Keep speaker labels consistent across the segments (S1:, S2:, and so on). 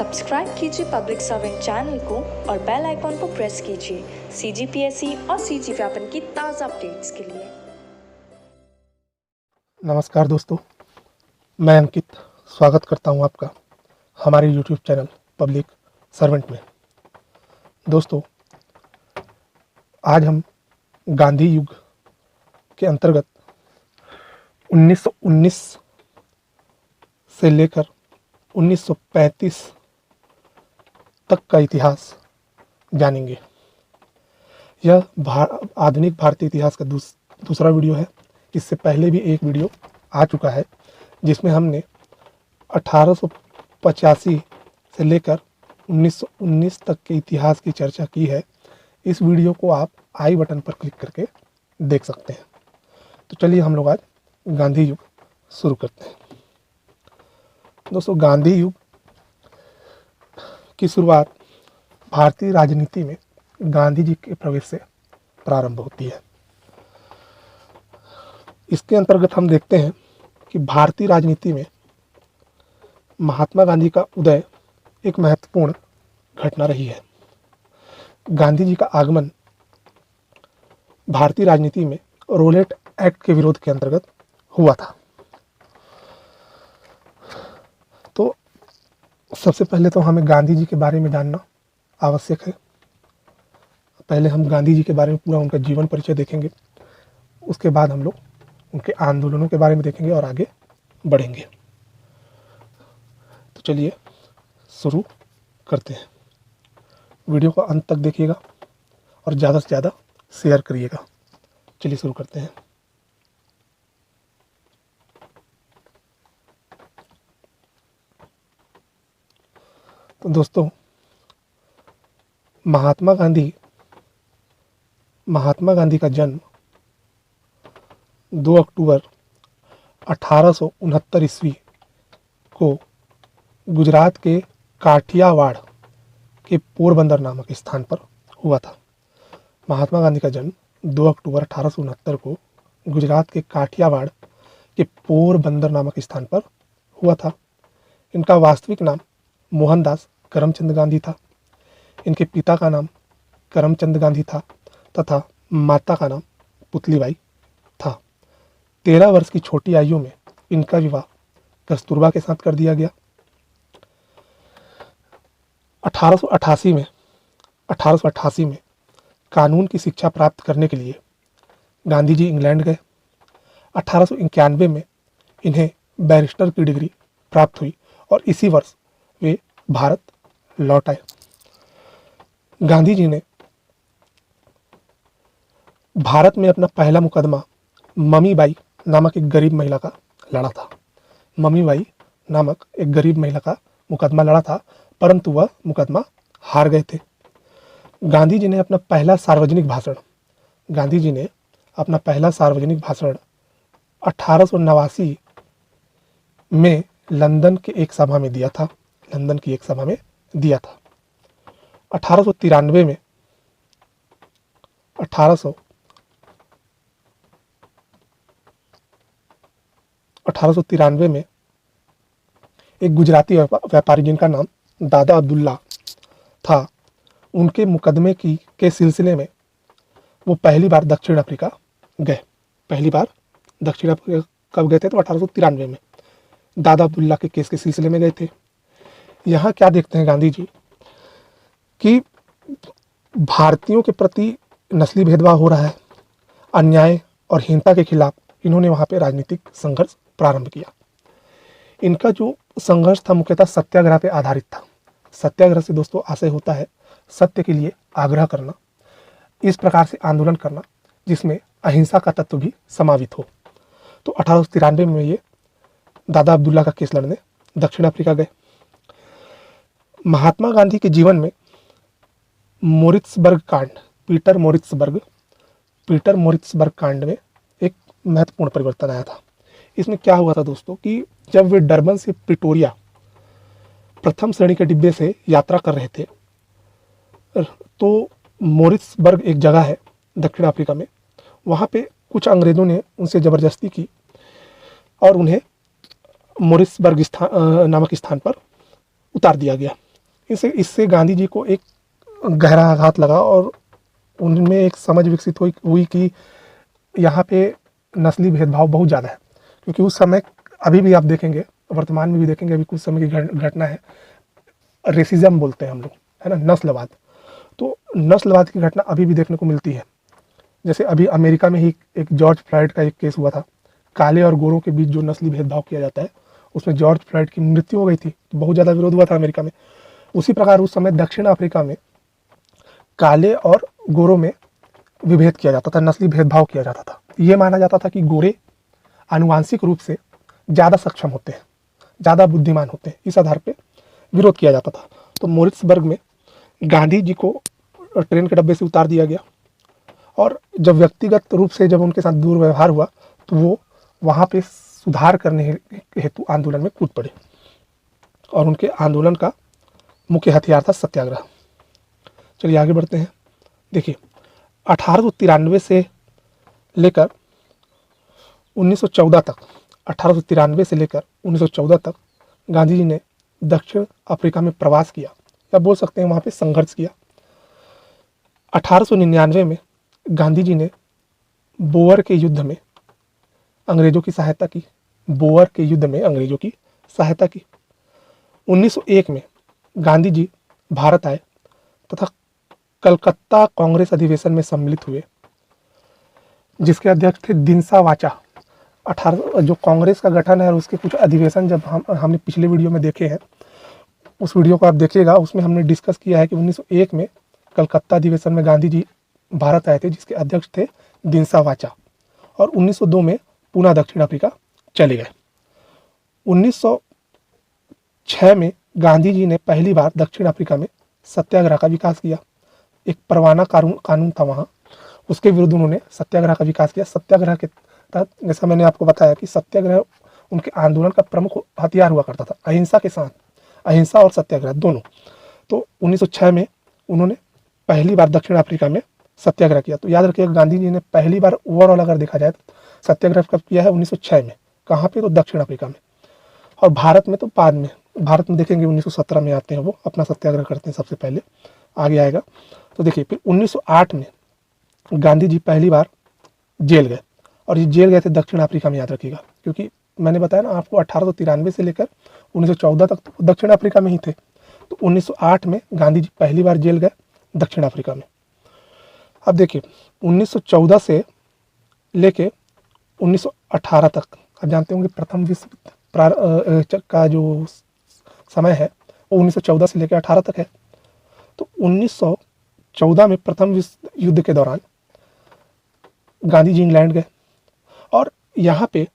S1: Subscribe कीजिए public servant channel को और बेल आइकॉन को प्रेस कीजिए सीजीपीएससी और सीजी व्यापन की ताज़ा अपडेट्स के लिए।
S2: नमस्कार दोस्तों, मैं अंकित स्वागत करता हूं आपका हमारे यूट्यूब चैनल पब्लिक सर्वेंट में। दोस्तों, आज हम गांधी युग के अंतर्गत 1919 से लेकर 1935 तक का इतिहास जानेंगे। यह आधुनिक भारतीय इतिहास का दूसरा वीडियो है। इससे पहले भी एक वीडियो आ चुका है जिसमें हमने 1885 से लेकर 1919 तक के इतिहास की चर्चा की है। इस वीडियो को आप आई बटन पर क्लिक करके देख सकते हैं। तो चलिए हम लोग आज गांधी युग शुरू करते हैं। दोस्तों, गांधी युग की शुरुआत भारतीय राजनीति में गांधी जी के प्रवेश से प्रारंभ होती है। इसके अंतर्गत हम देखते हैं कि भारतीय राजनीति में महात्मा गांधी का उदय एक महत्वपूर्ण घटना रही है। गांधी जी का आगमन भारतीय राजनीति में रोलेट एक्ट के विरोध के अंतर्गत हुआ था। तो सबसे पहले तो हमें गांधी जी के बारे में जानना आवश्यक है। पहले हम गांधी जी के बारे में पूरा उनका जीवन परिचय देखेंगे, उसके बाद हम लोग उनके आंदोलनों के बारे में देखेंगे और आगे बढ़ेंगे। तो चलिए शुरू करते हैं। वीडियो को अंत तक देखिएगा और ज़्यादा से ज़्यादा शेयर करिएगा। चलिए शुरू करते हैं। तो दोस्तों, महात्मा गांधी का जन्म 2 अक्टूबर 1869 ईस्वी को गुजरात के काठियावाड़ के पोरबंदर नामक स्थान पर हुआ था। महात्मा गांधी का जन्म 2 अक्टूबर 1869 को गुजरात के काठियावाड़ के पोरबंदर नामक स्थान पर हुआ था। इनका वास्तविक नाम मोहनदास करमचंद गांधी था। इनके पिता का नाम करमचंद गांधी था तथा माता का नाम पुतलीबाई था। 13 वर्ष की छोटी आयु में इनका विवाह कस्तूरबा के साथ कर दिया गया। 1888 में कानून की शिक्षा प्राप्त करने के लिए गांधी जी इंग्लैंड गए। 1891 में इन्हें बैरिस्टर की डिग्री प्राप्त हुई और इसी वर्ष वे भारत लौट आए। गांधी जी ने भारत में अपना पहला मुकदमा ममीबाई नामक एक गरीब महिला का लड़ा था। ममीबाई नामक एक गरीब महिला का मुकदमा लड़ा था, परंतु वह मुकदमा हार गए थे। गांधी जी ने अपना पहला सार्वजनिक भाषण 1889 में लंदन की एक सभा में दिया था। 1893 में एक गुजराती व्यापारी जिनका नाम दादा अब्दुल्ला था, उनके मुकदमे के सिलसिले में वो पहली बार दक्षिण अफ्रीका गए। कब गए थे? तो 1893 में दादा अब्दुल्ला के केस के सिलसिले में गए थे। यहाँ क्या देखते हैं गांधी जी कि भारतीयों के प्रति नस्ली भेदभाव हो रहा है, अन्याय और हीनता के खिलाफ इन्होंने वहाँ पे राजनीतिक संघर्ष प्रारंभ किया। इनका जो संघर्ष था मुख्यतः सत्याग्रह पे आधारित था। सत्याग्रह से दोस्तों आशय होता है सत्य के लिए आग्रह करना, इस प्रकार से आंदोलन करना जिसमें अहिंसा का तत्व भी समावित हो। तो 1893 में ये दादा अब्दुल्ला का केस लड़ने दक्षिण अफ्रीका गए। महात्मा गांधी के जीवन में पीटर मोरित्सबर्ग कांड में एक महत्वपूर्ण परिवर्तन आया था। इसमें क्या हुआ था दोस्तों कि जब वे डरबन से प्रिटोरिया प्रथम श्रेणी के डिब्बे से यात्रा कर रहे थे, तो मोरित्सबर्ग एक जगह है दक्षिण अफ्रीका में, वहाँ पे कुछ अंग्रेज़ों ने उनसे ज़बरदस्ती की और उन्हें मोरित्सबर्ग नामक स्थान पर उतार दिया गया। इससे गांधी जी को एक गहरा आघात लगा और उनमें एक समझ विकसित हुई कि यहाँ पे नस्ली भेदभाव बहुत ज़्यादा है। क्योंकि उस समय, अभी भी आप देखेंगे, वर्तमान में भी देखेंगे, अभी कुछ समय की घटना है, रेसिज्म बोलते हैं हम लोग, है ना, नस्लवाद। तो नस्लवाद की घटना अभी भी देखने को मिलती है। जैसे अभी अमेरिका में ही एक जॉर्ज फ्लॉयड का एक केस हुआ था, काले और गोरों के बीच जो नस्ली भेदभाव किया जाता है, उसमें जॉर्ज फ्लॉयड की मृत्यु हो गई थी। तो बहुत ज़्यादा विरोध हुआ था अमेरिका में। उसी प्रकार उस समय दक्षिण अफ्रीका में काले और गोरों में विभेद किया जाता था, नस्ली भेदभाव किया जाता था। ये माना जाता था कि गोरे आनुवांशिक रूप से ज़्यादा सक्षम होते हैं, ज़्यादा बुद्धिमान होते हैं, इस आधार पर विरोध किया जाता था। तो मोरिट्सबर्ग में गांधी जी को ट्रेन के डब्बे से उतार दिया गया और जब व्यक्तिगत रूप से जब उनके साथ दुर्व्यवहार हुआ तो वो वहाँ पे सुधार करने हेतु आंदोलन में कूद पड़े और उनके आंदोलन का मुख्य हथियार था सत्याग्रह। चलिए आगे बढ़ते हैं। देखिए 1893 से लेकर 1914 तक, 1893 से लेकर 1914 तक गांधी जी ने दक्षिण अफ्रीका में प्रवास किया, या बोल सकते हैं वहाँ पे संघर्ष किया। 1899 में गांधी जी ने बोअर के युद्ध में अंग्रेजों की सहायता की। बोअर के युद्ध में अंग्रेजों की सहायता की। 1901 में गांधी जी भारत आए तथा कलकत्ता कांग्रेस अधिवेशन में सम्मिलित हुए, जिसके अध्यक्ष थे दिनसा वाचा। जो कांग्रेस का गठन है और उसके कुछ अधिवेशन जब हमने पिछले वीडियो में देखे हैं, उस वीडियो को आप देखिएगा, उसमें हमने डिस्कस किया है कि 1901 में कलकत्ता अधिवेशन में गांधी जी भारत आए थे, जिसके अध्यक्ष थे दिनसा वाचा, और 1902 में पुनः दक्षिण अफ्रीका चले गए। 1906 में गांधी जी ने पहली बार दक्षिण अफ्रीका में सत्याग्रह का विकास किया। एक परवाना कानून था वहाँ, उसके विरुद्ध उन्होंने सत्याग्रह का विकास किया। सत्याग्रह के तहत, जैसा मैंने आपको बताया कि सत्याग्रह उनके आंदोलन का प्रमुख हथियार हुआ करता था, अहिंसा के साथ, अहिंसा और सत्याग्रह दोनों। तो 1906 में उन्होंने पहली बार दक्षिण अफ्रीका में सत्याग्रह किया। तो याद रखिएगा, गांधी जी ने पहली बार ओवरऑल अगर देखा जाए तो सत्याग्रह कब किया है? 1906 में। कहाँ पे? तो दक्षिण अफ्रीका में। और भारत में तो बाद में, भारत में देखेंगे 1917 में आते हैं, वो अपना सत्याग्रह करते हैं सबसे पहले, आगे आएगा। तो देखिए फिर 1908 में गांधी जी पहली बार जेल गए, और ये जेल गए थे दक्षिण अफ्रीका में, याद रखिएगा, क्योंकि मैंने बताया ना आपको 1893 से लेकर 1914 तक तो दक्षिण अफ्रीका में ही थे। तो 1908 में गांधी जी पहली बार जेल गए दक्षिण अफ्रीका में। अब देखिए 1914 से लेके 1918 तक, आप जानते होंगे प्रथम विश्व का जो समय है वो 1914 से लेकर 18 तक है। तो 1914 में प्रथम विश्व युद्ध के दौरान गांधी जी इंग्लैंड गए, और यहाँ पे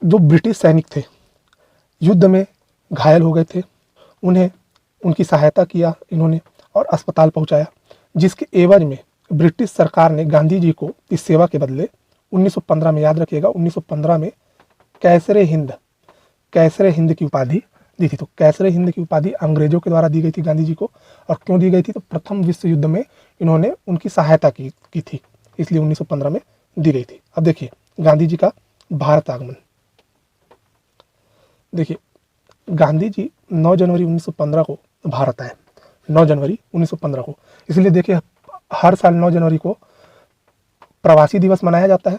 S2: जो ब्रिटिश सैनिक थे युद्ध में घायल हो गए थे, उन्हें उनकी सहायता किया इन्होंने और अस्पताल पहुंचाया, जिसके एवज में ब्रिटिश सरकार ने गांधी जी को इस सेवा के बदले 1915 में, याद रखिएगा 1915 में कैसरे हिंद की उपाधि दी थी। तो कैसरे हिंद की उपाधि अंग्रेजों के द्वारा दी गई थी गांधी जी को, और क्यों दी गई थी? तो प्रथम विश्व युद्ध में इन्होंने उनकी सहायता की थी, इसलिए 1915 में दी गई थी। अब देखिए गांधी जी का भारत आगमन। देखिए गांधी जी 9 जनवरी 1915 को भारत आए, 9 जनवरी 1915 को। इसलिए देखिए हर साल 9 जनवरी को प्रवासी दिवस मनाया जाता है।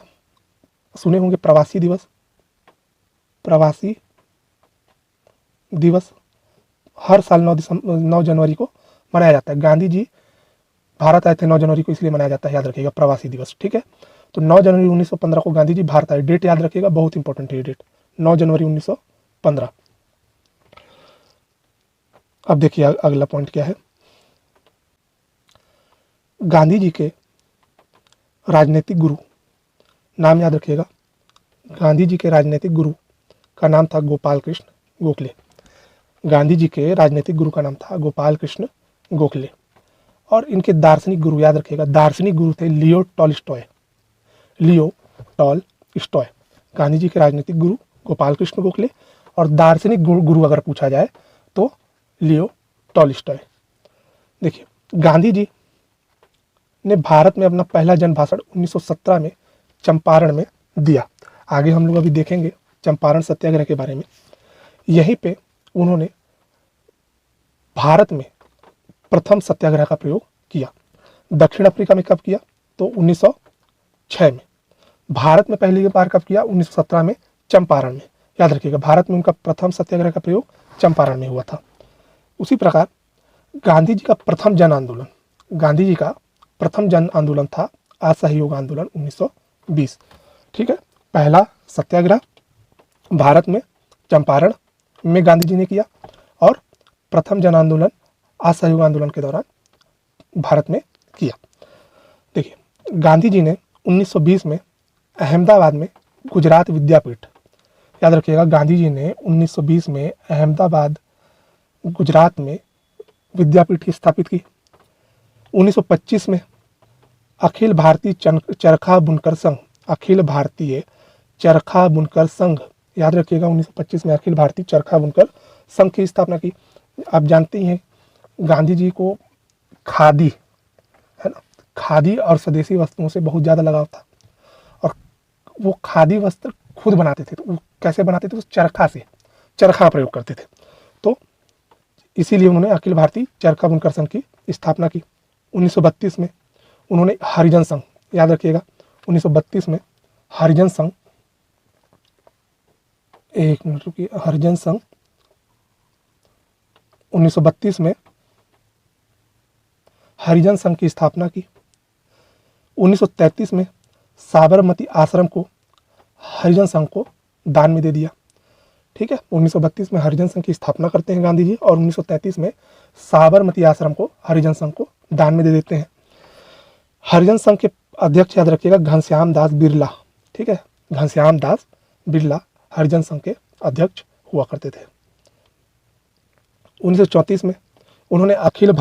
S2: सुने होंगे प्रवासी दिवस हर साल 9 जनवरी को मनाया जाता है। गांधी जी भारत आए थे 9 जनवरी को, इसलिए मनाया जाता है, याद रखिएगा, प्रवासी दिवस। ठीक है, तो 9 जनवरी 1915 को गांधी जी भारत आए। डेट याद रखिएगा, बहुत इंपॉर्टेंट है ये डेट, 9 जनवरी 1915। अब देखिए अगला पॉइंट क्या है। गांधी जी के राजनीतिक गुरु, नाम याद रखिएगा, गांधी जी के राजनीतिक गुरु का नाम था गोपाल कृष्ण गोखले। गांधी जी के राजनीतिक गुरु का नाम था गोपाल कृष्ण गोखले, और इनके दार्शनिक गुरु, याद रखिएगा, दार्शनिक गुरु थे लियो टॉलस्टॉय। गांधी जी के राजनीतिक गुरु गोपाल कृष्ण गोखले, और दार्शनिक गुरु अगर पूछा जाए तो लियो टॉलस्टॉय। देखिए गांधी जी ने भारत में अपना पहला जन भाषण 1917 में चंपारण में दिया। आगे हम लोग अभी देखेंगे चंपारण सत्याग्रह के बारे में। यहीं पे उन्होंने भारत में प्रथम सत्याग्रह का प्रयोग किया। दक्षिण अफ्रीका में कब किया? तो 1906 में। भारत में पहली बार कब किया? 1917 में चंपारण में। याद रखिएगा, भारत में उनका प्रथम सत्याग्रह का प्रयोग चंपारण में हुआ था। उसी प्रकार गांधी जी का प्रथम जन आंदोलन, गांधी जी का प्रथम जन आंदोलन था असहयोग आंदोलन 1920। ठीक है, पहला सत्याग्रह भारत में चंपारण में गांधी जी ने किया और प्रथम जन आंदोलन असहयोग आंदोलन के दौरान भारत में किया। देखिए, गांधी जी ने 1920 में अहमदाबाद में गुजरात विद्यापीठ, याद रखिएगा, गांधी जी ने 1920 में अहमदाबाद गुजरात में विद्यापीठ की स्थापित की। 1925 में अखिल भारतीय चरखा बुनकर संघ, अखिल भारतीय चरखा बुनकर संघ, याद रखिएगा, 1925 में अखिल भारतीय चरखा बुनकर संघ की स्थापना की। आप जानते ही हैं गांधी जी को खादी, है ना, खादी और स्वदेशी वस्तुओं से बहुत ज़्यादा लगाव था और वो खादी वस्त्र खुद बनाते थे। तो वो कैसे बनाते थे? उस चरखा से, चरखा प्रयोग करते थे। तो इसीलिए उन्होंने अखिल भारतीय चरखा बुनकर संघ की स्थापना की। 1932 में उन्होंने हरिजन संघ, याद रखिएगा, 1932 में हरिजन संघ, एक मिनट रुकिए, हरिजन संघ 1932 में हरिजन संघ की स्थापना की। 1933 में साबरमती आश्रम को हरिजन संघ को दान में दे दिया। ठीक है, 1932 में हरिजन संघ की स्थापना करते हैं गांधी जी और 1933 में साबरमती आश्रम को हरिजन संघ को दान में दे देते हैं। हरिजन संघ के अध्यक्ष, याद रखिएगा, घनश्याम दास बिरला। ठीक है, घनश्याम दास बिरला हरिजन संघ के अध्यक्ष हुआ करते थे। 1934 में उन्होंने अखिल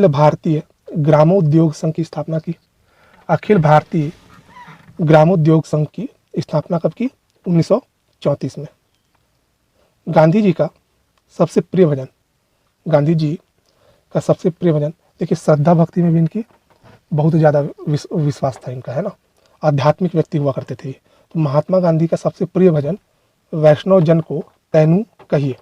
S2: भारतीय ग्रामोद्योग संघ की स्थापना की। अखिल भारतीय ग्रामोद्योग संघ की स्थापना कब की? 1934 में। गांधी जी का सबसे प्रिय भजन, गांधी जी का सबसे प्रिय भजन, देखिए, श्रद्धा भक्ति में भी इनकी बहुत ज़्यादा विश्वास था इनका, है ना, आध्यात्मिक व्यक्ति हुआ करते थे। तो महात्मा गांधी का सबसे प्रिय भजन वैष्णव जन को तैनू कहिए,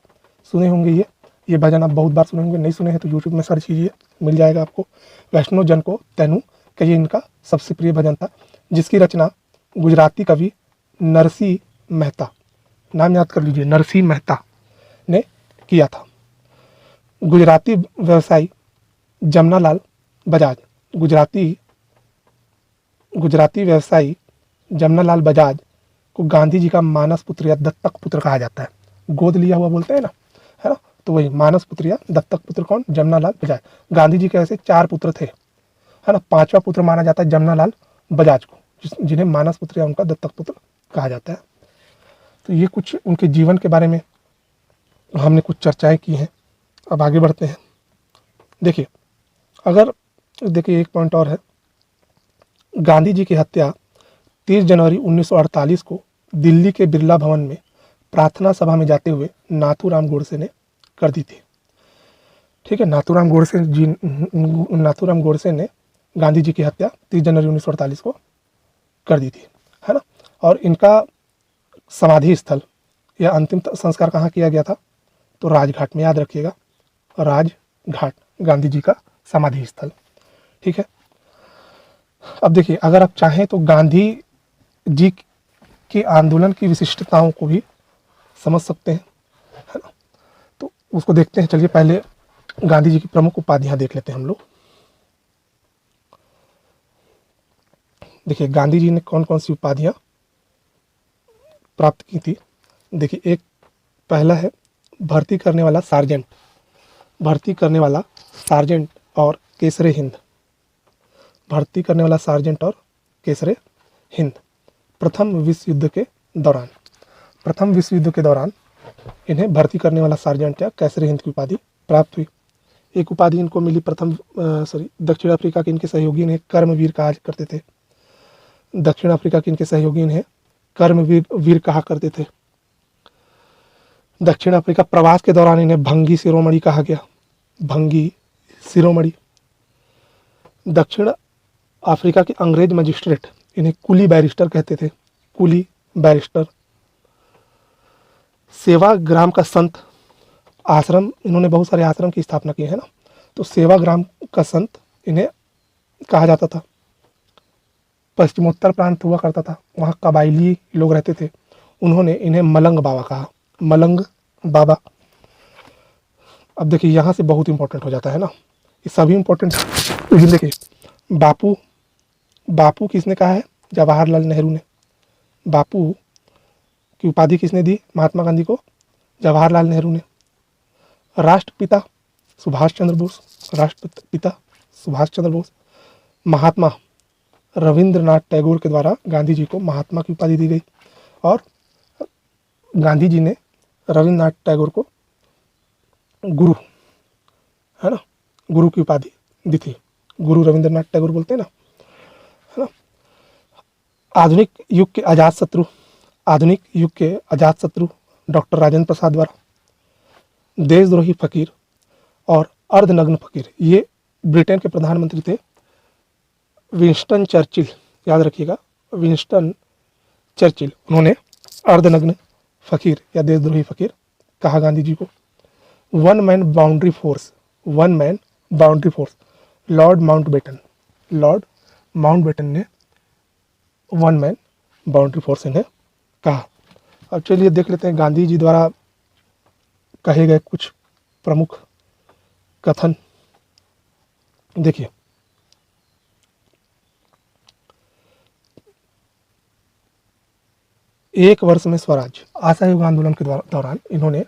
S2: सुने होंगे ये भजन आप बहुत बार सुने होंगे, नहीं सुने हैं तो यूट्यूब में सर्च कीजिए, मिल जाएगा आपको। वैष्णव जन को तैनू कहिए इनका सबसे प्रिय भजन था, जिसकी रचना गुजराती कवि नरसिंह मेहता, नाम याद कर लीजिए, नरसिंह मेहता ने किया था। गुजराती व्यवसायी जमनालाल बजाज, गुजराती व्यवसायी जमनालाल बजाज को गांधी जी का मानस पुत्र या दत्तक पुत्र कहा जाता है। गोद लिया हुआ बोलते हैं ना, है ना, तो वही मानस पुत्र या दत्तक पुत्र कौन? जमनालाल बजाज। गांधी जी के ऐसे 4 पुत्र थे, है ना, 5वां पुत्र माना जाता है जमनालाल बजाज को, जिन्हें मानस पुत्र या उनका दत्तक पुत्र कहा जाता है। तो ये कुछ उनके जीवन के बारे में हमने कुछ चर्चाएं की हैं। अब आगे बढ़ते हैं। देखिए, एक पॉइंट और है, गांधी जी की हत्या 30 जनवरी 1948 को दिल्ली के बिरला भवन में प्रार्थना सभा में जाते हुए नाथूराम गोडसे ने कर दी थी। ठीक है, नाथूराम गोडसे ने गांधी जी की हत्या 30 जनवरी 1948 को कर दी थी, है ना। और इनका समाधि स्थल या अंतिम संस्कार कहाँ किया गया था? तो राजघाट में, याद रखिएगा, राजघाट गांधी जी का समाधि स्थल। ठीक है, अब देखिए, अगर आप चाहें तो गांधी जी के आंदोलन की विशिष्टताओं को भी समझ सकते हैं, है ना, तो उसको देखते हैं। चलिए पहले गांधी जी की प्रमुख उपाधियां देख लेते हैं हम लोग। देखिए, गांधी जी ने कौन कौन सी उपाधियां प्राप्त की थी। देखिए, एक पहला है भर्ती करने वाला सार्जेंट और केसरे हिंद, भर्ती करने वाला सार्जेंट और केसरे हिंद। प्रथम विश्व युद्ध के दौरान इन्हें भर्ती करने वाला सार्जेंट या केसरे हिंद की उपाधि प्राप्त हुई। एक उपाधि इनको मिली दक्षिण अफ्रीका के इनके सहयोगी इन्हें कर्मवीर कहा करते थे। दक्षिण अफ्रीका के इनके सहयोगी इन्हें कर्मवीर कहा करते थे। दक्षिण अफ्रीका प्रवास के दौरान इन्हें भंगी शिरोमणि कहा गया, भंगी शिरोमणि। दक्षिण अफ्रीका के अंग्रेज मजिस्ट्रेट इन्हें कुली बैरिस्टर कहते थे, कुली बैरिस्टर। सेवाग्राम का संत आश्रम, इन्होंने बहुत सारे आश्रम की स्थापना की है ना। तो सेवाग्राम का संत इन्हें कहा जाता था। पश्चिमोत्तर प्रांत हुआ करता था, वहाँ कबायली लोग रहते थे, उन्होंने इन्हें मलंग बाबा कहा, मलंग बाबा। अब देखिए यहाँ से बहुत इंपॉर्टेंट हो जाता है ना, ये सभी इंपॉर्टेंट। लेकिन देखिए बापू, बापू किसने कहा है? जवाहरलाल नेहरू ने। बापू की उपाधि किसने दी महात्मा गांधी को? जवाहरलाल नेहरू ने। राष्ट्रपिता सुभाष चंद्र बोस, राष्ट्रपिता सुभाष चंद्र बोस। महात्मा रविंद्रनाथ टैगोर के द्वारा गांधी जी को महात्मा की उपाधि दी गई, और गांधी जी ने रविंद्रनाथ टैगोर को गुरु, है ना, गुरु की उपाधि दी थी। गुरु रविंद्रनाथ टैगोर बोलते हैं ना, है ना। आधुनिक युग के अजातशत्रु, आधुनिक युग के अजातशत्रु डॉक्टर राजेंद्र प्रसाद द्वारा देशद्रोही फकीर और अर्धनग्न फकीर, ये ब्रिटेन के प्रधानमंत्री थे विंस्टन चर्चिल, याद रखिएगा विंस्टन चर्चिल, उन्होंने अर्धनग्न फकीर या देशद्रोही फकीर कहा गांधी जी को। One man boundary force, one man boundary force, Lord Mountbatten, Lord Mountbatten ने वन मैन बाउंड्री फोर्स इन्हें कहा। अब चलिए देख लेते हैं गांधी जी द्वारा कहे गए कुछ प्रमुख कथन। देखिए एक वर्ष में स्वराज, असहयोग आंदोलन के दौरान इन्होंने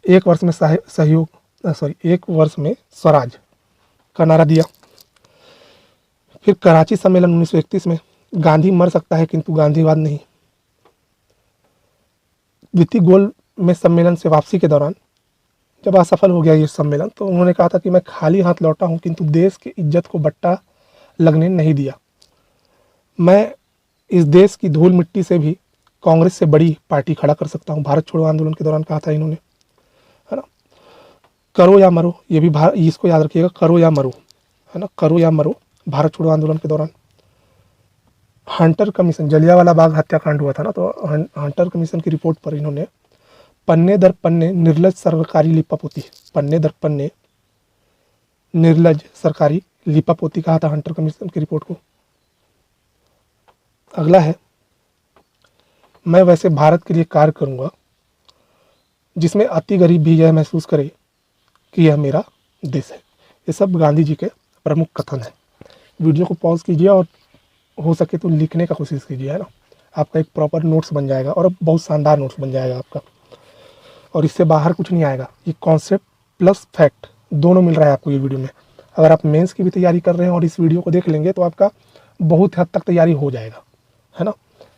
S2: एक वर्ष में एक वर्ष में स्वराज का नारा दिया। फिर कराची सम्मेलन 1931 में, गांधी मर सकता है किंतु गांधीवाद नहीं। द्वितीय गोल में सम्मेलन से वापसी के दौरान जब असफल हो गया ये सम्मेलन, तो उन्होंने कहा था कि मैं खाली हाथ लौटा हूं किंतु देश की इज्जत को बट्टा लगने नहीं दिया। मैं इस देश की धूल मिट्टी से भी कांग्रेस से बड़ी पार्टी खड़ा कर सकता हूं। भारत छोड़ो आंदोलन के दौरान कहा था इन्होंने, है ना। करो या मरो, ये भी इसको याद रखिएगा, करो या मरो, है ना, करो या मरो, भारत छोड़ो आंदोलन के दौरान। हंटर कमीशन, जलियांवाला बाग हत्याकांड हुआ था ना, तो हंटर कमीशन की रिपोर्ट पर इन्होंने पन्ने दर पन्ने निर्लज सरकारी लिपापोती, पन्ने दर पन्ने निर्लज सरकारी लिपापोती कहा था हंटर कमीशन की रिपोर्ट को। अगला है, मैं वैसे भारत के लिए कार्य करूंगा जिसमें अति गरीब भी यह महसूस करे कि यह मेरा देश है। ये सब गांधी जी के प्रमुख कथन है। वीडियो को पॉज कीजिए और हो सके तो लिखने का कोशिश कीजिए, है ना, आपका एक प्रॉपर नोट्स बन जाएगा और बहुत शानदार नोट्स बन जाएगा आपका, और इससे बाहर कुछ नहीं आएगा। ये कॉन्सेप्ट प्लस फैक्ट दोनों मिल रहा है आपको ये वीडियो में। अगर आप मेंस की भी तैयारी कर रहे हैं और इस वीडियो को देख लेंगे तो आपका बहुत हद तक तैयारी हो जाएगा, है ना।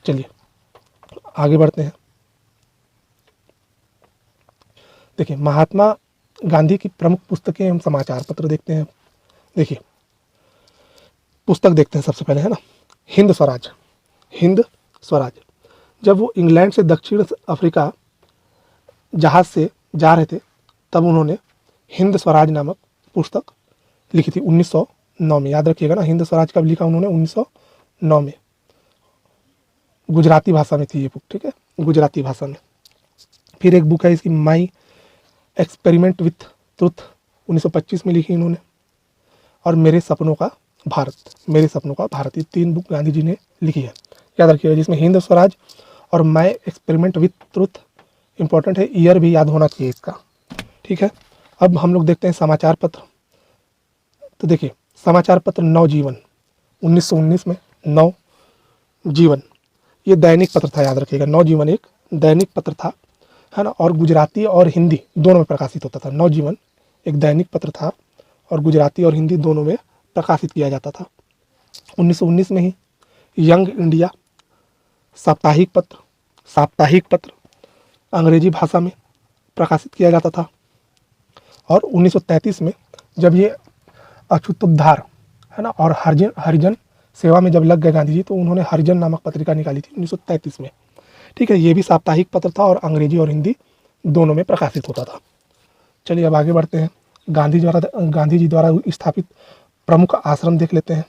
S2: चलिए आगे बढ़ते हैं। देखिए महात्मा गांधी की प्रमुख पुस्तकें एवं समाचार पत्र देखते हैं। देखिए पुस्तक देखते हैं सबसे पहले, है ना, हिंद स्वराज, हिंद स्वराज। जब वो इंग्लैंड से दक्षिण अफ्रीका जहाज से जा रहे थे तब उन्होंने हिंद स्वराज नामक पुस्तक लिखी थी 1909 में। याद रखिएगा ना, हिंद स्वराज कब लिखा उन्होंने? 1909 में। गुजराती भाषा में थी ये बुक, ठीक है, गुजराती भाषा में। फिर एक बुक है इसकी, माई एक्सपेरिमेंट विथ ट्रुथ, 1925 में लिखी इन्होंने। और मेरे सपनों का भारत, मेरे सपनों का भारत, ये 3 बुक गांधी जी ने लिखी है, याद रखिएगा, जिसमें हिंद स्वराज और my experiment with truth important है, ईयर भी याद होना चाहिए इसका, ठीक है। अब हम लोग देखते हैं समाचार पत्र। तो देखिए समाचार पत्र नवजीवन 1919 में, नवजीवन ये दैनिक पत्र था, याद रखिएगा, नवजीवन एक दैनिक पत्र था, है ना, और गुजराती और हिंदी दोनों में प्रकाशित होता था। नवजीवन एक दैनिक पत्र था और गुजराती और हिंदी दोनों में प्रकाशित किया जाता था। 1919 में ही यंग इंडिया साप्ताहिक पत्र, साप्ताहिक पत्र अंग्रेजी भाषा में प्रकाशित किया जाता था। और 1933 में जब ये अछूतोद्धार, है ना, और हरिजन सेवा में जब लग गए गांधी जी, तो उन्होंने हरिजन नामक पत्रिका निकाली थी 1933 में, ठीक है। ये भी साप्ताहिक पत्र था और अंग्रेजी और हिंदी दोनों में प्रकाशित होता था। चलिए अब आगे बढ़ते हैं। गांधी जी द्वारा स्थापित प्रमुख आश्रम देख लेते हैं।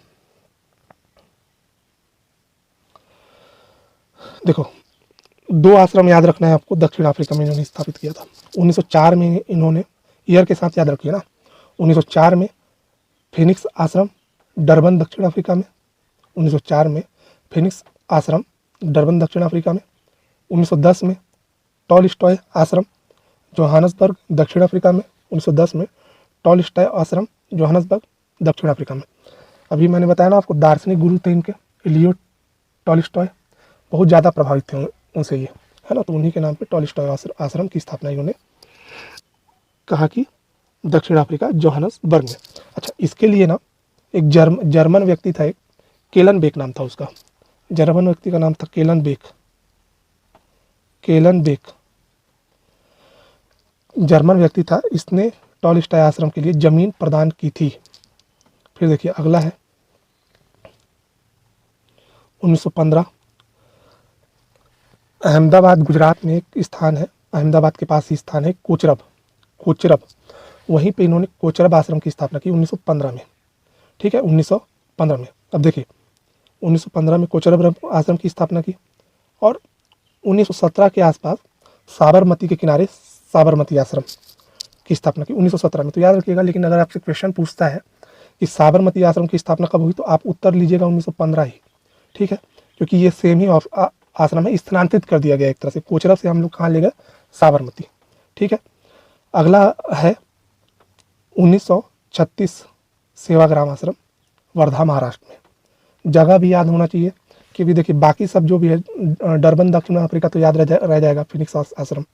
S2: देखो दो आश्रम याद रखना है आपको, दक्षिण अफ्रीका में इन्होंने स्थापित किया था। 1904 में इन्होंने, ईयर के साथ याद रखिए ना, 1904 में फिनिक्स आश्रम डरबन दक्षिण अफ्रीका में, 1904 में फिनिक्स आश्रम डरबन दक्षिण अफ्रीका में, 1910 में टॉलस्टॉय आश्रम जोहानसबर्ग दक्षिण अफ्रीका में, 1910 में टॉलस्टॉय आश्रम जोहानसबर्ग दक्षिण अफ्रीका में। अभी मैंने बताया ना आपको, दार्शनिक गुरु थे इनके, लियो टॉलस्टॉय, बहुत ज़्यादा प्रभावित थे उनसे ये, है ना। तो उन्हीं के नाम पे टॉलस्टॉय आश्रम की स्थापना इन्होंने कहा कि दक्षिण अफ्रीका जोहानसबर्ग में। अच्छा, इसके लिए ना एक जर्मन व्यक्ति था, एक केलन बेक नाम था उसका, जर्मन व्यक्ति का नाम था केलन बेक। जर्मन व्यक्ति था, इसने टॉलस्टॉय आश्रम के लिए जमीन प्रदान की थी। फिर देखिए अगला है 1915, अहमदाबाद गुजरात में एक स्थान है, अहमदाबाद के पास ही स्थान है कोचरब, वहीं पे इन्होंने कोचरब आश्रम की स्थापना की 1915 में, ठीक है, 1915 में। अब देखिए 1915 में कोचरब आश्रम की स्थापना की, और 1917 के आसपास साबरमती के किनारे साबरमती आश्रम की स्थापना की 1917 में। तो याद रखिएगा, लेकिन अगर आपसे क्वेश्चन पूछता है कि साबरमती आश्रम की स्थापना कब हुई, तो आप उत्तर लीजिएगा 1915 ही, ठीक है, क्योंकि ये सेम ही आश्रम है, स्थानांतरित कर दिया गया एक तरह से, कोचरब से हम लोग कहाँ ले गए, साबरमती, ठीक है। अगला है 1936 सेवाग्राम आश्रम वर्धा महाराष्ट्र में। जगह भी याद होना चाहिए, क्योंकि देखिए बाकी सब जो भी है, डरबन दक्षिण अफ्रीका तो याद रह जाएगा, फिनिक्स आश्रम,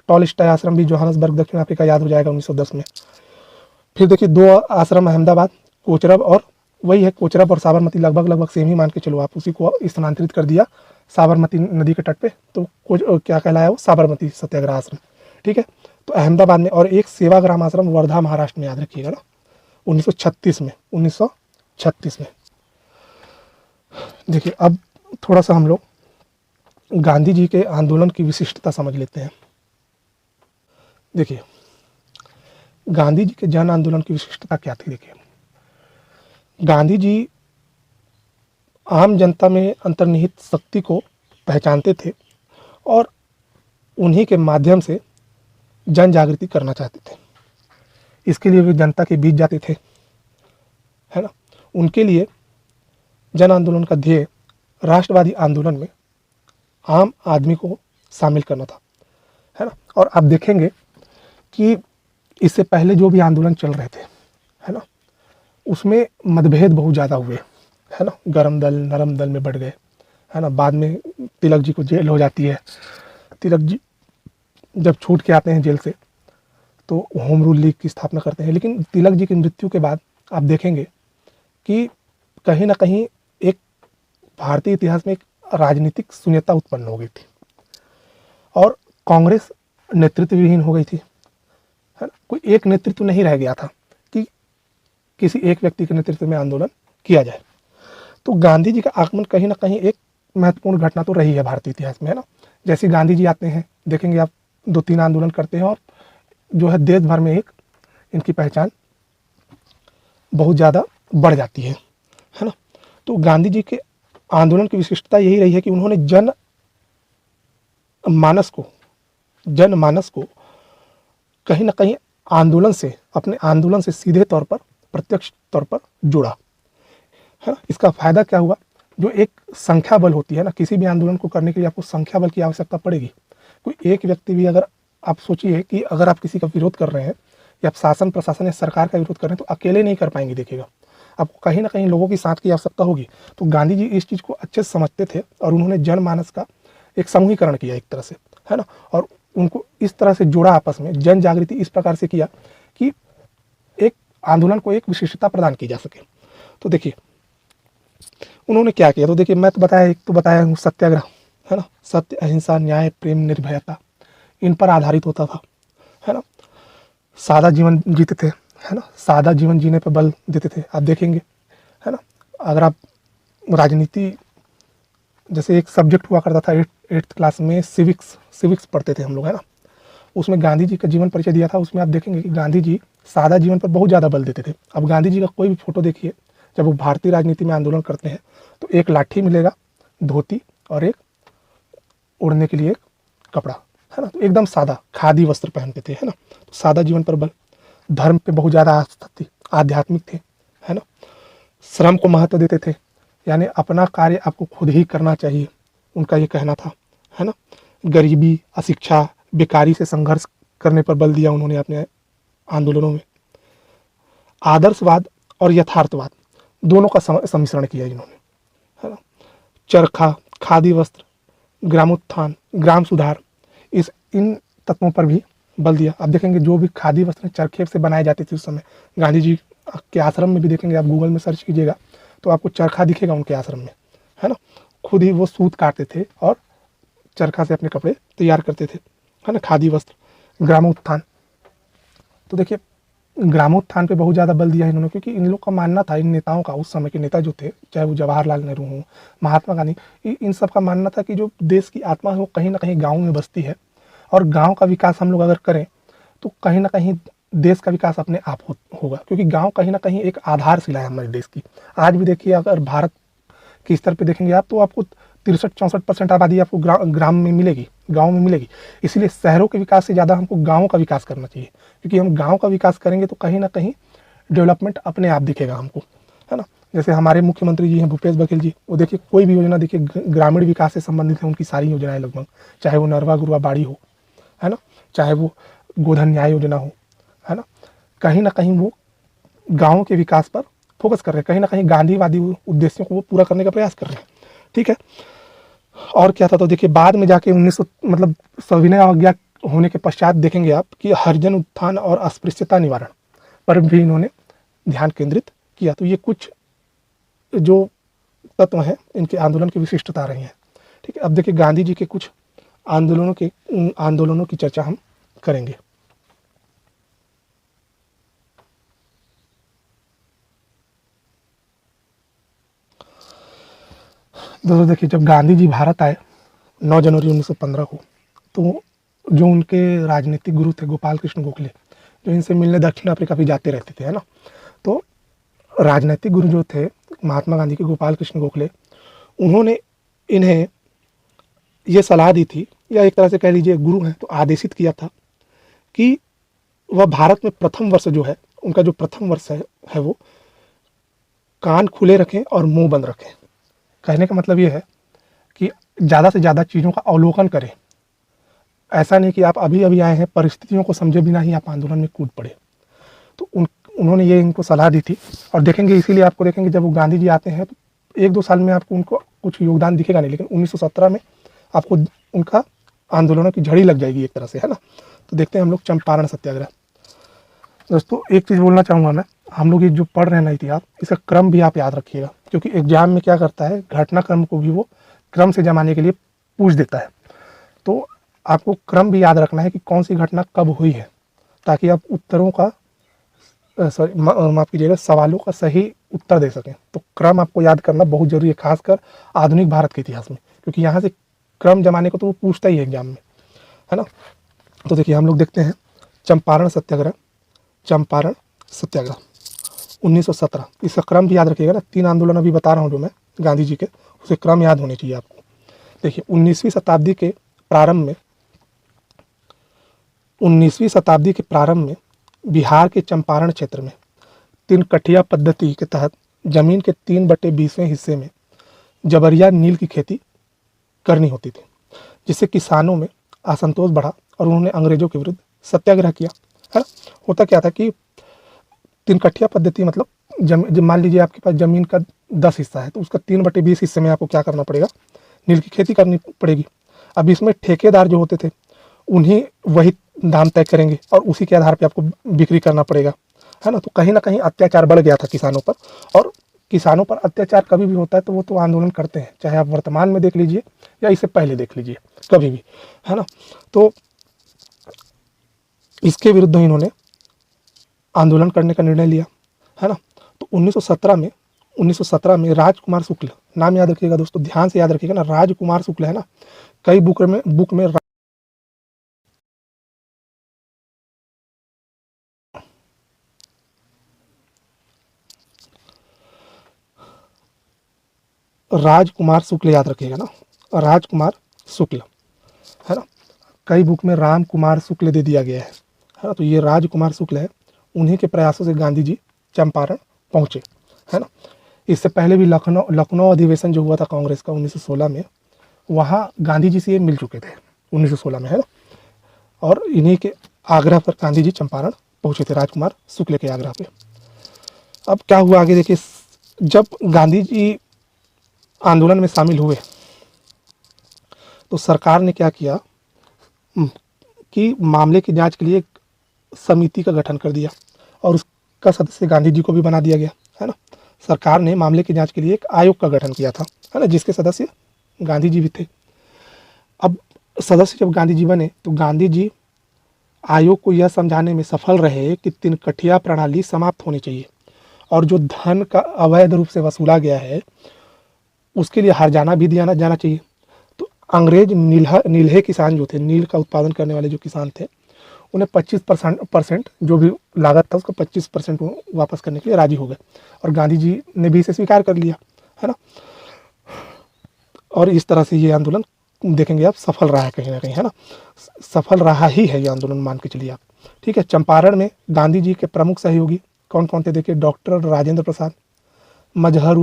S2: टॉलस्टॉय आश्रम भी जोहानसबर्ग दक्षिण अफ्रीका याद हो जाएगा 1910 में। फिर देखिए दो आश्रम अहमदाबाद, कोचरब, और वही है कोचरब और साबरमती लगभग सेम ही मान के चलो आप, उसी को स्थानांतरित कर दिया साबरमती नदी के तट पे, तो क्या कहलाया वो, साबरमती सत्याग्रह आश्रम, ठीक है। तो अहमदाबाद में, और एक सेवाग्राम आश्रम वर्धा महाराष्ट्र में, याद रखिएगा ना, 1936 में। देखिए अब थोड़ा सा हम लोग गांधी जी के आंदोलन की विशिष्टता समझ लेते हैं। देखिए गांधी जी के जन आंदोलन की विशिष्टता क्या थी। देखिए गांधी जी आम जनता में अंतर्निहित शक्ति को पहचानते थे और उन्हीं के माध्यम से जन जागृति करना चाहते थे। इसके लिए वे जनता के बीच जाते थे, है ना। उनके लिए जन आंदोलन का ध्येय राष्ट्रवादी आंदोलन में आम आदमी को शामिल करना था, है ना। और आप देखेंगे कि इससे पहले जो भी आंदोलन चल रहे थे, है ना, उसमें मतभेद बहुत ज़्यादा हुए, है ना, गरम दल नरम दल में बढ़ गए, है ना। बाद में तिलक जी को जेल हो जाती है, तिलक जी जब छूट के आते हैं जेल से तो होम रूल लीग की स्थापना करते हैं। लेकिन तिलक जी की मृत्यु के बाद आप देखेंगे कि कहीं ना कहीं एक भारतीय इतिहास में एक राजनीतिक शून्यता उत्पन्न हो गई थी और कांग्रेस नेतृत्व विहीन हो गई थी, है ना। कोई एक नेतृत्व नहीं रह गया था कि किसी एक व्यक्ति के नेतृत्व में आंदोलन किया जाए। तो गांधी जी का आगमन कहीं ना कहीं एक महत्वपूर्ण घटना तो रही है भारतीय इतिहास में, है ना। जैसे गांधी जी आते हैं, देखेंगे आप 2-3 आंदोलन करते हैं और जो है देश भर में एक इनकी पहचान बहुत ज़्यादा बढ़ जाती है ना। तो गांधी जी के आंदोलन की विशिष्टता यही रही है कि उन्होंने जनमानस को कहीं ना कहीं अपने आंदोलन से सीधे तौर पर, प्रत्यक्ष तौर पर जोड़ा, है ना। इसका फायदा क्या हुआ, जो एक संख्या बल होती है ना, किसी भी आंदोलन को करने के लिए आपको संख्या बल की आवश्यकता पड़ेगी। कोई एक व्यक्ति भी, अगर आप सोचिए कि अगर आप किसी का विरोध कर रहे हैं या आप शासन प्रशासन या सरकार का विरोध कर रहे हैं, तो अकेले नहीं कर पाएंगे। देखिएगा आपको कहीं ना कहीं लोगों की साथ की आवश्यकता होगी। तो गांधी जी इस चीज़ को अच्छे से समझते थे और उन्होंने जनमानस का एक समूहीकरण किया एक तरह से, है ना, और उनको इस तरह से जोड़ा आपस में, जन जागृति इस प्रकार से किया कि एक आंदोलन को एक विशिष्टता प्रदान की जा सके। तो देखिए उन्होंने क्या किया, तो देखिए मैं तो बताया हूँ सत्याग्रह, है ना, सत्य अहिंसा न्याय प्रेम निर्भयता, इन पर आधारित होता था, है ना। सादा जीवन जीते थे, है ना, सादा जीवन जीने पर बल देते थे। आप देखेंगे, है ना, अगर आप राजनीति, जैसे एक सब्जेक्ट हुआ करता था 8th क्लास में, सिविक्स पढ़ते थे हम लोग, है ना, उसमें गांधी जी का जीवन परिचय दिया था। उसमें आप देखेंगे कि गांधी जी सादा जीवन पर बहुत ज़्यादा बल देते थे। अब गांधी जी का कोई भी फोटो देखिए, जब वो भारतीय राजनीति में आंदोलन करते हैं तो एक लाठी मिलेगा, धोती, और एक ओढ़ने के लिए एक कपड़ा, है ना। तो एकदम सादा खादी वस्त्र पहनते थे, है ना। तो सादा जीवन पर बल, धर्म पे बहुत ज़्यादा आस्था थी, आध्यात्मिक थे, है ना। श्रम को महत्व देते थे, यानी अपना कार्य आपको खुद ही करना चाहिए, उनका ये कहना था, है ना। गरीबी, अशिक्षा, बेकारी से संघर्ष करने पर बल दिया उन्होंने अपने आंदोलनों में। आदर्शवाद और यथार्थवाद दोनों का सम्मिश्रण किया इन्होंने, है ना। चरखा, खादी वस्त्र, ग्रामोत्थान, ग्राम सुधार, इन तत्वों पर भी बल दिया। आप देखेंगे जो भी खादी वस्त्र चरखे से बनाए जाते थे उस समय, गांधी जी के आश्रम में भी देखेंगे, आप गूगल में सर्च कीजिएगा तो आपको चरखा दिखेगा उनके आश्रम में, है ना। खुद ही वो सूत काटते थे और चरखा से अपने कपड़े तैयार करते थे, है ना। खादी वस्त्र, ग्रामोत्थान, तो देखिए ग्रामोत्थान पे बहुत ज़्यादा बल दिया इन्होंने, क्योंकि इन लोग का मानना था, इन नेताओं का, उस समय के नेता जो थे, चाहे वो जवाहरलाल नेहरू हों, महात्मा गांधी, इन सब का मानना था कि जो देश की आत्मा है वो कहीं ना कहीं गाँव में बसती है, और गाँव का विकास हम लोग अगर करें तो कहीं ना कहीं देश का विकास अपने आप होगा, क्योंकि गाँव कहीं ना कहीं एक आधारशिला है हमारे देश की। आज भी देखिए अगर भारत के स्तर पे देखेंगे आप तो आपको 63-64% आबादी आपको ग्राम में मिलेगी, गांव में मिलेगी। इसीलिए शहरों के विकास से ज़्यादा हमको गाँव का विकास करना चाहिए, क्योंकि हम गाँव का विकास करेंगे तो कहीं ना कहीं डेवलपमेंट अपने आप दिखेगा हमको, है ना। जैसे हमारे मुख्यमंत्री जी हैं भूपेश बघेल जी, वो देखिए कोई भी योजना देखिए ग्रामीण विकास से संबंधित है, उनकी सारी योजनाएं लगभग, चाहे वो नरवा गुरवा बाड़ी हो, है ना, चाहे वो गोधन न्याय योजना हो, है ना, कहीं ना कहीं वो गाँव के विकास पर फोकस कर रहे हैं, कहीं ना कहीं गांधीवादी उद्देश्यों को वो पूरा करने का प्रयास कर रहे हैं, ठीक है। और क्या था, तो देखिए बाद में जाके 1900 मतलब सविनय अवज्ञा होने के पश्चात देखेंगे आप कि हरिजन उत्थान और अस्पृश्यता निवारण पर भी इन्होंने ध्यान केंद्रित किया। तो ये कुछ जो तत्व हैं इनके आंदोलन की विशिष्टता रही है, ठीक है। अब देखिए गांधी जी के कुछ आंदोलनों की चर्चा हम करेंगे। दोस्तों देखिए जब गांधी जी भारत आए 9 जनवरी 1915 को, तो जो उनके राजनीतिक गुरु थे गोपाल कृष्ण गोखले, जो इनसे मिलने दक्षिण अफ्रीका भी जाते रहते थे, है ना। तो राजनीतिक गुरु जो थे महात्मा गांधी के गोपाल कृष्ण गोखले, उन्होंने इन्हें ये सलाह दी थी, या एक तरह से कह लीजिए गुरु हैं तो आदेशित किया था कि वह भारत में प्रथम वर्ष जो है, उनका जो प्रथम वर्ष है वो कान खुले रखें और मुंह बंद रखें। कहने का मतलब ये है कि ज़्यादा से ज़्यादा चीज़ों का अवलोकन करें। ऐसा नहीं कि आप अभी अभी आए हैं, परिस्थितियों को समझे बिना ही आप आंदोलन में कूद पड़े। तो उन्होंने ये इनको सलाह दी थी। और देखेंगे इसीलिए आपको देखेंगे जब वो गांधी जी आते हैं तो 1-2 साल में आपको उनको कुछ योगदान दिखेगा नहीं, लेकिन 1917 में आपको उनका आंदोलनों की झड़ी लग जाएगी एक तरह से, है ना। तो देखते हैं हम लोग चंपारण सत्याग्रह। दोस्तों एक चीज़ बोलना चाहूँगा मैं, हम लोग ये जो पढ़ रहे हैं ना इतिहास, इसका क्रम भी आप याद रखिएगा, क्योंकि एग्जाम में क्या करता है, घटनाक्रम को भी वो क्रम से जमाने के लिए पूछ देता है। तो आपको क्रम भी याद रखना है कि कौन सी घटना कब हुई है, ताकि आप उत्तरों का माफ़ कीजिएगा, सवालों का सही उत्तर दे सकें। तो क्रम आपको याद करना बहुत जरूरी है, खासकर आधुनिक भारत के इतिहास में, क्योंकि यहाँ से क्रम जमाने को तो वो पूछता ही है एग्जाम में, है ना। तो देखिए हम लोग देखते हैं चंपारण सत्याग्रह। चंपारण सत्याग्रह 1917, इसका क्रम भी याद रखिएगा ना। 3 आंदोलन अभी बता रहा हूँ जो मैं गांधी जी के, उसे क्रम याद होने चाहिए आपको। देखिए 19वीं शताब्दी के प्रारंभ में बिहार के चंपारण क्षेत्र में 3 कठिया पद्धति के तहत जमीन के 3/20वें हिस्से में जबरिया नील की खेती करनी होती थी, जिससे किसानों में असंतोष बढ़ा और उन्होंने अंग्रेजों के विरुद्ध सत्याग्रह किया, है। होता क्या था कि 3 कठिया पद्धति मतलब मान लीजिए आपके पास जमीन का 10 हिस्सा है, तो उसका 3/20 हिस्से में आपको क्या करना पड़ेगा, नील की खेती करनी पड़ेगी। अब इसमें ठेकेदार जो होते थे उन्हीं वही दाम तय करेंगे और उसी के आधार पे आपको बिक्री करना पड़ेगा, है ना। तो कहीं ना कहीं अत्याचार बढ़ गया था किसानों पर, और किसानों पर अत्याचार कभी भी होता है तो वो तो आंदोलन करते हैं, चाहे आप वर्तमान में देख लीजिए या इससे पहले देख लीजिए, कभी भी, है ना। तो इसके विरुद्ध इन्होंने आंदोलन करने का निर्णय लिया, है ना। तो 1917 में राजकुमार शुक्ल, नाम याद रखिएगा दोस्तों, ध्यान से याद रखिएगा ना, राजकुमार शुक्ल, है ना। कई बुक में राजकुमार शुक्ल याद रखिएगा ना, राजकुमार शुक्ल। है ना। कई बुक में राम कुमार शुक्ल दे दिया गया है ना। तो ये राजकुमार शुक्ल है, उन्हीं के प्रयासों से गांधी जी चंपारण पहुँचे, है ना। इससे पहले भी लखनऊ अधिवेशन जो हुआ था कांग्रेस का 1916 में, वहाँ गांधी जी से ये मिल चुके थे 1916 में, है ना। और इन्हीं के आग्रह पर गांधी जी चंपारण पहुँचे थे, राजकुमार शुक्ल के आग्रह पे। अब क्या हुआ आगे देखिए, जब गांधी जी आंदोलन में शामिल हुए तो सरकार ने क्या किया कि मामले की जांच के लिए एक समिति का गठन कर दिया और उसका सदस्य गांधी जी को भी बना दिया गया, है ना। सरकार ने मामले की जांच के लिए एक आयोग का गठन किया था, है ना, जिसके सदस्य गांधी जी भी थे। अब सदस्य जब गांधी जी बने तो गांधी जी आयोग को यह समझाने में सफल रहे कि तिनकठिया प्रणाली समाप्त होनी चाहिए और जो धन का अवैध रूप से वसूला गया है उसके लिए हर्जाना भी दिया जाना चाहिए। तो अंग्रेज नील्हे किसान जो थे, नील का उत्पादन करने वाले जो किसान थे, उन्हें 25% जो भी लागत था उसका 25% वापस करने के लिए राजी हो गए और गांधी जी ने भी इसे स्वीकार कर लिया, है ना। और इस तरह से ये आंदोलन देखेंगे आप सफल रहा है कहीं ना कहीं, है ना, सफल रहा ही है ये आंदोलन, मान के चलिए आप, ठीक है। चंपारण में गांधी जी के प्रमुख सहयोगी कौन कौन थे देखिए, डॉक्टर राजेंद्र प्रसाद, मजहर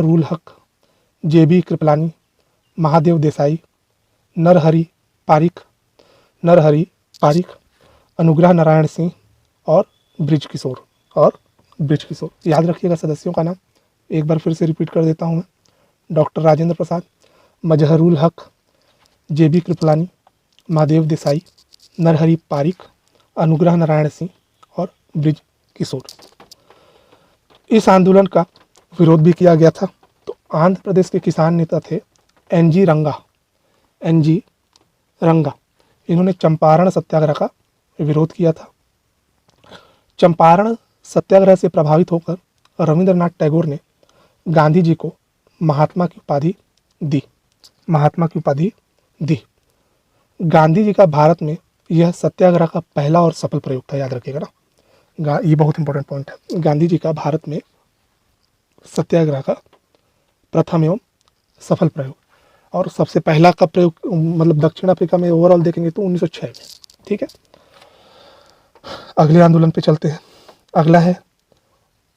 S2: उल हक, JB कृपलानी, महादेव देसाई, नरहरि पारिक, अनुग्रह नारायण सिंह और ब्रिज किशोर। याद रखिएगा सदस्यों का नाम, एक बार फिर से रिपीट कर देता हूँ मैं। डॉक्टर राजेंद्र प्रसाद, मजहर उल हक, JB कृपलानी, महादेव देसाई, नरहरि पारिक, अनुग्रह नारायण सिंह और ब्रिज किशोर। इस आंदोलन का विरोध भी किया गया था। तो आंध्र प्रदेश के किसान नेता थे NG रंगा, इन्होंने चंपारण सत्याग्रह का विरोध किया था। चंपारण सत्याग्रह से प्रभावित होकर रविंद्रनाथ टैगोर ने गांधी जी को महात्मा की उपाधि दी। गांधी जी का भारत में यह सत्याग्रह का पहला और सफल प्रयोग था, याद रखिएगा ना, ये बहुत इंपॉर्टेंट पॉइंट है। गांधी जी का भारत में सत्याग्रह का प्रथम एवं सफल प्रयोग, और सबसे पहला का प्रयोग मतलब दक्षिण अफ्रीका में ओवरऑल देखेंगे तो 1906 में, ठीक है। अगले आंदोलन पे चलते हैं। अगला है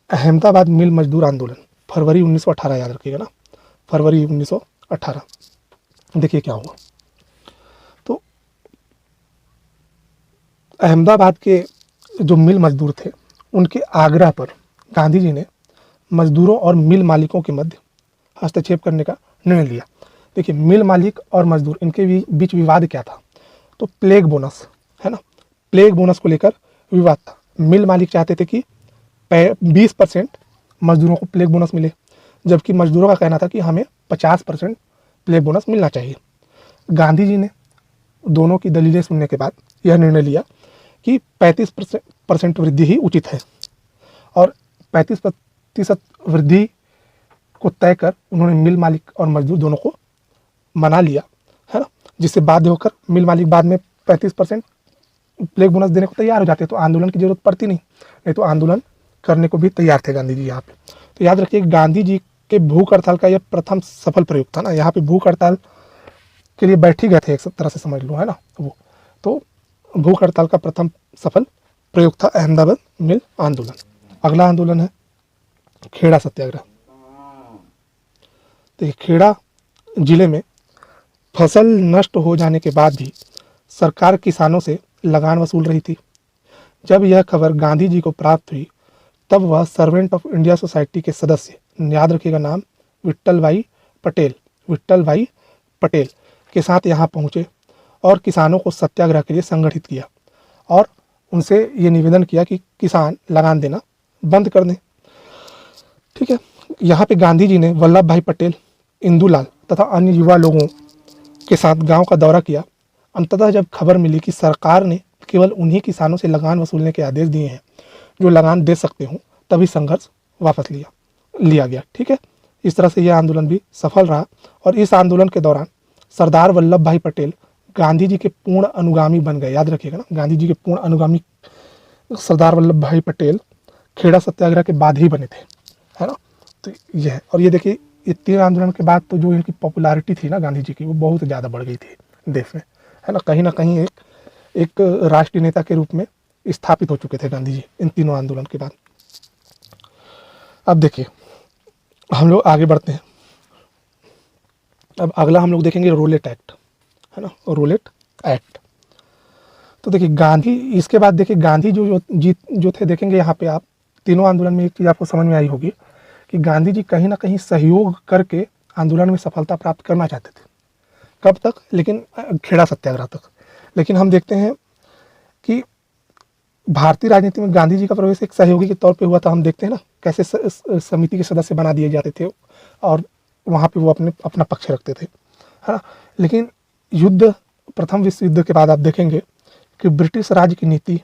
S2: अहमदाबाद मिल मजदूर आंदोलन, फरवरी 1918, याद रखिएगा ना, फरवरी 1918। देखिए क्या हुआ। तो अहमदाबाद के जो मिल मजदूर थे उनके आग्रह पर गांधी जी ने मजदूरों और मिल मालिकों के मध्य हस्तक्षेप करने का निर्णय लिया। देखिए, मिल मालिक और मजदूर इनके बीच विवाद क्या था, तो प्लेग बोनस, है ना, प्लेग बोनस को लेकर विवाद था। मिल मालिक चाहते थे कि 20% मजदूरों को प्लेग बोनस मिले, जबकि मजदूरों का कहना था कि हमें 50% प्लेग बोनस मिलना चाहिए। गांधी जी ने दोनों की दलीलें सुनने के बाद यह निर्णय लिया कि 35% वृद्धि ही उचित है, और 35% वृद्धि को तय कर उन्होंने मिल मालिक और मजदूर दोनों को मना लिया, है ना, जिससे बाध्य होकर मिल मालिक बाद में 35% प्लेग बोनस देने को तैयार हो जाते, तो आंदोलन की जरूरत पड़ती नहीं तो आंदोलन करने को भी तैयार थे गांधी जी यहाँ पे। तो याद रखिए, गांधी जी के भूख हड़ताल का यह प्रथम सफल प्रयोग था ना, यहाँ पे भूख हड़ताल के लिए बैठ ही गए थे एक तरह से समझ लो, है ना वो। तो भूख हड़ताल का प्रथम सफल प्रयोग था अहमदाबाद मिल आंदोलन। अगला आंदोलन है खेड़ा सत्याग्रह। तो खेड़ा जिले में फसल नष्ट हो जाने के बाद भी सरकार किसानों से लगान वसूल रही थी। जब यह खबर गांधी जी को प्राप्त हुई तब वह सर्वेंट ऑफ इंडिया सोसाइटी के सदस्य, याद रखिएगा नाम, विट्ठल भाई पटेल के साथ यहाँ पहुँचे और किसानों को सत्याग्रह के लिए संगठित किया और उनसे ये निवेदन किया कि किसान लगान देना बंद कर दें, ठीक है। यहाँ पे गांधी जी ने वल्लभ भाई पटेल, इंदुलाल तथा अन्य युवा लोगों के साथ गांव का दौरा किया। अंततः जब खबर मिली कि सरकार ने केवल उन्हीं किसानों से लगान वसूलने के आदेश दिए हैं जो लगान दे सकते हों, तभी संघर्ष वापस लिया गया, ठीक है। इस तरह से यह आंदोलन भी सफल रहा और इस आंदोलन के दौरान सरदार वल्लभ भाई पटेल गांधी जी के पूर्ण अनुगामी बन गए, याद रखिएगा ना, गांधी जी के पूर्ण अनुगामी सरदार वल्लभ भाई पटेल खेड़ा सत्याग्रह के बाद ही बने थे, है ना। तो यह है, और ये देखिए ये 3 आंदोलन के बाद तो जो इनकी पॉपुलैरिटी थी ना गांधी जी की, वो बहुत ज़्यादा बढ़ गई थी देश में, है ना कहीं एक राष्ट्रीय नेता के रूप में स्थापित हो चुके थे गांधी जी इन तीनों आंदोलन के बाद। अब देखिए हम लोग आगे बढ़ते हैं। अब अगला हम लोग देखेंगे रोलेट एक्ट, है ना, रोलेट एक्ट। तो देखिए गांधी, इसके बाद देखिए गांधी जो थे, देखेंगे यहाँ पे आप तीनों आंदोलन में एक चीज़ आपको समझ में आई होगी कि गांधी जी कहीं ना कहीं सहयोग करके आंदोलन में सफलता प्राप्त करना चाहते थे। कब तक? लेकिन खेड़ा सत्याग्रह तक। लेकिन हम देखते हैं कि भारतीय राजनीति में गांधी जी का प्रवेश एक सहयोगी के तौर पे हुआ था। हम देखते हैं ना कैसे समिति के सदस्य बना दिए जाते थे और वहाँ पे वो अपना पक्ष रखते थे, है ना। लेकिन प्रथम विश्व युद्ध के बाद आप देखेंगे कि ब्रिटिश राज की नीति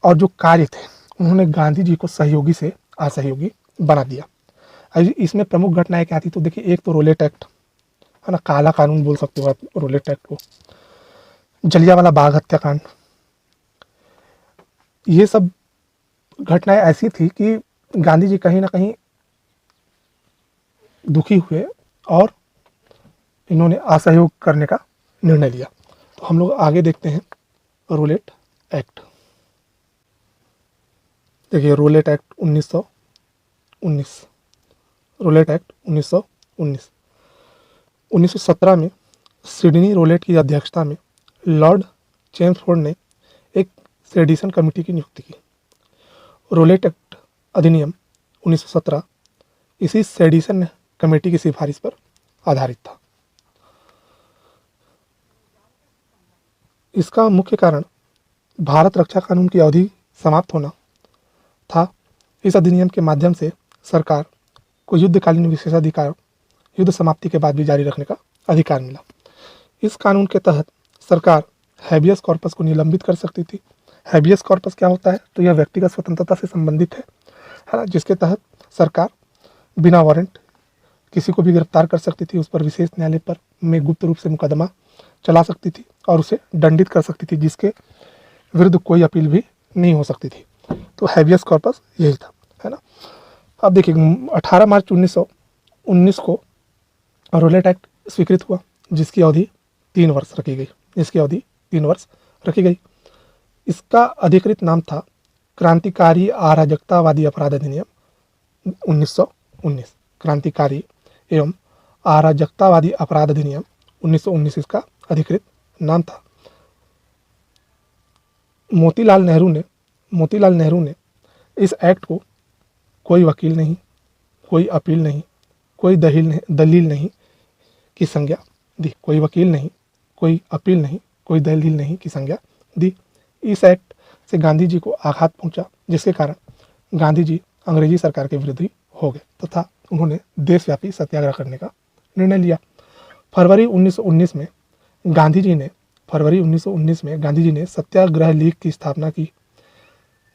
S2: और जो कार्य थे उन्होंने गांधी जी को सहयोगी से असहयोगी बना दिया। इसमें प्रमुख घटनाएं क्या थी? तो देखिए एक तो रोलेट एक्ट, है ना, काला कानून बोल सकते हो आप रोलेट एक्ट को, जलियांवाला बाग हत्याकांड। ये सब घटनाएं ऐसी थी कि गांधी जी कहीं ना कहीं दुखी हुए और इन्होंने असहयोग करने का निर्णय लिया। तो हम लोग आगे देखते हैं रोलेट एक्ट। देखिए रोलेट एक्ट 1919, रोलेट एक्ट 1919। 1917 में सिडनी रोलेट की अध्यक्षता में लॉर्ड चेम्सफोर्ड ने एक सेडिशन कमेटी की नियुक्ति की। रोलेट एक्ट अधिनियम 1917 इसी सेडिशन कमेटी की सिफारिश पर आधारित था। इसका मुख्य कारण भारत रक्षा कानून की अवधि समाप्त होना था। इस अधिनियम के माध्यम से सरकार को युद्धकालीन विशेषाधिकार युद्ध समाप्ति के बाद भी जारी रखने का अधिकार मिला। इस कानून के तहत सरकार हैबियस कॉर्पस को निलंबित कर सकती थी। हैबियस कॉर्पस क्या होता है? तो यह व्यक्तिगत स्वतंत्रता से संबंधित है ना, जिसके तहत सरकार बिना वारंट किसी को भी गिरफ्तार कर सकती थी, उस पर विशेष न्यायालय पर में गुप्त रूप से मुकदमा चला सकती थी और उसे दंडित कर सकती थी, जिसके विरुद्ध कोई अपील भी नहीं हो सकती थी। तो हैबियस कॉर्पस यही था, है ना। अब देखिए 18 मार्च 1919 को रोलेट एक्ट स्वीकृत हुआ, जिसकी अवधि 3 वर्ष रखी गई। इसका अधिकृत नाम था क्रांतिकारी अराजकतावादी अपराध अधिनियम 1919। क्रांतिकारी एवं अराजकतावादी अपराध अधिनियम 1919 इसका अधिकृत नाम था। मोतीलाल नेहरू ने इस एक्ट को कोई वकील नहीं, कोई अपील नहीं, कोई दलील नहीं की संज्ञा दी। कोई वकील नहीं, कोई अपील नहीं, कोई दलील नहीं की संज्ञा दी। इस एक्ट से गांधी जी को आघात पहुंचा, जिसके कारण गांधी जी अंग्रेजी सरकार के विरोधी हो गए तथा उन्होंने देशव्यापी सत्याग्रह करने का निर्णय लिया। फरवरी 1919 में गांधी जी ने सत्याग्रह लीग की स्थापना की,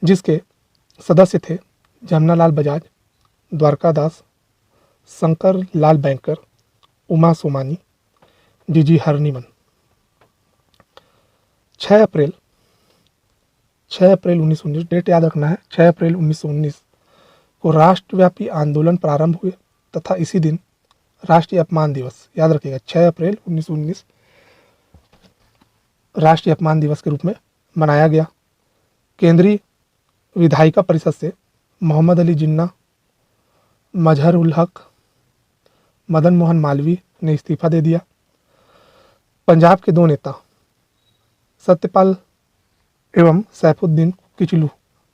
S2: जिसके सदस्य थे जमनालाल बजाज, द्वारकादास, शंकर लाल बैंकर, उमा सोमानी, जीजी हरनीमन। 6 अप्रैल 1919, डेट याद रखना है, 6 अप्रैल 1919 को राष्ट्रव्यापी आंदोलन प्रारंभ हुए तथा इसी दिन राष्ट्रीय अपमान दिवस, याद रखिएगा 6 अप्रैल 1919 राष्ट्रीय अपमान दिवस के रूप में मनाया गया। केंद्रीय विधायिका परिषद से मोहम्मद अली जिन्ना, मजहर उल हक, मदन मोहन मालवीय ने इस्तीफा दे दिया। पंजाब के 2 नेता सत्यपाल एवं सैफुद्दीन किचलू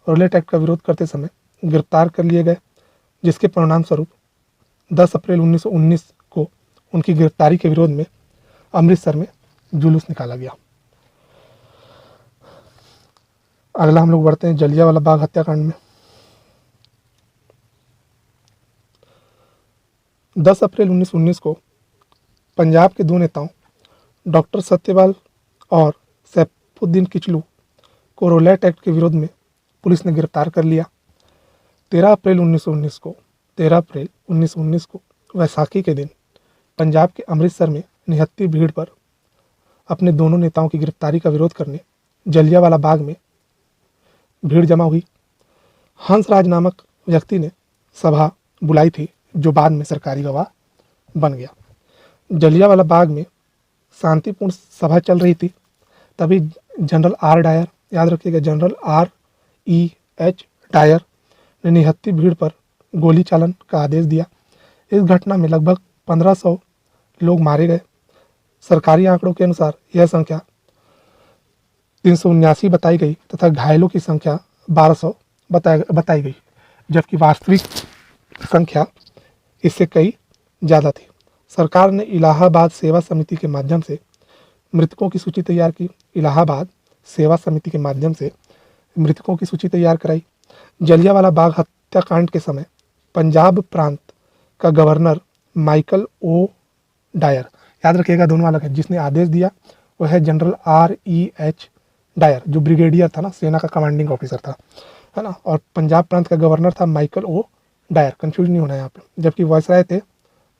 S2: रोलेट एक्ट का विरोध करते समय गिरफ्तार कर लिए गए, जिसके परिणाम स्वरूप 10 अप्रैल 1919 को उनकी गिरफ्तारी के विरोध में अमृतसर में जुलूस निकाला गया। अगला हम लोग बढ़ते हैं जलियांवाला बाग हत्याकांड में। 10 अप्रैल 1919 को पंजाब के 2 नेताओं डॉक्टर सत्यपाल और सैफुद्दीन किचलू को रोलेट एक्ट के विरोध में पुलिस ने गिरफ्तार कर लिया। 13 अप्रैल 1919 को वैसाखी के दिन पंजाब के अमृतसर में निहत्थी भीड़ पर अपने दोनों नेताओं की गिरफ्तारी का विरोध करने जलियांवाला बाग में भीड़ जमा हुई। हंसराज नामक व्यक्ति ने सभा बुलाई थी, जो बाद में सरकारी गवाह बन गया। जलियांवाला बाग में शांतिपूर्ण सभा चल रही थी, तभी जनरल आर डायर, याद रखिएगा जनरल REH डायर ने निहत्थी भीड़ पर गोली चालन का आदेश दिया। इस घटना में लगभग 1500 लोग मारे गए। सरकारी आंकड़ों के अनुसार यह संख्या 379 बताई गई तथा घायलों की संख्या 1200 बताई गई, जबकि वास्तविक संख्या इससे कई ज़्यादा थी। सरकार ने इलाहाबाद सेवा समिति के माध्यम से मृतकों की सूची तैयार की। इलाहाबाद सेवा समिति के माध्यम से मृतकों की सूची तैयार कराई। जलियांवाला बाग हत्याकांड के समय पंजाब प्रांत का गवर्नर माइकल O डायर, याद रखिएगा दोनों अलग है, जिसने आदेश दिया वह है जनरल REH डायर, जो ब्रिगेडियर था ना, सेना का कमांडिंग ऑफिसर था, है ना, और पंजाब प्रांत का गवर्नर था माइकल O डायर, कंफ्यूज नहीं होना यहाँ पे, जबकि वायसराय थे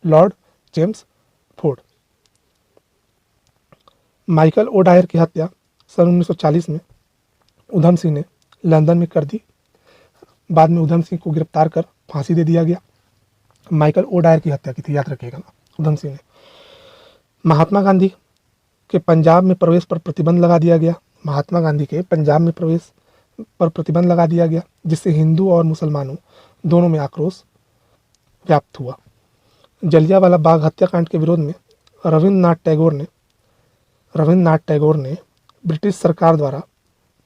S2: Lord James Ford. Michael O Dyer की हत्या सन 1940 में उधम सिंह ने लंदन में कर दी। बाद में उधम सिंह को गिरफ्तार कर फांसी दे दिया गया। माइकल O डायर की हत्या की थी, याद रखिएगा ना, उधम सिंह ने। महात्मा गांधी के पंजाब में प्रवेश पर प्रतिबंध लगा दिया गया। महात्मा गांधी के पंजाब में प्रवेश पर प्रतिबंध लगा दिया गया, जिससे हिंदू और मुसलमानों दोनों में आक्रोश व्याप्त हुआ। जलियांवाला बाग हत्याकांड के विरोध में रविन्द्रनाथ टैगोर ने ब्रिटिश सरकार द्वारा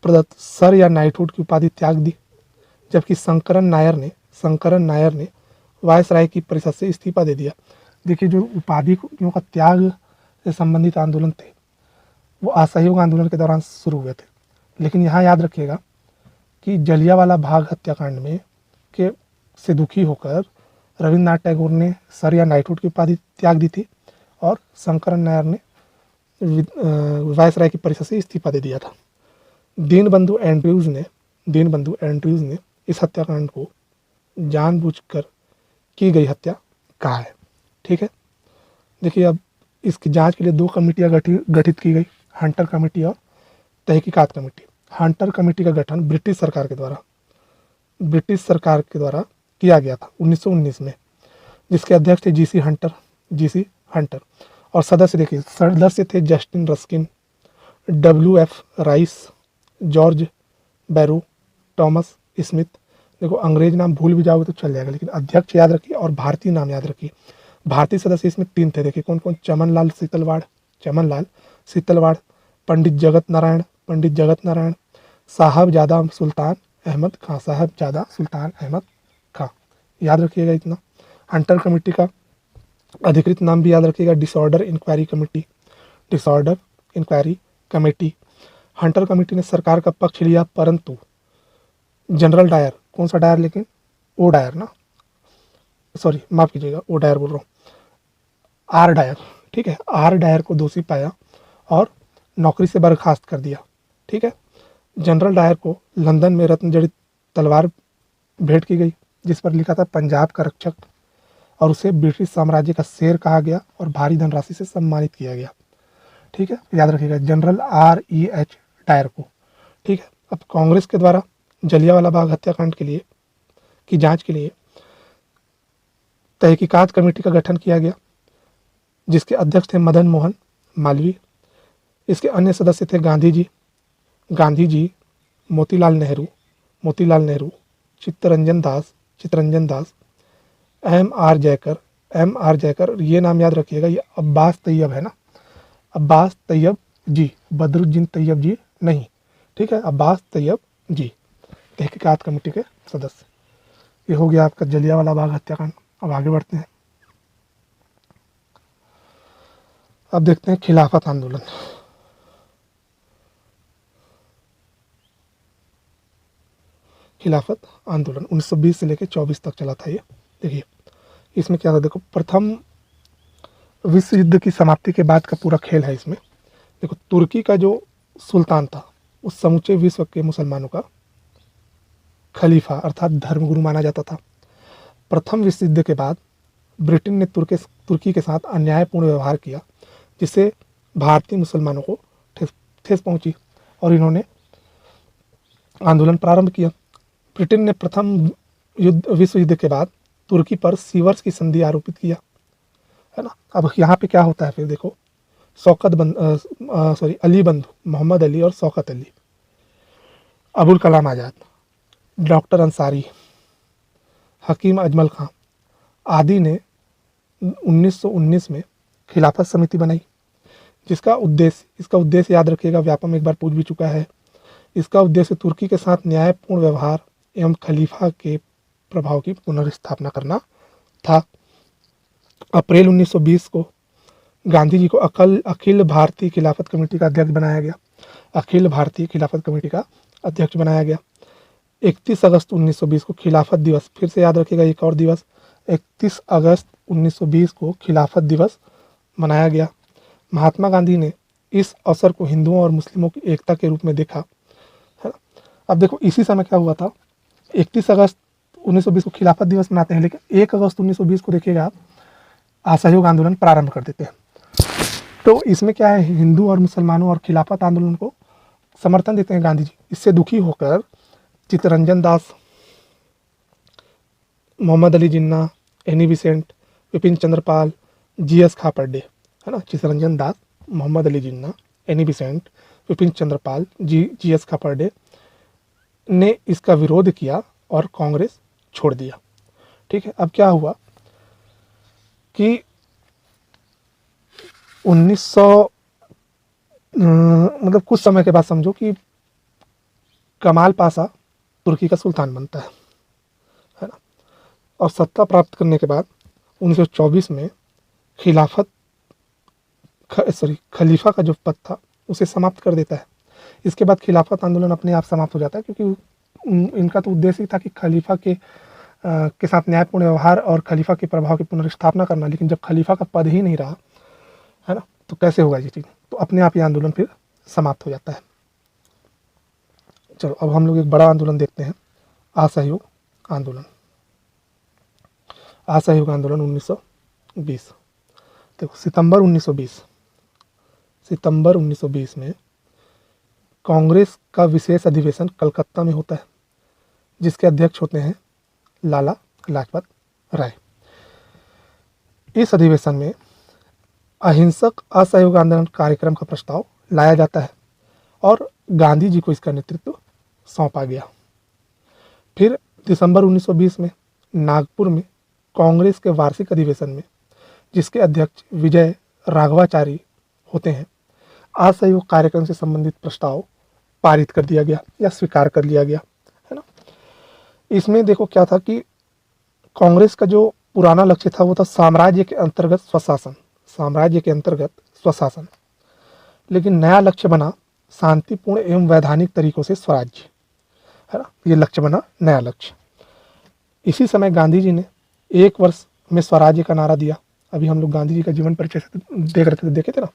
S2: प्रदत्त सर या नाइटहुड की उपाधि त्याग दी, जबकि शंकरन नायर ने वायसराय की परिषद से इस्तीफा दे दिया। देखिए, जो उपाधियों का त्याग से संबंधित आंदोलन थे वो असहयोग आंदोलन के दौरान शुरू हुए थे, लेकिन यहाँ याद रखिएगा कि जलियांवाला बाग हत्याकांड में के से दुखी होकर रविन्द्रनाथ टैगोर ने सर या नाइटहुड की उपाधि त्याग दी थी और शंकरन नायर ने वायसराय की परिषद से इस्तीफा दे दिया था। दीनबंधु एंड्रयूज ने इस हत्याकांड को जानबूझकर की गई हत्या कहा है। ठीक है, देखिए, अब इसकी जांच के लिए 2 कमेटियां गठित की गई, हंटर कमेटी और तहकीकात कमेटी। हंटर कमेटी का गठन ब्रिटिश सरकार के द्वारा किया गया था 1919 में, जिसके अध्यक्ष थे जीसी हंटर और सदस्य थे Justin Ruskin, WF Rice, George Barrow, Thomas Smith. देखो, अंग्रेज नाम भूल भी जाओगे तो चल जाएगा, लेकिन अध्यक्ष याद रखिए और भारतीय नाम याद रखिए। भारतीय सदस्य इसमें 3 थे, देखिए कौन कौन। चमन लाल सीतलवाड़, पंडित जगत नारायण, साहबजादा सुल्तान अहमद खां, याद रखिएगा इतना। हंटर कमेटी का अधिकृत नाम भी याद रखिएगा, disorder inquiry committee. Hunter committee ने सरकार का पक्ष लिया, परंतु जनरल डायर, कौन सा डायर, लेकिन O डायर ना, सॉरी माफ कीजिएगा, O डायर बोल रहा हूँ, R डायर, ठीक है, R डायर को दोषी पाया और नौकरी से बर्खास्त कर दिया। ठीक है, जनरल डायर को लंदन में रत्नजड़ित तलवार भेंट की गई, जिस पर लिखा था पंजाब का रक्षक, और उसे ब्रिटिश साम्राज्य का शेर कहा गया और भारी धनराशि से सम्मानित किया गया। ठीक है, याद रखिएगा जनरल REH डायर को। ठीक है, अब कांग्रेस के द्वारा जलियांवाला बाग हत्याकांड की जांच के लिए तहकीकात कमेटी का गठन किया गया, जिसके अध्यक्ष थे मदन मोहन मालवीय। इसके अन्य सदस्य थे गांधी जी, मोतीलाल नेहरू, चित्तरंजन दास, MR जयकर, ये नाम याद रखिएगा, ये अब्बास तैयब है ना, अब्बास तैयब जी, बदरुद्दीन तैयब जी नहीं। ठीक है, अब्बास तैयब जी तहकीकात कमेटी के सदस्य। ये हो गया आपका जलियांवाला बाग हत्याकांड। अब आगे बढ़ते हैं। अब देखते हैं खिलाफत आंदोलन। खिलाफत आंदोलन 1920 से लेकर 24 तक चला था ये। देखिए, इसमें क्या था, देखो, प्रथम विश्व युद्ध की समाप्ति के बाद का पूरा खेल है इसमें। देखो, तुर्की का जो सुल्तान था उस समूचे विश्व के मुसलमानों का खलीफा अर्थात धर्मगुरु माना जाता था। प्रथम विश्व युद्ध के बाद ब्रिटेन ने तुर्की के साथ अन्यायपूर्ण व्यवहार किया, जिससे भारतीय मुसलमानों को ठेस पहुंची और इन्होंने आंदोलन प्रारंभ किया। ब्रिटेन ने प्रथम विश्व युद्ध के बाद तुर्की पर सीवर्स की संधि आरोपित किया, है ना। अब यहाँ पे क्या होता है फिर देखो, अली बंधु, मोहम्मद अली और शौकत अली, अबुल कलाम आज़ाद, डॉक्टर अंसारी, हकीम अजमल खां आदि ने 1919 में खिलाफत समिति बनाई, इसका उद्देश्य याद रखिएगा, व्यापम एक बार पूछ भी चुका है। इसका उद्देश्य तुर्की के साथ न्यायपूर्ण व्यवहार एवं खलीफा के प्रभाव की पुनर्स्थापना करना था। अप्रैल 1920 को गांधी जी को अखिल भारतीय खिलाफत कमेटी का अध्यक्ष बनाया गया। अखिल भारतीय खिलाफत कमेटी का अध्यक्ष बनाया गया। 31 अगस्त 1920 को खिलाफत दिवस, फिर से याद रखिएगा एक और दिवस, 31 अगस्त 1920 को खिलाफत दिवस मनाया गया। महात्मा गांधी ने इस अवसर को हिंदुओं और मुस्लिमों की एकता के रूप में देखा, है ना। अब देखो इसी समय क्या हुआ था, 31 अगस्त 1920 को खिलाफत दिवस मनाते हैं, लेकिन 1 अगस्त 1920 को देखिएगा आप असहयोग आंदोलन प्रारंभ कर देते हैं। तो इसमें क्या है, हिंदू और मुसलमानों और खिलाफत आंदोलन को समर्थन देते हैं गांधी जी। इससे दुखी होकर Chittaranjan Das, Mohammad Ali Jinnah, Annie Besant, Bipin Chandrapal, GS Khaparde, है ना। Chittaranjan Das, Mohammad Ali Jinnah, Annie Besant, Bipin Chandrapal, GS Khaparde ने इसका विरोध किया और कांग्रेस छोड़ दिया। ठीक है, अब क्या हुआ कि 1900 मतलब कुछ समय के बाद समझो कि कमाल पाशा तुर्की का सुल्तान बनता है ना। और सत्ता प्राप्त करने के बाद 1924 में खलीफा का जो पद था उसे समाप्त कर देता है। इसके बाद खिलाफत आंदोलन अपने आप समाप्त हो जाता है, क्योंकि इनका तो उद्देश्य ही था कि खलीफा के साथ न्यायपूर्ण व्यवहार और खलीफा के प्रभाव की पुनर्स्थापना करना। लेकिन जब खलीफा का पद ही नहीं रहा, है ना, तो कैसे होगा ये चीज़, तो अपने आप ये आंदोलन फिर समाप्त हो जाता है। चलो अब हम लोग एक बड़ा आंदोलन देखते हैं, असहयोग आंदोलन। असहयोग आंदोलन 1920। देखो सितंबर 1920 में कांग्रेस का विशेष अधिवेशन कलकत्ता में होता है, जिसके अध्यक्ष होते हैं लाला लाजपत राय। इस अधिवेशन में अहिंसक असहयोग आंदोलन कार्यक्रम का प्रस्ताव लाया जाता है और गांधी जी को इसका नेतृत्व सौंपा गया। फिर दिसंबर 1920 में नागपुर में कांग्रेस के वार्षिक अधिवेशन में, जिसके अध्यक्ष विजय राघवाचारी होते हैं, असहयोग कार्यक्रम से संबंधित प्रस्ताव पारित कर दिया गया या स्वीकार कर लिया गया, है ना। इसमें देखो क्या था कि कांग्रेस का जो पुराना लक्ष्य था वो था साम्राज्य के अंतर्गत स्वशासन, लेकिन नया लक्ष्य बना शांतिपूर्ण एवं वैधानिक तरीकों से स्वराज्य, है ना। ये लक्ष्य बना नया लक्ष्य। इसी समय गांधी जी ने 1 वर्ष में स्वराज्य का नारा दिया। अभी हम लोग गांधी जी का जीवन परिचय से देखे थे ना,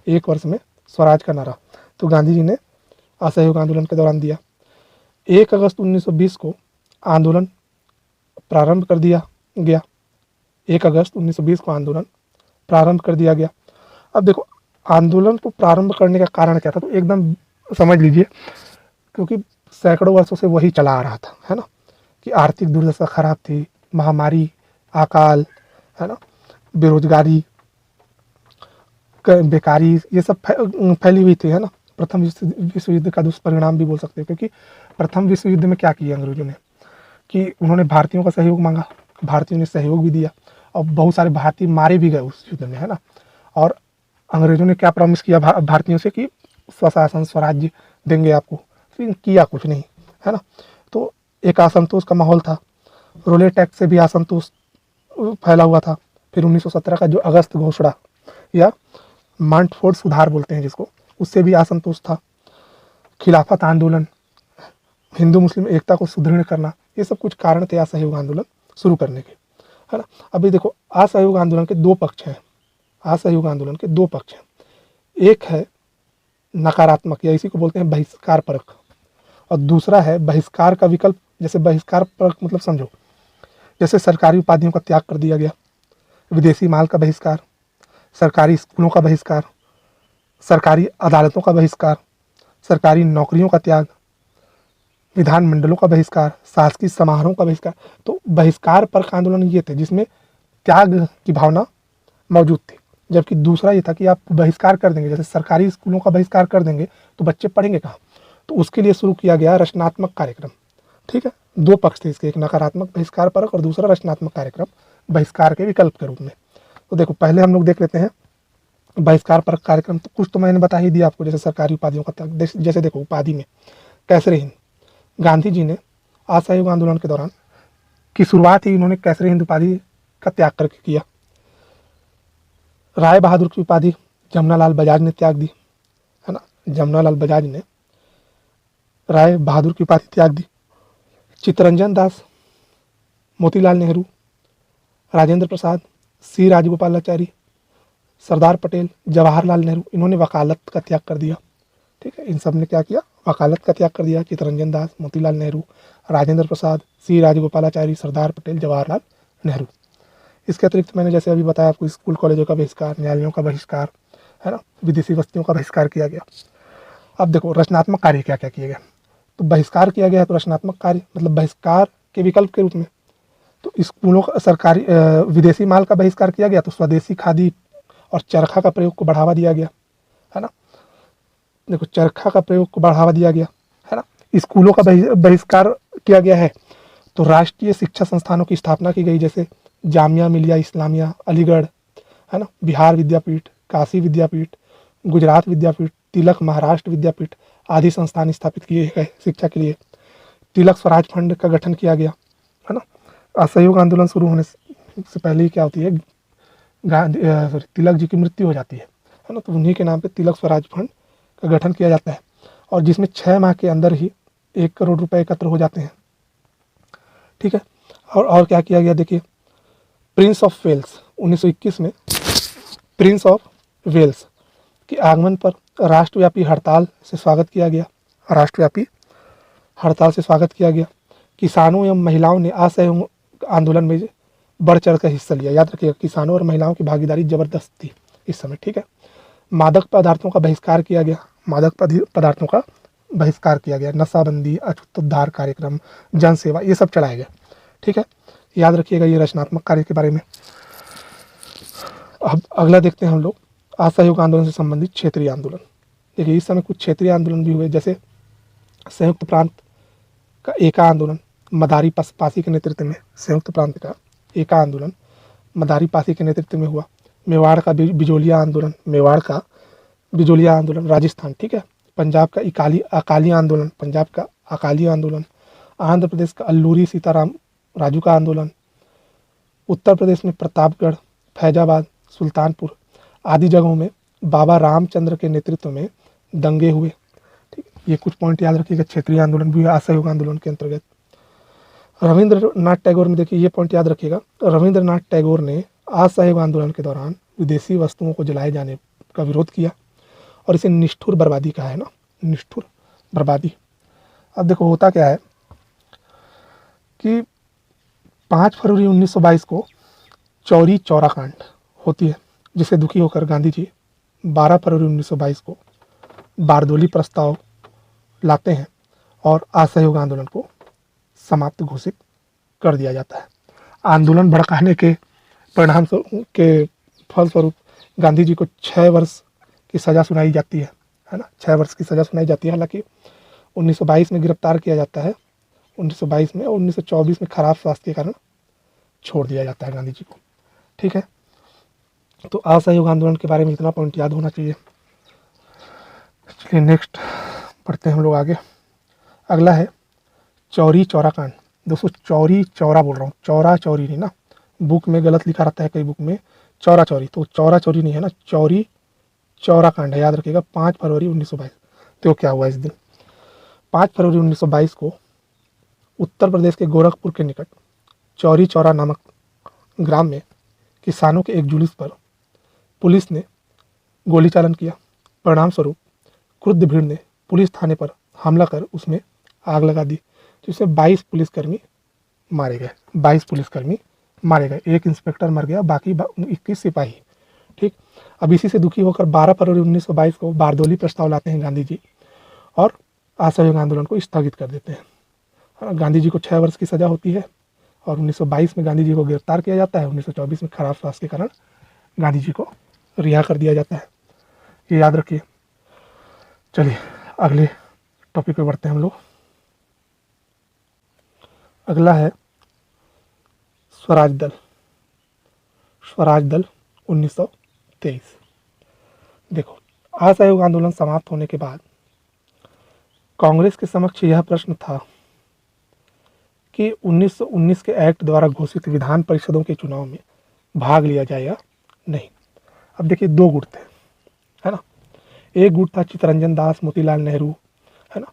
S2: 1 वर्ष में स्वराज का नारा, तो गांधी जी ने असहयोग आंदोलन के दौरान दिया। 1 अगस्त 1920 को आंदोलन प्रारंभ कर दिया गया। 1 अगस्त 1920 को आंदोलन प्रारंभ कर दिया गया। अब देखो आंदोलन को प्रारंभ करने का कारण क्या था, तो एकदम समझ लीजिए, क्योंकि सैकड़ों वर्षों से वही चला आ रहा था, है ना, कि आर्थिक दुर्दशा खराब थी, महामारी, अकाल, है ना, बेरोजगारी, बेकारी, ये सब फैली हुई थी, है ना। प्रथम विश्व युद्ध का दुष्परिणाम भी बोल सकते हैं, क्योंकि प्रथम विश्व युद्ध में क्या किया अंग्रेजों ने कि उन्होंने भारतीयों का सहयोग मांगा, भारतीयों ने सहयोग भी दिया और बहुत सारे भारतीय मारे भी गए उस युद्ध में, है ना। और अंग्रेजों ने क्या प्रॉमिस किया भारतीयों से कि स्वशासन स्वराज्य देंगे आपको, लेकिन किया कुछ नहीं, है ना। तो एक असंतोष का माहौल था, रोले टैक्स से भी असंतोष फैला हुआ था। फिर 1917 का जो अगस्त घोषणा या मांटफोर्ड सुधार बोलते हैं जिसको, उससे भी असंतोष था। खिलाफत आंदोलन, हिंदू मुस्लिम एकता को सुदृढ़ करना, ये सब कुछ कारण थे असहयोग आंदोलन शुरू करने के, है ना। अभी देखो असहयोग आंदोलन के 2 पक्ष हैं, असहयोग आंदोलन के 2 पक्ष हैं। एक है नकारात्मक या इसी को बोलते हैं बहिष्कार परक, और दूसरा है बहिष्कार का विकल्प। जैसे बहिष्कार परक मतलब समझो, जैसे सरकारी उपाधियों का त्याग कर दिया गया, विदेशी माल का बहिष्कार, सरकारी स्कूलों का बहिष्कार, सरकारी अदालतों का बहिष्कार, सरकारी नौकरियों का त्याग, विधानमंडलों का बहिष्कार, शासकीय समारोह का बहिष्कार। तो बहिष्कार परक आंदोलन ये थे जिसमें त्याग की भावना मौजूद थी। जबकि दूसरा ये था कि आप बहिष्कार कर देंगे, जैसे सरकारी स्कूलों का बहिष्कार कर देंगे तो बच्चे पढ़ेंगे कहाँ। तो उसके लिए शुरू किया गया रचनात्मक कार्यक्रम। ठीक है, दो पक्ष थे इसके, एक नकारात्मक बहिष्कार परक और दूसरा रचनात्मक कार्यक्रम बहिष्कार के विकल्प के रूप में। तो देखो पहले हम लोग देख लेते हैं बहिष्कार परक कार्यक्रम। तो कुछ तो मैंने बता ही दिया आपको, जैसे सरकारी उपाधियों का त्याग। जैसे देखो उपाधि में कैसरे हिंद, गांधी जी ने असहयोग आंदोलन के दौरान की शुरुआत ही इन्होंने कैसरे हिंद उपाधि का त्याग करके किया। राय बहादुर की उपाधि जमुनालाल बजाज ने त्याग दी, है ना। जमुनालाल बजाज ने राय बहादुर की उपाधि त्याग दी। चित्तरंजन दास, मोतीलाल नेहरू, राजेंद्र प्रसाद, सी राजगोपालाचारी, सरदार पटेल, जवाहरलाल नेहरू, इन्होंने वकालत का त्याग कर दिया। ठीक है, इन सब ने क्या किया, वकालत का त्याग कर दिया। चित्तरंजन दास, मोतीलाल नेहरू, राजेंद्र प्रसाद, सी राजगोपालाचारी, सरदार पटेल, जवाहरलाल नेहरू। इसके अतिरिक्त मैंने जैसे अभी बताया आपको, स्कूल कॉलेजों का बहिष्कार, न्यायालयों का बहिष्कार, है ना, विदेशी वस्तुओं का बहिष्कार किया गया। अब देखो रचनात्मक कार्य क्या क्या किए गए। तो बहिष्कार किया गया है तो रचनात्मक कार्य मतलब बहिष्कार के विकल्प के रूप में तो स्कूलों का सरकारी विदेशी माल का बहिष्कार किया गया, तो स्वदेशी खादी और चरखा का प्रयोग को बढ़ावा दिया गया, है ना। देखो चरखा का प्रयोग को बढ़ावा दिया गया, है ना। स्कूलों का बहिष्कार किया गया है तो राष्ट्रीय शिक्षा संस्थानों की स्थापना की गई, जैसे जामिया मिलिया इस्लामिया अलीगढ़, है ना, बिहार विद्यापीठ, काशी विद्यापीठ, गुजरात विद्यापीठ, तिलक महाराष्ट्र विद्यापीठ आदि संस्थान स्थापित किए गए शिक्षा के लिए। तिलक स्वराज फंड का गठन किया गया, है ना। असहयोग आंदोलन शुरू होने से पहले ही क्या होती है, तिलक जी की मृत्यु हो जाती है ना, तो उन्हीं के नाम पे तिलक स्वराज फंड का गठन किया जाता है और जिसमें 6 माह के अंदर ही 1 करोड़ रुपए एकत्र हो जाते हैं। ठीक है, और क्या किया गया, देखिए प्रिंस ऑफ वेल्स 1921 में प्रिंस ऑफ वेल्स के आगमन पर राष्ट्रव्यापी हड़ताल से स्वागत किया गया। राष्ट्रव्यापी हड़ताल से स्वागत किया गया। किसानों एवं महिलाओं ने असहयोग आंदोलन में बढ़ चढ़ कर हिस्सा लिया। याद रखिएगा, किसानों और महिलाओं की भागीदारी जबरदस्त थी इस समय। ठीक है, मादक पदार्थों का बहिष्कार किया गया। मादक पदार्थों का बहिष्कार किया गया। नशाबंदी, अछूतोद्धार कार्यक्रम, जन सेवा, ये सब चलाए गए। ठीक है, याद रखिएगा ये रचनात्मक कार्य के बारे में। अब अगला देखते हैं हम लोग असहयोग आंदोलन से संबंधित क्षेत्रीय आंदोलन। देखिए इस समय कुछ क्षेत्रीय आंदोलन भी हुए, जैसे संयुक्त प्रांत का एका आंदोलन मदारी पासी के नेतृत्व में, संयुक्त प्रांत का एका आंदोलन मदारी पासी के नेतृत्व में हुआ। मेवाड़ का बिजोलिया आंदोलन, मेवाड़ का बिजोलिया आंदोलन राजस्थान। ठीक है, पंजाब का अकाली आंदोलन, पंजाब का अकाली आंदोलन। आंध्र प्रदेश का अल्लूरी सीताराम राजू का आंदोलन। उत्तर प्रदेश में प्रतापगढ़, फैजाबाद, सुल्तानपुर आदि जगहों में बाबा रामचंद्र के नेतृत्व में दंगे हुए। ठीक, ये कुछ पॉइंट याद रखिएगा। क्षेत्रीय आंदोलन भी असहयोग आंदोलन के अंतर्गत। रविंद्रनाथ टैगोर में देखिए ये पॉइंट याद रखिएगा, रविंद्रनाथ टैगोर ने असहयोग आंदोलन के दौरान विदेशी वस्तुओं को जलाए जाने का विरोध किया और इसे निष्ठुर बर्बादी कहा है ना, निष्ठुर बर्बादी। अब देखो होता क्या है कि 5 फरवरी 1922 को चौरी चौरा कांड होती है, जिससे दुखी होकर गांधी जी 12 फरवरी 1922 को बारदोली प्रस्ताव लाते हैं और असहयोग आंदोलन को समाप्त घोषित कर दिया जाता है। आंदोलन भड़काने के परिणाम के फलस्वरूप गांधी जी को 6 वर्ष की सज़ा सुनाई जाती है ना, 6 वर्ष की सज़ा सुनाई जाती है। हालांकि 1922 में गिरफ्तार किया जाता है, 1922 में, और 1924 में खराब स्वास्थ्य के कारण छोड़ दिया जाता है गांधी जी को। ठीक है, तो असहयोग आंदोलन के बारे में इतना पॉइंट याद होना चाहिए। चलिए नेक्स्ट पढ़ते हैं हम लोग आगे। अगला है चौरी चौरा कांड। दोस्तों चौरी चौरा बोल रहा हूँ, चौरा चौरी नहीं ना, बुक में गलत लिखा रहता है कई बुक में चौरा चौरी, तो चौरा चौरी नहीं है ना, चौरी चौरा कांड है, याद रखिएगा। 5 फरवरी 1922। तो क्या हुआ इस दिन, 5 फरवरी 1922 को उत्तर प्रदेश के गोरखपुर के निकट चौरी चौरा नामक ग्राम में किसानों के एक जुलूस पर पुलिस ने गोली चालन किया। परिणाम स्वरूप क्रुद्ध भीड़ ने पुलिस थाने पर हमला कर उसमें आग लगा दी, जिसमें 22 पुलिसकर्मी मारे गए। 22 पुलिसकर्मी मारे गए, एक इंस्पेक्टर मर गया, बाकी 21 सिपाही। ठीक, अब इसी से दुखी होकर 12 फरवरी 1922 को बारदोली प्रस्ताव लाते हैं गांधी जी और असहयोग आंदोलन को स्थगित कर देते हैं। गांधी जी को 6 वर्ष की सज़ा होती है और 1922 में गांधी जी को गिरफ्तार किया जाता है। 1924 में खराब स्वास्थ्य के कारण गांधी जी को रिहा कर दिया जाता है, ये याद रखिए। चलिए अगले टॉपिक पे बढ़ते हैं हम लोग। अगला है स्वराज दल। स्वराज दल 1923। देखो, असहयोग आंदोलन समाप्त होने के बाद कांग्रेस के समक्ष यह प्रश्न था कि 1919 के एक्ट द्वारा घोषित विधान परिषदों के चुनाव में भाग लिया जाए या नहीं। अब देखिए, दो गुट थे, है ना। एक गुट था चित्तरंजन दास, मोतीलाल नेहरू, है ना,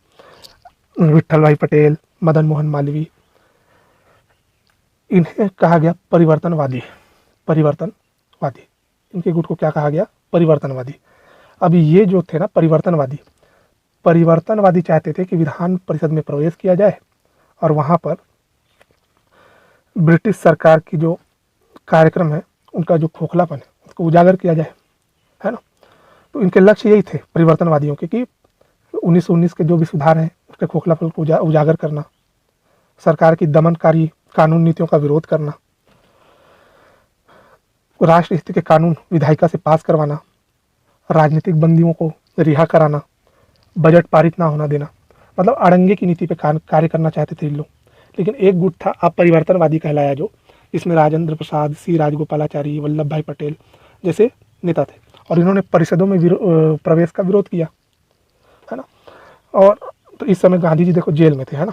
S2: विट्ठल भाई पटेल, मदन मोहन मालवीय। इन्हें कहा गया परिवर्तनवादी। परिवर्तनवादी, इनके गुट को क्या कहा गया? परिवर्तनवादी। अब ये जो थे ना परिवर्तनवादी चाहते थे कि विधान परिषद में प्रवेश किया जाए और वहाँ पर ब्रिटिश सरकार की जो कार्यक्रम है, उनका जो खोखलापन है, उसको उजागर किया जाए, है ना। तो इनके लक्ष्य यही थे परिवर्तनवादियों के कि 1919 के जो भी सुधार हैं उसके खोखलापन को उजागर करना, सरकार की दमनकारी कानून नीतियों का विरोध करना, राष्ट्रहित के कानून विधायिका से पास करवाना, राजनीतिक बंदियों को रिहा कराना, बजट पारित ना होना देना। मतलब अड़ंगे की नीति पे कार्य करना चाहते थे लोग। लेकिन एक गुट था अपरिवर्तनवादी कहलाया, जो इसमें राजेंद्र प्रसाद, सी राजगोपालाचारी, वल्लभ भाई पटेल जैसे नेता थे, और इन्होंने परिषदों में प्रवेश का विरोध किया, है ना। और तो इस समय गांधी जी देखो जेल में थे, है ना,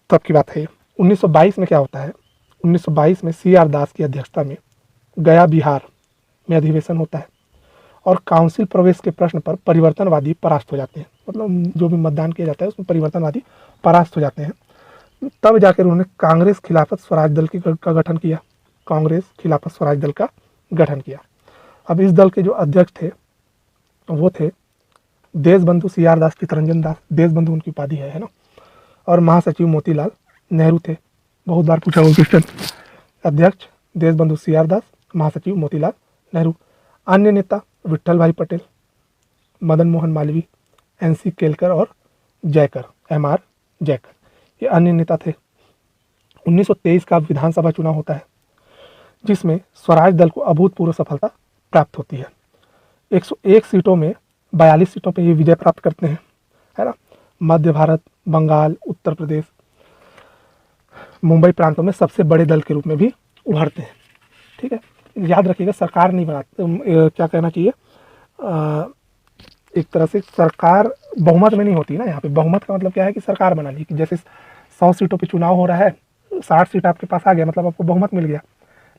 S2: तब की बात है। 1922 में क्या होता है? 1922 में CR दास की अध्यक्षता में गया बिहार में अधिवेशन होता है और काउंसिल प्रवेश के प्रश्न पर परिवर्तनवादी परास्त हो जाते हैं। मतलब जो भी मतदान किया जाता है उसमें परिवर्तनवादी परास्त हो जाते हैं। तब जाकर उन्होंने कांग्रेस खिलाफत स्वराज दल का गठन किया। कांग्रेस खिलाफत स्वराज दल का गठन किया। अब इस दल के जो अध्यक्ष थे वो थे देशबंधु CR दास, चित्तरंजन दास, देशबंधु उनकी उपाधि है ना। और महासचिव मोतीलाल नेहरू थे। बहुत बार पूछा हुआ क्वेश्चन। अध्यक्ष देशबंधु CR दास, महासचिव मोतीलाल नेहरू। अन्य नेता विट्ठल भाई पटेल, मदन मोहन मालवीय, NC केलकर और जयकर, MR जयकर, ये अन्य नेता थे। 1923 का विधानसभा चुनाव होता है जिसमें स्वराज दल को अभूतपूर्व सफलता प्राप्त होती है। 101 सीटों में 42 सीटों पर ये विजय प्राप्त करते हैं, है ना। मध्य भारत, बंगाल, उत्तर प्रदेश, मुंबई प्रांतों में सबसे बड़े दल के रूप में भी उभरते हैं। ठीक है, याद रखिएगा, सरकार नहीं बनाते, क्या कहना चाहिए, एक तरह से सरकार बहुमत में नहीं होती ना। यहाँ पे बहुमत का मतलब क्या है कि सरकार बना ली, कि जैसे 100 सीटों पे चुनाव हो रहा है, 60 सीट आपके पास आ गया, मतलब आपको बहुमत मिल गया।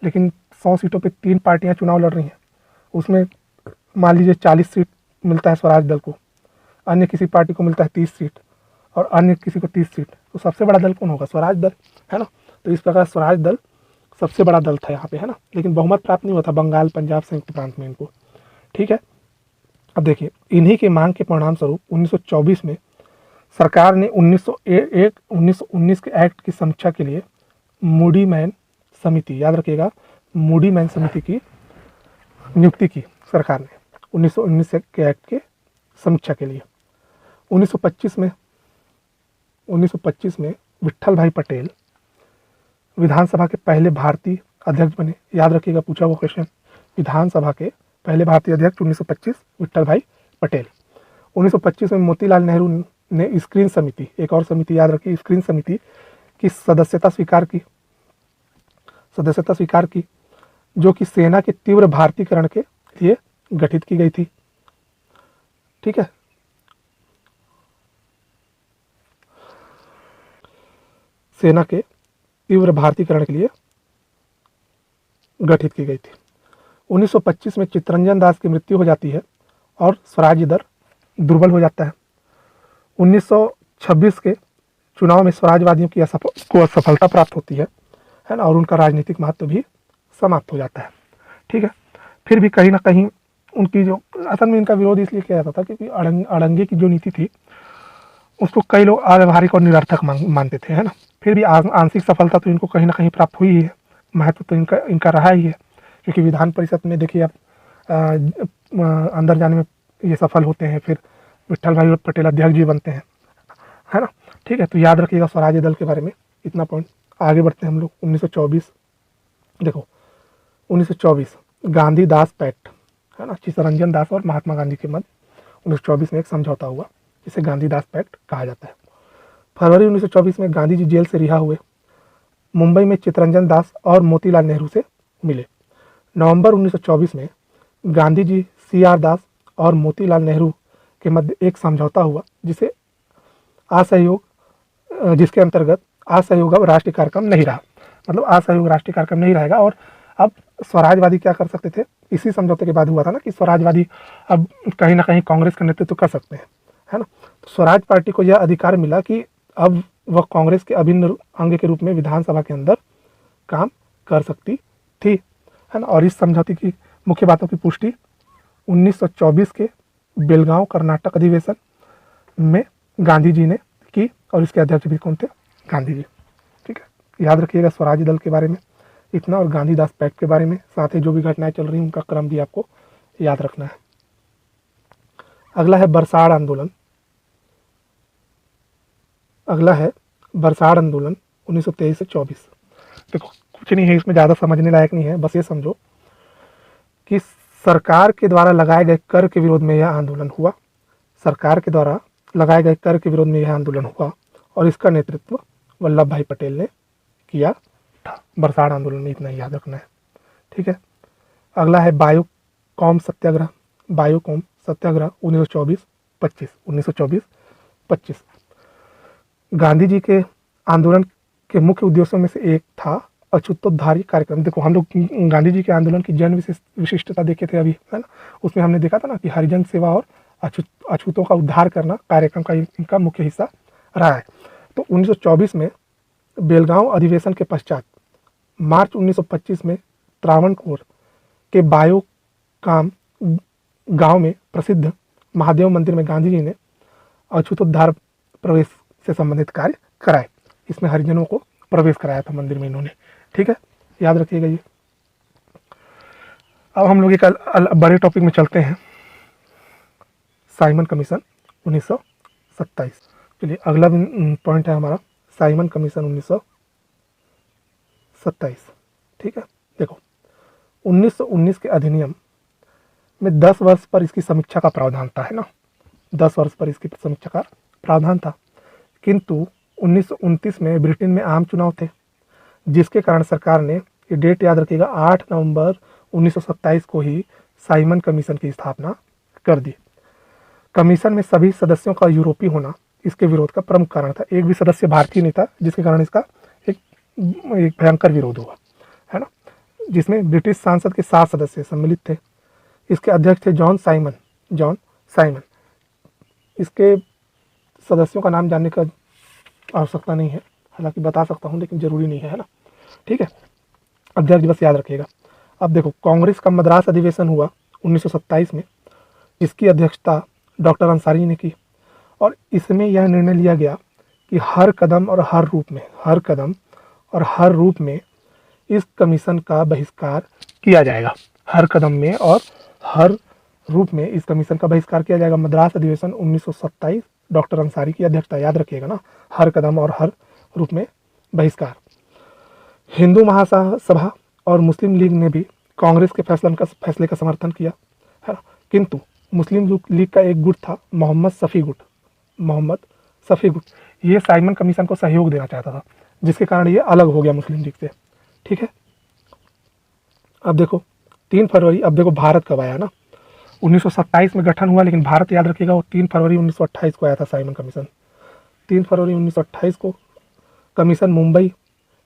S2: लेकिन 100 सीटों पे 3 पार्टियां चुनाव लड़ रही हैं, उसमें मान लीजिए 40 सीट मिलता है स्वराज दल को, अन्य किसी पार्टी को मिलता है 30 सीट और अन्य किसी को 30 सीट, तो सबसे बड़ा दल कौन होगा? स्वराज दल, है ना। तो इस प्रकार स्वराज दल सबसे बड़ा दल था यहाँ पे, है ना। लेकिन बहुमत प्राप्त नहीं हुआ था बंगाल, पंजाब, संयुक्त प्रांत में इनको। ठीक है, अब देखिए, इन्हीं के मांग के परिणाम स्वरूप 1924 में सरकार ने 1919 के एक्ट की समीक्षा के लिए मूडी मैन समिति, याद रखिएगा, मूडी मैन समिति की नियुक्ति की सरकार ने 1919 के एक्ट के समीक्षा के लिए। 1925 में विट्ठल भाई पटेल विधानसभा के पहले भारतीय अध्यक्ष बने। याद रखिएगा, पूछा हुआ क्वेश्चन, विधानसभा के पहले भारतीय अध्यक्ष 1925 विट्ठल भाई पटेल। 1925 में मोतीलाल नेहरू ने स्क्रीन समिति, एक और समिति याद रखिए, स्क्रीन समिति की सदस्यता स्वीकार की, जो कि सेना के तीव्र भारतीयकरण के लिए गठित की गई थी। ठीक है, सेना के तीव्र भारतीयकरण के लिए गठित की गई थी। 1925 में चित्तरंजन दास की मृत्यु हो जाती है और स्वराज दल दुर्बल हो जाता है। 1926 के चुनाव में स्वराजवादियों की असफलता प्राप्त होती है ना, और उनका राजनीतिक महत्व भी समाप्त हो जाता है। ठीक है, फिर भी कहीं ना कहीं उनकी जो असल में इनका विरोध इसलिए किया जाता था क्योंकि अड़ंगे की जो नीति थी उसको कई लोग आव्यवहारिक और निरर्थक मानते थे, है ना। फिर भी आंशिक सफलता तो इनको कहीं ना कहीं प्राप्त हुई है, महत्व तो इनका रहा ही है, क्योंकि विधान परिषद में देखिए आप अंदर जाने में ये सफल होते हैं। फिर विट्ठल भाई पटेल अध्यक्ष जी बनते हैं, है ना। ठीक है, तो याद रखिएगा स्वराज दल के बारे में इतना पॉइंट। आगे बढ़ते हैं हम लोग। 1924 देखो, 1924 गांधी दास पैक्ट, है ना, चित्तरंजन दास और महात्मा गांधी के मध्य 1924 में एक समझौता हुआ जिसे गांधी दास पैक्ट कहा जाता है। फरवरी 1924 में गांधी जी जेल से रिहा हुए, मुंबई में चित्तरंजन दास और मोतीलाल नेहरू से मिले। नवंबर 1924 में गांधी जी, CR दास और मोतीलाल नेहरू के मध्य एक समझौता हुआ जिसे असहयोग जिसके अंतर्गत असहयोग अब राष्ट्रीय कार्यक्रम नहीं रहा, मतलब असहयोग राष्ट्रीय कार्यक्रम नहीं रहेगा। और अब स्वराजवादी क्या कर सकते थे, इसी समझौते के बाद हुआ था ना कि स्वराजवादी अब कहीं ना कहीं कांग्रेस का नेतृत्व कर सकते हैं, है ना। तो स्वराज पार्टी को यह अधिकार मिला कि अब वह कांग्रेस के अभिन्न अंग के रूप में विधानसभा के अंदर काम कर सकती थी, है ना। और इस समझौते की मुख्य बातों की पुष्टि 1924 के बेलगांव कर्नाटक अधिवेशन में गांधी जी ने की, और इसके अध्यक्ष भी कौन थे, गांधी जी। ठीक है, याद रखिएगा स्वराज दल के बारे में इतना और गांधी दास पैक्ट के बारे में, साथ ही जो भी घटनाएं चल रही हैं उनका क्रम भी आपको याद रखना है। अगला है बरसाड़ आंदोलन। अगला है बरसाड़ आंदोलन 1923 से 24। देखो कुछ नहीं है इसमें, ज़्यादा समझने लायक नहीं है, बस ये समझो कि सरकार के द्वारा लगाए गए कर के विरोध में यह आंदोलन हुआ। सरकार के द्वारा लगाए गए कर के विरोध में यह आंदोलन हुआ और इसका नेतृत्व वल्लभ भाई पटेल ने किया था। बरसाड़ आंदोलन में इतना ही याद रखना है। ठीक है, अगला है बायोकॉम सत्याग्रह। बायोकॉम सत्याग्रह 1924-25। 1924-25 गांधी जी के आंदोलन के मुख्य उद्देश्यों में से एक था अछूतोद्धारी कार्यक्रम। देखो हम लोग गांधी जी के आंदोलन की जन विशिष्टता देखे थे अभी, है ना। उसमें हमने देखा था ना कि हरिजन सेवा और अछूतों का उद्धार करना कार्यक्रम का इनका मुख्य हिस्सा रहा है। तो 1924 में बेलगांव अधिवेशन के पश्चात मार्च 1925 में त्रावणकोर के बायोकाम गांव में प्रसिद्ध महादेव मंदिर में गांधी जी ने अछूतोद्धार प्रवेश से संबंधित कार्य कराए। इसमें हरिजनों को प्रवेश कराया था मंदिर में इन्होंने। ठीक है, याद रखिएगा ये। अब हम लोग एक बड़े टॉपिक में चलते हैं, साइमन कमीशन 1927। चलिए अगला पॉइंट है हमारा साइमन कमीशन 1927। ठीक है, देखो 1919 के अधिनियम में 10 वर्ष पर इसकी समीक्षा का प्रावधान था, है ना। 10 वर्ष पर इसकी समीक्षा का प्रावधान था, किंतु 1929 में ब्रिटेन में आम चुनाव थे, जिसके कारण सरकार ने, ये डेट याद रखिएगा, 8 नवंबर 1927 को ही साइमन कमीशन की स्थापना कर दी। कमीशन में सभी सदस्यों का यूरोपीय होना इसके विरोध का प्रमुख कारण था। एक भी सदस्य भारतीय नहीं था, जिसके कारण इसका एक भयंकर विरोध हुआ, है ना, जिसमें ब्रिटिश सांसद के 7 सदस्य सम्मिलित थे। इसके अध्यक्ष थे जॉन साइमन। इसके सदस्यों का नाम जानने का आवश्यकता नहीं है, हालांकि बता सकता हूं लेकिन जरूरी नहीं है ना। ठीक है, अध्यक्ष बस याद रखिएगा। अब देखो कांग्रेस का मद्रास अधिवेशन हुआ 1927 में, इसकी अध्यक्षता डॉक्टर अंसारी ने की, और इसमें यह निर्णय लिया गया कि हर कदम और हर रूप में इस कमीशन का बहिष्कार किया जाएगा। हर कदम में और हर रूप में इस कमीशन का बहिष्कार किया जाएगा। मद्रास अधिवेशन 1927, डॉक्टर अंसारी की अध्यक्षता, याद रखिएगा ना, हर कदम और हर रूप में बहिष्कार। हिंदू महासभा और मुस्लिम लीग ने भी कांग्रेस के फैसले का समर्थन किया, है ना, किंतु मुस्लिम लीग का एक गुट था, मोहम्मद सफ़ी गुट, ये साइमन कमीशन को सहयोग देना चाहता था, जिसके कारण ये अलग हो गया मुस्लिम लीग से। ठीक है, अब देखो 3 फरवरी, अब देखो भारत कब आया ना, 1927 में गठन हुआ, लेकिन भारत याद रखिएगा वो 3 फरवरी 1928 को आया था साइमन कमीशन। 3 फरवरी 1928 को कमीशन मुंबई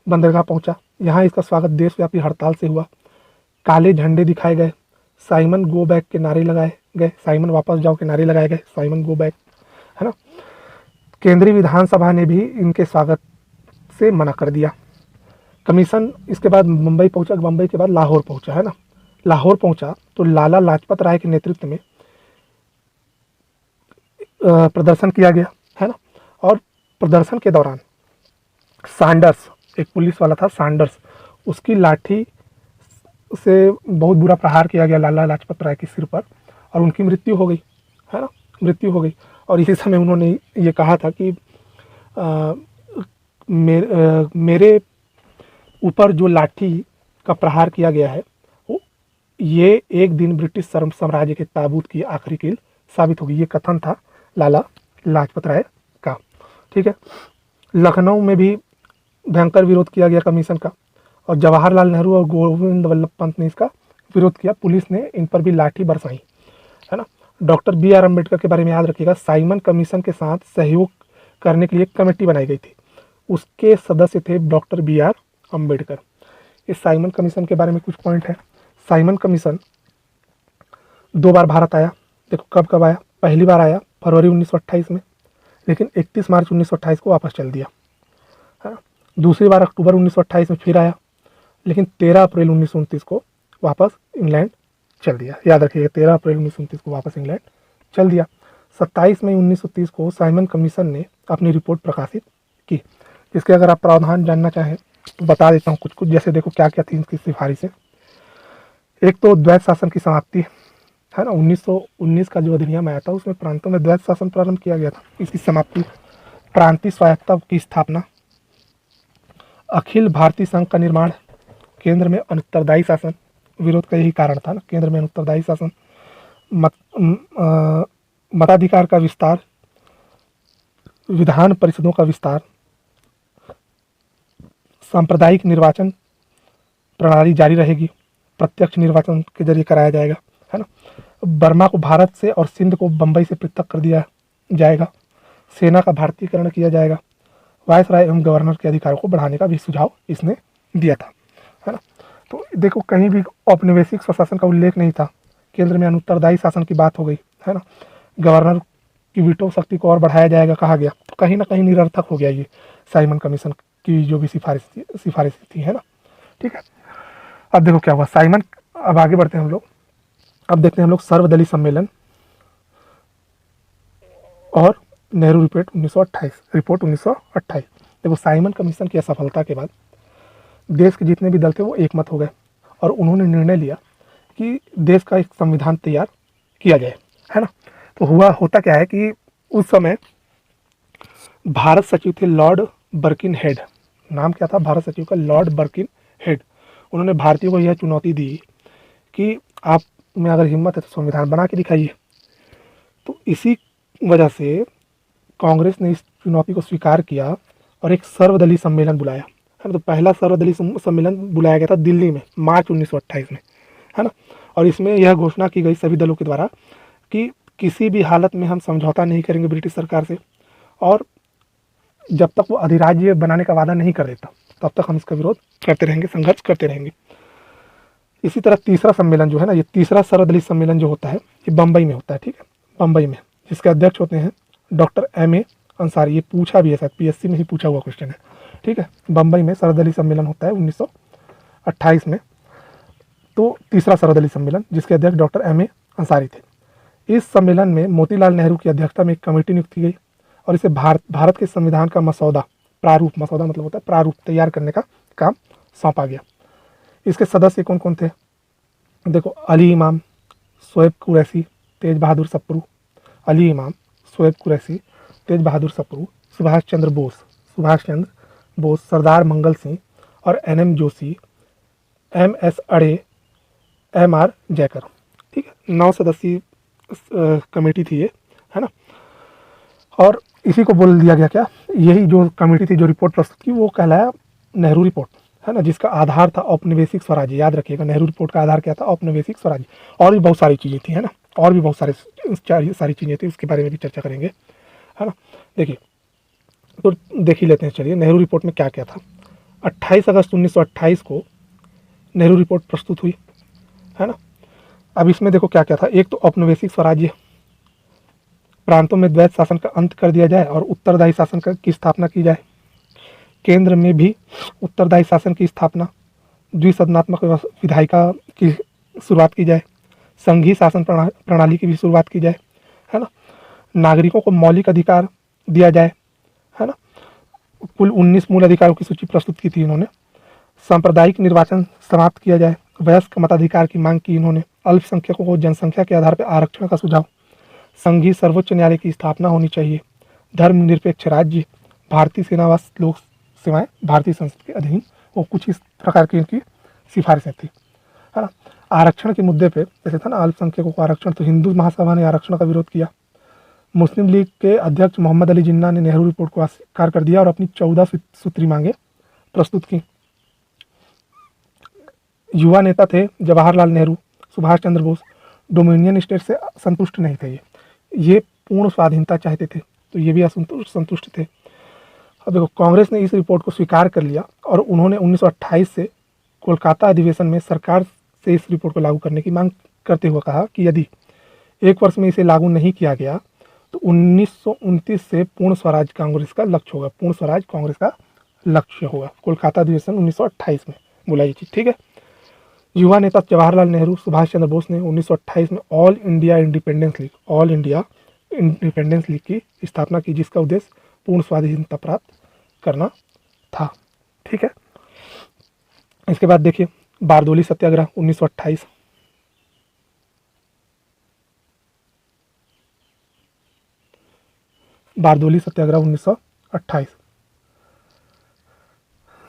S2: बंदरगाह पहुंचा। यहाँ इसका स्वागत देशव्यापी हड़ताल से हुआ, काले झंडे दिखाए गए, साइमन गो बैक के नारे लगाए गए, साइमन वापस जाओ के नारे लगाए गए, साइमन गो बैक, है ना। केंद्रीय विधानसभा ने भी इनके स्वागत से मना कर दिया। कमीशन इसके बाद मुंबई पहुंचा, मुंबई के बाद लाहौर पहुंचा, है ना। लाहौर पहुंचा तो लाला लाजपत राय के नेतृत्व में प्रदर्शन किया गया, है ना। और प्रदर्शन के दौरान सैंडर्स, एक पुलिस वाला था सैंडर्स, उसकी लाठी से बहुत बुरा प्रहार किया गया लाला लाजपत राय के सिर पर, और उनकी मृत्यु हो गई, है ना, मृत्यु हो गई। और इसी समय उन्होंने ये कहा था कि मेरे ऊपर जो लाठी का प्रहार किया गया है वो ये एक दिन ब्रिटिश साम्राज्य के ताबूत की आखिरी कील साबित होगी। ये कथन था लाला लाजपत राय का। ठीक है, लखनऊ में भी भयंकर विरोध किया गया कमीशन का, और जवाहरलाल नेहरू और गोविंद वल्लभ पंत ने इसका विरोध किया। पुलिस ने इन पर भी लाठी बरसाई, है ना। डॉक्टर BR अम्बेडकर के बारे में याद रखिएगा, साइमन कमीशन के साथ सहयोग करने के लिए एक कमेटी बनाई गई थी, उसके सदस्य थे डॉक्टर BR अम्बेडकर। इस साइमन कमीशन के बारे में कुछ पॉइंट है। साइमन कमीशन 2 बार भारत आया। देखो कब कब आया, पहली बार आया फरवरी 1928 में, लेकिन 31 मार्च 1928 को वापस चल दिया, है ना। दूसरी बार अक्टूबर 1928 में फिर आया, लेकिन 13 अप्रैल 1929 को वापस इंग्लैंड चल दिया। याद रखिएगा, 13 अप्रैल 1929 को वापस इंग्लैंड चल दिया। 27 मई 1930 को साइमन कमीशन ने अपनी रिपोर्ट प्रकाशित की, जिसके अगर आप प्रावधान जानना चाहें तो बता देता हूँ कुछ कुछ। जैसे देखो क्या क्या थी इसकी सिफारिशें। एक तो द्वैत शासन की समाप्ति, है ना। 1919 का जो अधिनियम आया था उसमें प्रांतों में द्वैत शासन प्रारंभ किया गया था, इसकी समाप्ति। प्रांतीय स्वायत्तता की स्थापना, अखिल भारतीय संघ का निर्माण, केंद्र में अनुत्तरदायी शासन, विरोध का यही कारण था ना, केंद्र में अनुत्तरदायी शासन। मताधिकार का विस्तार, विधान परिषदों का विस्तार, सांप्रदायिक निर्वाचन प्रणाली जारी रहेगी, प्रत्यक्ष निर्वाचन के जरिए कराया जाएगा, है ना। बर्मा को भारत से और सिंध को बंबई से पृथक कर दिया जाएगा, सेना का भारतीयकरण किया जाएगा, वायसराय एवं गवर्नर के अधिकारों को बढ़ाने का भी सुझाव इसने दिया था, है ना। तो देखो कहीं भी औपनिवेशिक स्वशासन का उल्लेख नहीं था, केंद्र में अनुत्तरदायी शासन की बात हो गई, है ना। गवर्नर की वीटो शक्ति को और बढ़ाया जाएगा कहा गया, तो कहीं ना कहीं निरर्थक हो गया ये साइमन कमीशन की जो भी सिफारिश थी, है ना। ठीक है, अब देखो क्या हुआ साइमन। अब आगे बढ़ते हैं हम लोग, अब देखते हैं हम लोग सर्वदलीय सम्मेलन और नेहरू रिपोर्ट 1928। देखो साइमन कमीशन की असफलता के बाद देश के जितने भी दल थे वो एकमत हो गए और उन्होंने निर्णय लिया कि देश का एक संविधान तैयार किया जाए, है ना। तो होता क्या है कि उस समय भारत सचिव थे लॉर्ड बर्किन हेड। नाम क्या था भारत सचिव का? Lord Birkenhead. उन्होंने भारतीयों को यह चुनौती दी कि आप में अगर हिम्मत है तो संविधान बना के दिखाइए। तो इसी वजह से कांग्रेस ने इस चुनौती को स्वीकार किया और एक सर्वदलीय सम्मेलन बुलाया, है ना। तो पहला सर्वदलीय सम्मेलन बुलाया गया था दिल्ली में मार्च 1928 में, है ना। और इसमें यह घोषणा की गई सभी दलों के द्वारा कि किसी भी हालत में हम समझौता नहीं करेंगे ब्रिटिश सरकार से, और जब तक वो अधिराज्य बनाने का वादा नहीं कर देता तब तक हम इसका विरोध करते रहेंगे, संघर्ष करते रहेंगे। इसी तरह तीसरा सम्मेलन जो है ना, ये तीसरा सर्वदलीय सम्मेलन जो होता है ये बम्बई में होता है, ठीक है, बम्बई में, जिसके अध्यक्ष होते हैं डॉक्टर M.A. अंसारी। ये पूछा भी है, शायद PSC में ही पूछा हुआ क्वेश्चन है, ठीक है। बम्बई में सर्वदलीय सम्मेलन होता है 1928 में। तो तीसरा सर्वदलीय सम्मेलन जिसके अध्यक्ष डॉक्टर M.A. अंसारी थे। इस सम्मेलन में मोतीलाल नेहरू की अध्यक्षता में एक कमेटी नियुक्त की गई और इसे भारत के संविधान का मसौदा मतलब होता है प्रारूप तैयार करने का काम सौंपा गया। इसके सदस्य कौन कौन थे? देखो अली इमाम, शोएब कुरैशी, तेज बहादुर सप्रू, अली इमाम, शोएब कुरैशी, तेज बहादुर सप्रू, सुभाष चंद्र बोस, सरदार मंगल सिंह और NM जोशी, MS अड़े, MR जयकर। ठीक है, 9 सदस्यीय कमेटी थी ये, है ना। और इसी को बोल दिया गया क्या, यही जो कमेटी थी जो रिपोर्ट प्रस्तुत की वो कहलाया नेहरू रिपोर्ट, है ना, जिसका आधार था औपनिवेशिक स्वराज्य। याद रखिएगा नेहरू रिपोर्ट का आधार क्या था? औपनिवेशिक स्वराज्य। और भी बहुत सारी चीज़ें थी, है ना, और भी बहुत सारी चीज़ें थी, उसके बारे में भी चर्चा करेंगे, है ना। देखिए तो देख ही लेते हैं, चलिए नेहरू रिपोर्ट में क्या क्या था। 28 अगस्त 1928 को नेहरू रिपोर्ट प्रस्तुत हुई, है ना। अब इसमें देखो क्या क्या था। एक तो औपनिवेशिक स्वराज्य, प्रांतों में द्वैत शासन का अंत कर दिया जाए और उत्तरदायी शासन की स्थापना की जाए। केंद्र में भी उत्तरदायी शासन की स्थापना, द्विसदनात्मक विधायिका की शुरुआत की जाए, संघीय शासन प्रणाली की भी शुरुआत की जाए, है ना। नागरिकों को मौलिक अधिकार दिया जाए, है ना। कुल 19 मूल अधिकारों की सूची प्रस्तुत की थी इन्होंने। सांप्रदायिक निर्वाचन समाप्त किया जाए, वयस्क मताधिकार की मांग की इन्होंने। अल्पसंख्यकों को जनसंख्या के आधार पर आरक्षण का सुझाव, संघीय सर्वोच्च न्यायालय की स्थापना होनी चाहिए, धर्मनिरपेक्ष राज्य, भारतीय सेना व लोक सेवाएं भारतीय संसद के अधीन, वो कुछ इस प्रकार की इनकी सिफारिशें थी, है ना। आरक्षण के मुद्दे पे जैसे था ना अल्पसंख्यकों को आरक्षण, तो हिंदू महासभा ने आरक्षण का विरोध किया। मुस्लिम लीग के अध्यक्ष मोहम्मद अली जिन्ना ने नेहरू रिपोर्ट को अस्वीकार कर दिया और अपनी 14 सूत्री मांगे प्रस्तुत की। युवा नेता थे जवाहरलाल नेहरू, सुभाष चंद्र बोस डोमिनियन स्टेट से संतुष्ट नहीं थे। ये पूर्ण स्वाधीनता चाहते थे, तो ये भी असंतुष्ट थे। अब देखो कांग्रेस ने इस रिपोर्ट को स्वीकार कर लिया और उन्होंने 1928 से कोलकाता अधिवेशन में सरकार से इस रिपोर्ट को लागू करने की मांग करते हुए कहा कि यदि एक वर्ष में इसे लागू नहीं किया गया तो 1929 से पूर्ण स्वराज कांग्रेस का लक्ष्य होगा। पूर्ण स्वराज कांग्रेस का लक्ष्य होगा। कोलकाता अधिवेशन 1928 में बोला ये चीज, ठीक है। युवा नेता जवाहरलाल नेहरू, सुभाष चंद्र बोस ने 1928 में ऑल इंडिया इंडिपेंडेंस लीग की स्थापना की, जिसका उद्देश्य पूर्ण स्वाधीनता प्राप्त करना था, ठीक है। इसके बाद देखिए बारदोली सत्याग्रह 1928, बारदोली सत्याग्रह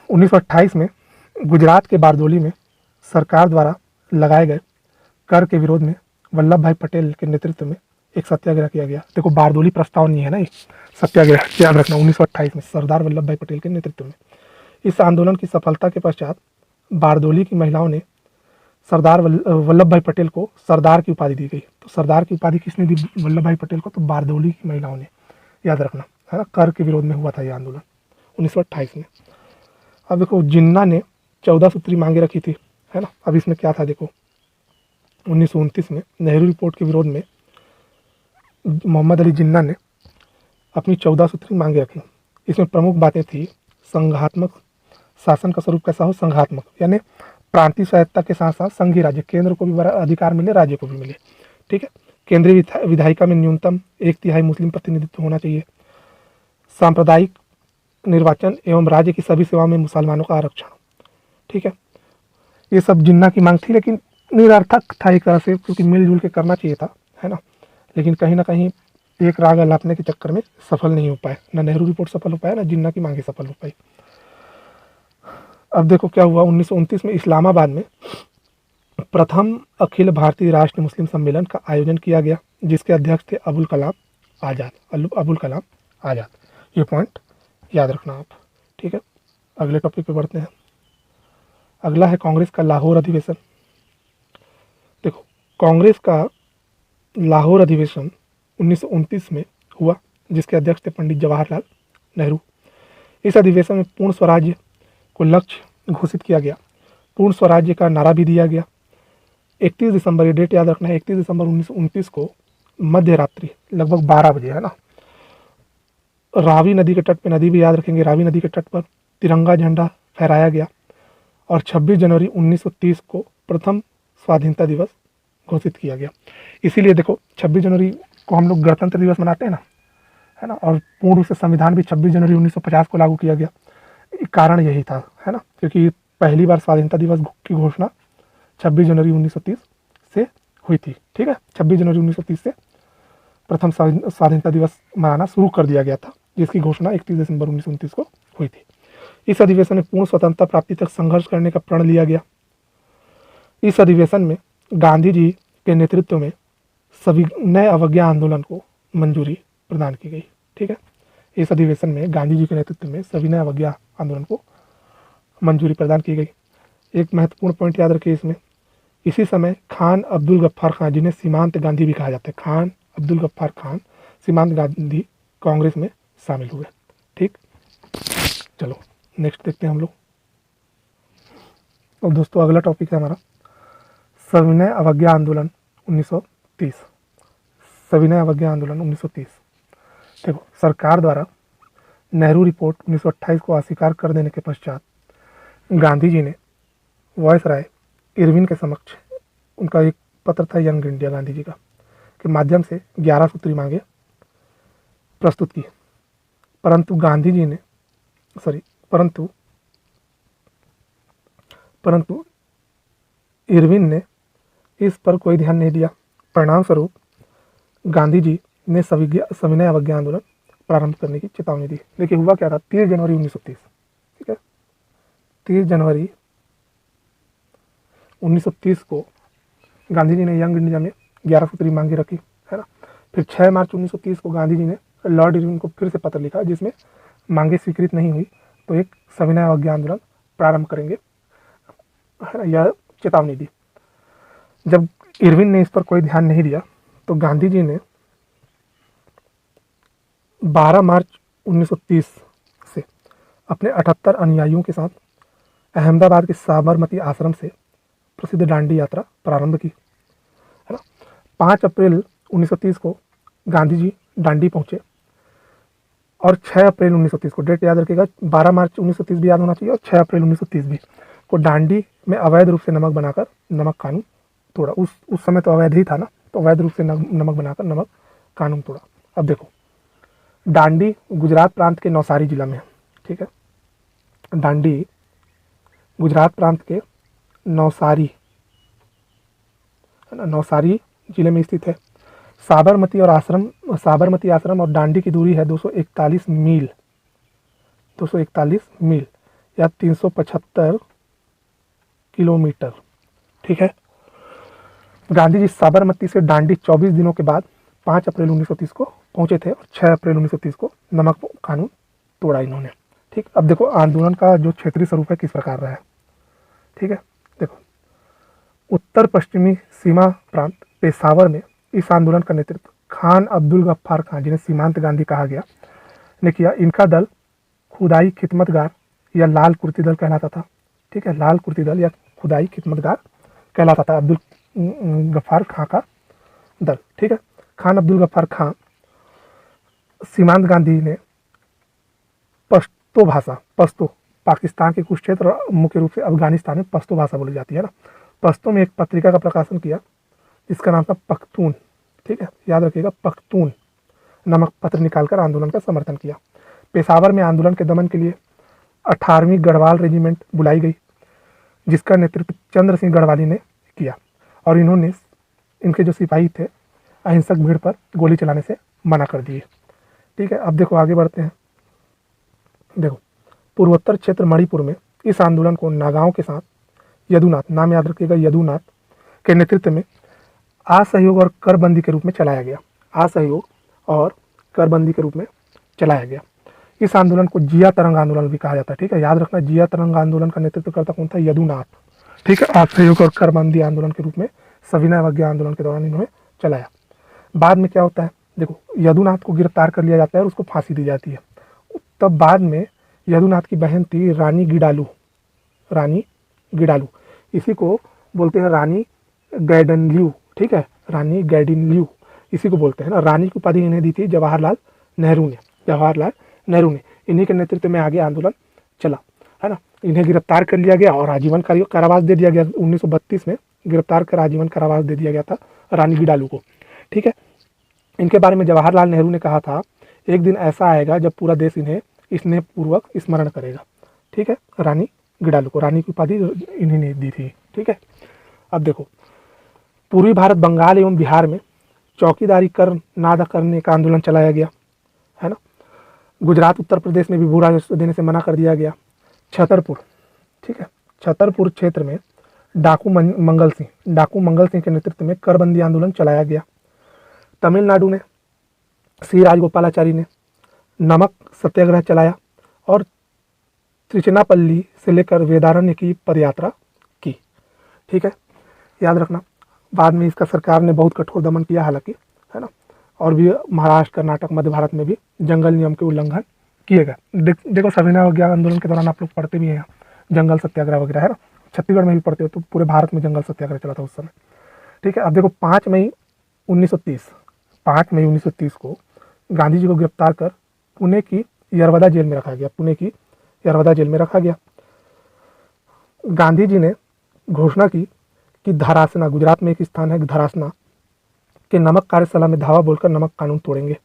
S2: 1928 में गुजरात के बारदोली में सरकार द्वारा लगाए गए कर के विरोध में वल्लभ भाई पटेल के नेतृत्व में एक सत्याग्रह किया गया। देखो बारदोली प्रस्ताव नहीं है ना, सत्याग्रह याद रखना, 1928 में सरदार वल्लभ भाई पटेल के नेतृत्व में। इस आंदोलन की सफलता के पश्चात बारदोली की महिलाओं ने सरदार वल्लभ भाई पटेल को सरदार की उपाधि दी गई। तो सरदार की उपाधि किसने दी वल्लभ भाई पटेल को? तो बारदोली की महिलाओं ने, याद रखना, है ना। कर के विरोध में हुआ था यह आंदोलन 1928 में। अब देखो जिन्ना ने 14 सूत्री मांगे रखी थी, है ना। अब इसमें क्या था देखो, 1929 में नेहरू रिपोर्ट के विरोध में मोहम्मद अली जिन्ना ने अपनी 14 सूत्री मांगे रखी। इसमें प्रमुख बातें थी संघात्मक शासन का स्वरूप कैसा हो, संघात्मक, यानी प्रांतीय स्वायत्ता के साथ साथ संघीय राज्य, केंद्र को भी बड़ा अधिकार मिले, राज्य को भी मिले, ठीक है। केंद्रीय विधायिका में न्यूनतम 1/3 मुस्लिम प्रतिनिधित्व होना चाहिए। सांप्रदायिक निर्वाचन एवं राज्य की सभी सेवाओं में मुसलमानों का आरक्षण, ठीक है। ये सब जिन्ना की मांग थी, लेकिन निरर्थक था एक तरह से, क्योंकि मिलजुल के करना चाहिए था, है ना। लेकिन कहीं ना कहीं एक राग अलापने के चक्कर में सफल नहीं हो पाए, ना नेहरू रिपोर्ट सफल हो पाया, ना जिन्ना की मांगे सफल हो पाई। अब देखो क्या हुआ, 1929 में इस्लामाबाद में प्रथम अखिल भारतीय राष्ट्रीय मुस्लिम सम्मेलन का आयोजन किया गया, जिसके अध्यक्ष थे अबुल कलाम आज़ाद। ये पॉइंट याद रखना आप, ठीक है। अगले टॉपिक पे बढ़ते हैं। अगला है कांग्रेस का लाहौर अधिवेशन। देखो कांग्रेस का लाहौर अधिवेशन 1929 में हुआ, जिसके अध्यक्ष थे पंडित जवाहरलाल नेहरू। इस अधिवेशन में पूर्ण स्वराज्य को लक्ष्य घोषित किया गया। पूर्ण स्वराज्य का नारा भी दिया गया। 31 दिसंबर, ये डेट याद रखना है, 31 दिसंबर 1929 को मध्य रात्रि लगभग 12 बजे, है ना, रावी नदी के तट पर, नदी भी याद रखेंगे, रावी नदी के तट पर तिरंगा झंडा फहराया गया और 26 जनवरी 1930 को प्रथम स्वाधीनता दिवस घोषित किया गया। इसीलिए देखो 26 जनवरी को हम लोग गणतंत्र दिवस मनाते हैं ना, है ना, और पूर्ण रूप से संविधान भी 26 जनवरी 1950 को लागू किया गया। कारण यही था, है ना, क्योंकि पहली बार स्वाधीनता दिवस की घोषणा 26 जनवरी 1930 से हुई थी, ठीक है। 26 जनवरी 1930 से प्रथम स्वाधीनता दिवस मनाना शुरू कर दिया गया था, जिसकी घोषणा 31 दिसंबर 1929 को हुई थी। इस अधिवेशन में पूर्ण स्वतंत्रता प्राप्ति तक संघर्ष करने का प्रण लिया गया। इस अधिवेशन में गांधी जी के नेतृत्व में सविनय अवज्ञा आंदोलन को मंजूरी प्रदान की गई, ठीक है। इस अधिवेशन में गांधी जी के नेतृत्व में सविनय अवज्ञा आंदोलन को मंजूरी प्रदान की गई। एक महत्वपूर्ण पॉइंट याद रखिए इसमें, इसी समय खान अब्दुल गफ्फार खान, जिन्हें सीमांत गांधी भी कहा जाता है, खान अब्दुल गफ्फार खान सीमांत गांधी कांग्रेस में शामिल हुए, ठीक। चलो नेक्स्ट देखते हैं हम लोग। और दोस्तों अगला टॉपिक है हमारा सविनय अवज्ञा आंदोलन 1930। सविनय अवज्ञा आंदोलन 1930। देखो सरकार द्वारा नेहरू रिपोर्ट 1928 को अस्वीकार कर देने के पश्चात गांधी जी ने वायसराय इरविन के समक्ष, उनका एक पत्र था यंग इंडिया गांधी जी का, के माध्यम से 11 सूत्री मांगे प्रस्तुत की। परंतु गांधी जी ने परंतु इरविन ने इस पर कोई ध्यान नहीं दिया। परिणाम स्वरूप गांधी जी ने सविनय अवज्ञा आंदोलन प्रारंभ करने की चेतावनी दी। देखिए हुआ क्या था, 30 जनवरी 1930, ठीक है, 30 जनवरी 1930 को गांधी जी ने यंग इंडिया में 11 सूत्री मांगे रखी, है ना। फिर 6 मार्च 1930 को गांधी जी ने लॉर्ड इरविन को फिर से पत्र लिखा, जिसमें मांगे स्वीकृत नहीं हुई तो एक सविनय अवज्ञा आंदोलन प्रारंभ करेंगे, है ना, यह चेतावनी दी। जब इरविन ने इस पर कोई ध्यान नहीं दिया तो गांधी जी ने 12 मार्च 1930 से अपने 78 अनुयायियों के साथ अहमदाबाद के साबरमती आश्रम से प्रसिद्ध दांडी यात्रा प्रारंभ की, है ना। 5 अप्रैल 1930 को गांधी जी दांडी पहुंचे और 6 अप्रैल 1930 को, डेट याद रखिएगा, 12 मार्च 1930 भी याद होना चाहिए और 6 अप्रैल 1930 भी को दांडी में अवैध रूप से नमक बनाकर नमक कानून तोड़ा। उस समय तो अवैध ही था ना, तो अवैध रूप से नमक बनाकर नमक कानून तोड़ा। अब देखो, दांडी गुजरात प्रांत के नवसारी जिला में है, ठीक है, दांडी गुजरात प्रांत के नवसारी, है ना, नवसारी जिले में स्थित है। साबरमती आश्रम और दांडी की दूरी है 241 मील, 241 मील या 375 किलोमीटर, ठीक है। गांधी जी साबरमती से दांडी 24 दिनों के बाद 5 अप्रैल 1930 को पहुंचे थे और 6 अप्रैल 1930 को नमक कानून तोड़ा इन्होंने, ठीक। अब देखो आंदोलन का जो क्षेत्रीय स्वरूप है किस प्रकार रहा है, ठीक है। देखो, उत्तर पश्चिमी सीमा प्रांत पेशावर में इस आंदोलन का नेतृत्व खान अब्दुल गफ्फार खान, जिन्हें सीमांत गांधी कहा गया, ने किया। इनका दल खुदाई खिदमतगार या लाल कुर्ती दल कहलाता था, ठीक है, लाल कुर्ती दल या खुदाई खिदमतगार कहलाता था अब्दुल गफ्फार खां का दल, ठीक है। खान अब्दुल गफ्फार खां, सीमांत गांधी ने पश्तो पाकिस्तान के कुछ क्षेत्र और मुख्य रूप से अफगानिस्तान में पश्तो भाषा बोली जाती है ना, पश्तो में एक पत्रिका का प्रकाशन किया जिसका नाम था पख्तून, ठीक है, याद रखिएगा, पख्तून नामक पत्र निकालकर आंदोलन का समर्थन किया। पेशावर में आंदोलन के दमन के लिए 18वीं गढ़वाल रेजिमेंट बुलाई गई, जिसका नेतृत्व चंद्र सिंह गढ़वाली ने किया और इन्होंने, इनके जो सिपाही थे, अहिंसक भीड़ पर गोली चलाने से मना कर दिए, ठीक है। अब देखो आगे बढ़ते हैं। देखो, पूर्वोत्तर क्षेत्र मणिपुर में इस आंदोलन को नागाओं के साथ यदुनाथ, नाम याद रखिएगा, यदुनाथ के नेतृत्व में असहयोग और करबंदी के रूप में चलाया गया, असहयोग और करबंदी के रूप में चलाया गया। इस आंदोलन को जिया तरंग आंदोलन भी कहा जाता है, ठीक है, याद रखना, जिया तरंग आंदोलन का नेतृत्व करता कौन था, यदुनाथ, ठीक है। असहयोग और करबंदी आंदोलन के रूप में सविनय अवज्ञा आंदोलन के दौरान इन्होंने चलाया। बाद में क्या होता है, देखो, यदुनाथ को गिरफ्तार कर लिया जाता है और उसको फांसी दी जाती है। तब बाद में यदुनाथ की बहन थी रानी गिडालू, इसी को बोलते हैं रानी गैडनल्यू, ठीक है, रानी गैडिनल्यू इसी को बोलते हैं ना। रानी की उपाधि इन्हें दी थी जवाहरलाल नेहरू ने। इन्हीं के नेतृत्व में आगे आंदोलन चला, है ना। इन्हें गिरफ्तार कर लिया गया और आजीवन कारावास दे दिया गया। 1932 में गिरफ्तार कर आजीवन कारावास दे दिया गया था रानी गिडालू को, ठीक है। इनके बारे में जवाहरलाल नेहरू ने कहा था, एक दिन ऐसा आएगा जब पूरा देश इन्हें स्नेहपूर्वक स्मरण करेगा, ठीक है। रानी गिडालू को रानी की उपाधि इन्हीं ने दी थी, ठीक है। अब देखो, पूर्वी भारत, बंगाल एवं बिहार में चौकीदारी कर ना अदा करने का आंदोलन चलाया गया, है ना। गुजरात, उत्तर प्रदेश में भी भू राजस्व देने से मना कर दिया गया। छतरपुर, ठीक है, छतरपुर क्षेत्र में डाकू मंगल सिंह के नेतृत्व में करबंदी आंदोलन चलाया गया। तमिलनाडु में सी राजगोपालाचारी ने नमक सत्याग्रह चलाया और त्रिचनापल्ली से लेकर वेदारण्य की पदयात्रा की, ठीक है, याद रखना। बाद में इसका सरकार ने बहुत कठोर दमन किया हालांकि, है ना, और भी महाराष्ट्र, कर्नाटक, मध्य भारत में भी जंगल नियम के उल्लंघन किए गए। देखो, सविनय अवज्ञा आंदोलन के दौरान आप लोग पढ़ते भी हैं जंगल सत्याग्रह वगैरह, है ना, छत्तीसगढ़ में भी पढ़ते हो, तो पूरे भारत में जंगल सत्याग्रह चला था उस समय, ठीक है। अब देखो, 5 मई 1930 को गांधी जी को गिरफ्तार कर पुणे की यरवदा जेल में रखा गया। गांधी जी ने घोषणा की कि धरासना, गुजरात में एक स्थान है धरासना, के नमक कार्यशाला में धावा बोलकर नमक कानून तोड़ेंगे।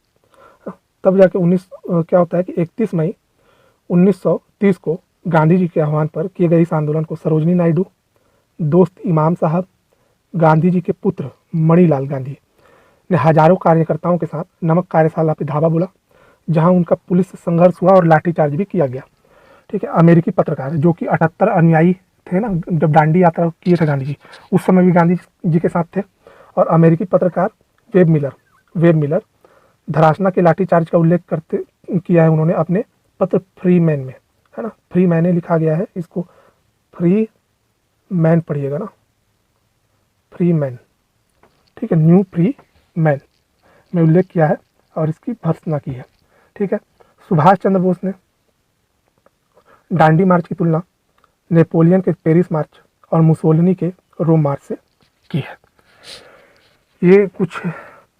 S2: तब जाके क्या होता है कि 31 मई 1930 को गांधी जी के आह्वान पर किए गए इस आंदोलन को सरोजनी नायडू, दोस्त इमाम साहब, गांधी जी के पुत्र मणिलाल गांधी ने हजारों कार्यकर्ताओं के साथ नमक कार्यशाला पे धावा बोला। जहां उनका पुलिस से संघर्ष हुआ और लाठीचार्ज भी किया गया। ठीक है, अमेरिकी पत्रकार जो कि 78 अनुयायी थे ना, जब दांडी यात्रा किए थे गांधी जी, उस समय भी गांधी जी के साथ थे। और अमेरिकी पत्रकार वेब मिलर धरासना के लाठीचार्ज का उल्लेख करते किया है उन्होंने अपने पत्र फ्री मैन में, है ना। फ्री मैन लिखा गया है, इसको फ्री मैन पढ़िएगा ना, फ्री मैन, ठीक है, न्यू फ्री मैन में उल्लेख किया है और इसकी भर्त्सना की है। ठीक है, सुभाष चंद्र बोस ने दांडी मार्च की तुलना नेपोलियन के पेरिस मार्च और मुसोलिनी के रोम मार्च से की है। ये कुछ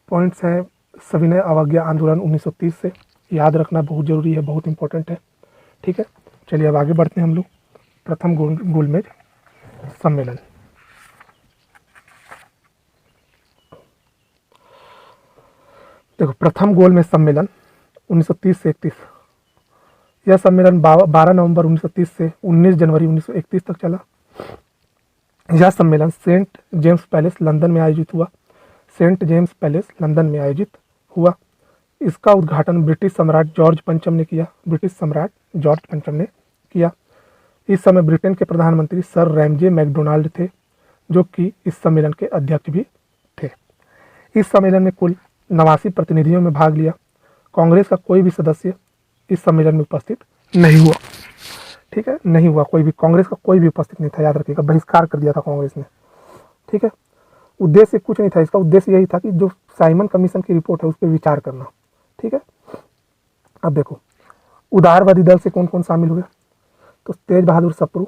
S2: पॉइंट्स हैं सविनय अवज्ञा आंदोलन 1930 से, याद रखना बहुत ज़रूरी है, बहुत इंपॉर्टेंट है। ठीक है, चलिए अब आगे बढ़ते हैं हम लोग। प्रथम गोलमेज सम्मेलन। देखो, प्रथम गोलमेज सम्मेलन 1930 से 31, यह सम्मेलन 12 नवंबर 1930 से 19 जनवरी 1931 तक चला। यह सम्मेलन सेंट जेम्स पैलेस लंदन में आयोजित हुआ। सेंट जेम्स पैलेस लंदन में आयोजित हुआ। इसका उद्घाटन ब्रिटिश सम्राट जॉर्ज पंचम ने किया। इस समय ब्रिटेन के प्रधानमंत्री सर रैमजे मैकडोनाल्ड थे, जो कि इस सम्मेलन के अध्यक्ष भी थे। इस सम्मेलन में कुल 89 प्रतिनिधियों में भाग लिया। कांग्रेस का कोई भी सदस्य इस सम्मेलन में उपस्थित नहीं हुआ। ठीक है, नहीं हुआ, कोई भी कांग्रेस का कोई भी उपस्थित नहीं था, याद रखिएगा, बहिष्कार कर दिया था कांग्रेस ने। ठीक है, उद्देश्य कुछ नहीं था इसका, उद्देश्य यही था कि जो साइमन कमीशन की रिपोर्ट है उस पर विचार करना। ठीक है, अब देखो उदारवादी दल से कौन कौन शामिल हुए, तो तेज बहादुर सप्रू,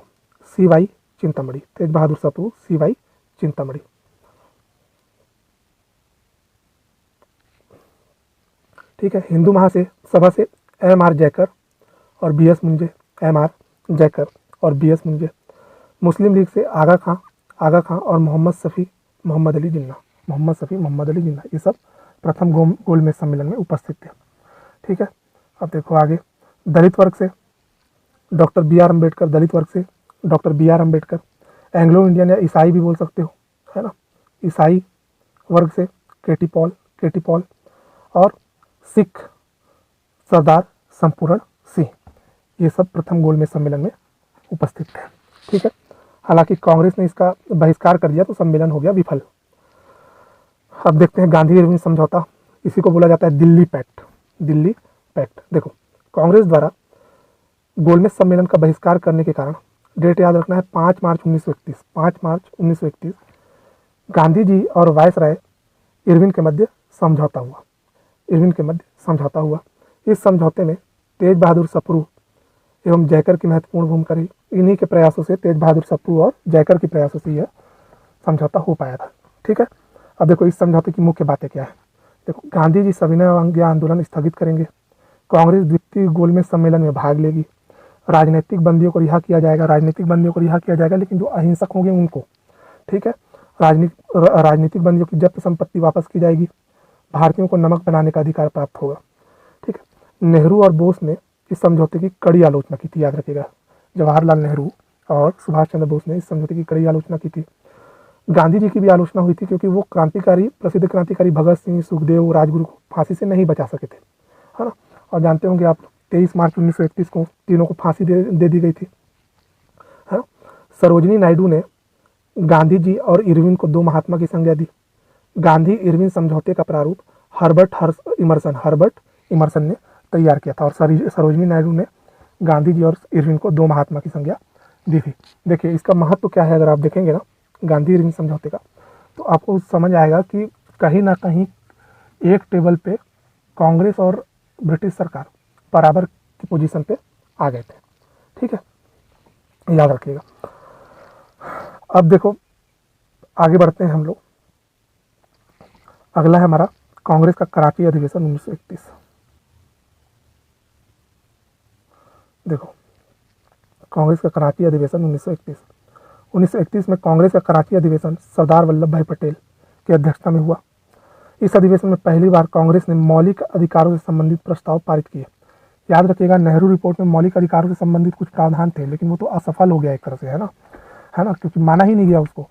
S2: सीवाई चिंतामणि, तेज बहादुर सप्रू, सीवाई चिंतामणि। ठीक है, हिंदू महासभा से एम.आर. जयकर और बी.एस. मुंजे, एम.आर. जयकर और बी.एस. मुंजे। मुस्लिम लीग से आगा खां और मोहम्मद अली जिन्ना, ये सब प्रथम गोलमेज सम्मेलन में उपस्थित थे। ठीक है, अब देखो आगे। दलित वर्ग से doctor B R Ambedkar, Anglo Indian या ईसाई भी बोल सकते हो, है ना। ईसाई वर्ग से केटी पॉल और सिख सरदार संपूर्ण सिंह, ये सब प्रथम गोलमेज सम्मेलन में उपस्थित थे। ठीक है, हालांकि कांग्रेस ने इसका बहिष्कार कर दिया तो सम्मेलन हो गया विफल। अब देखते हैं गांधी इरविन समझौता, इसी को बोला जाता है दिल्ली पैक्ट। देखो, कांग्रेस द्वारा गोलमेज सम्मेलन का बहिष्कार करने के कारण, डेट याद रखना है 5 मार्च 1931, गांधी जी और वायसराय इरविन के मध्य समझौता हुआ। इस समझौते में तेज बहादुर सप्रू एवं जयकर की महत्वपूर्ण भूमिका रही। इन्हीं के प्रयासों से, तेज बहादुर सप्रू और जयकर के प्रयासों से यह समझौता हो पाया था। ठीक है, अब देखो इस समझौते की मुख्य बातें क्या है। देखो, गांधी जी सविनय अवज्ञा आंदोलन स्थगित करेंगे, कांग्रेस द्वितीय गोलमेज सम्मेलन में भाग लेगी, राजनीतिक बंदियों को रिहा किया जाएगा, लेकिन जो अहिंसक होंगे उनको। ठीक है, राजनीतिक बंदियों की जब्त संपत्ति वापस की जाएगी, भारतीयों को नमक बनाने का अधिकार प्राप्त होगा। ठीक है, नेहरू और बोस ने इस समझौते की कड़ी आलोचना की थी, याद रखिएगा। जवाहरलाल नेहरू और सुभाष चंद्र बोस ने इस समझौते की कड़ी आलोचना की थी। गांधी जी की भी आलोचना हुई थी, क्योंकि वो प्रसिद्ध क्रांतिकारी भगत सिंह, सुखदेव, राजगुरु को फांसी से नहीं बचा सके थे, है ना। और जानते होंगे आप 23 मार्च 1931 को तीनों को फांसी दे दी गई थी, है। सरोजिनी नायडू ने गांधी जी और इरविन को 2 महात्मा की संज्ञा दी। गांधी इरविन समझौते का प्रारूप हर्बर्ट इमर्सन ने तैयार किया था, और सरोजिनी नायडू ने गांधी जी और इरविन को 2 महात्मा की संज्ञा दी थी। देखिए इसका महत्व क्या है, अगर आप देखेंगे ना गांधी इरविन समझौते का, तो आपको समझ आएगा कि कहीं ना कहीं एक टेबल पे कांग्रेस और ब्रिटिश सरकार बराबर की पोजीशन पे आ गए थे। ठीक है, याद रखिएगा। अब देखो आगे बढ़ते हैं हम लोग। अगला है हमारा कांग्रेस का कराची अधिवेशन 1931। देखो, कांग्रेस का कराची अधिवेशन 1931 में कांग्रेस का कराची अधिवेशन सरदार वल्लभ भाई पटेल की अध्यक्षता में हुआ। इस अधिवेशन में पहली बार कांग्रेस ने मौलिक अधिकारों से संबंधित प्रस्ताव पारित किए। याद रखिएगा, नेहरू रिपोर्ट में मौलिक अधिकारों से संबंधित कुछ प्रावधान थे, लेकिन वो तो असफल हो गया एक तरह से, है ना, क्योंकि माना ही नहीं गया उसको।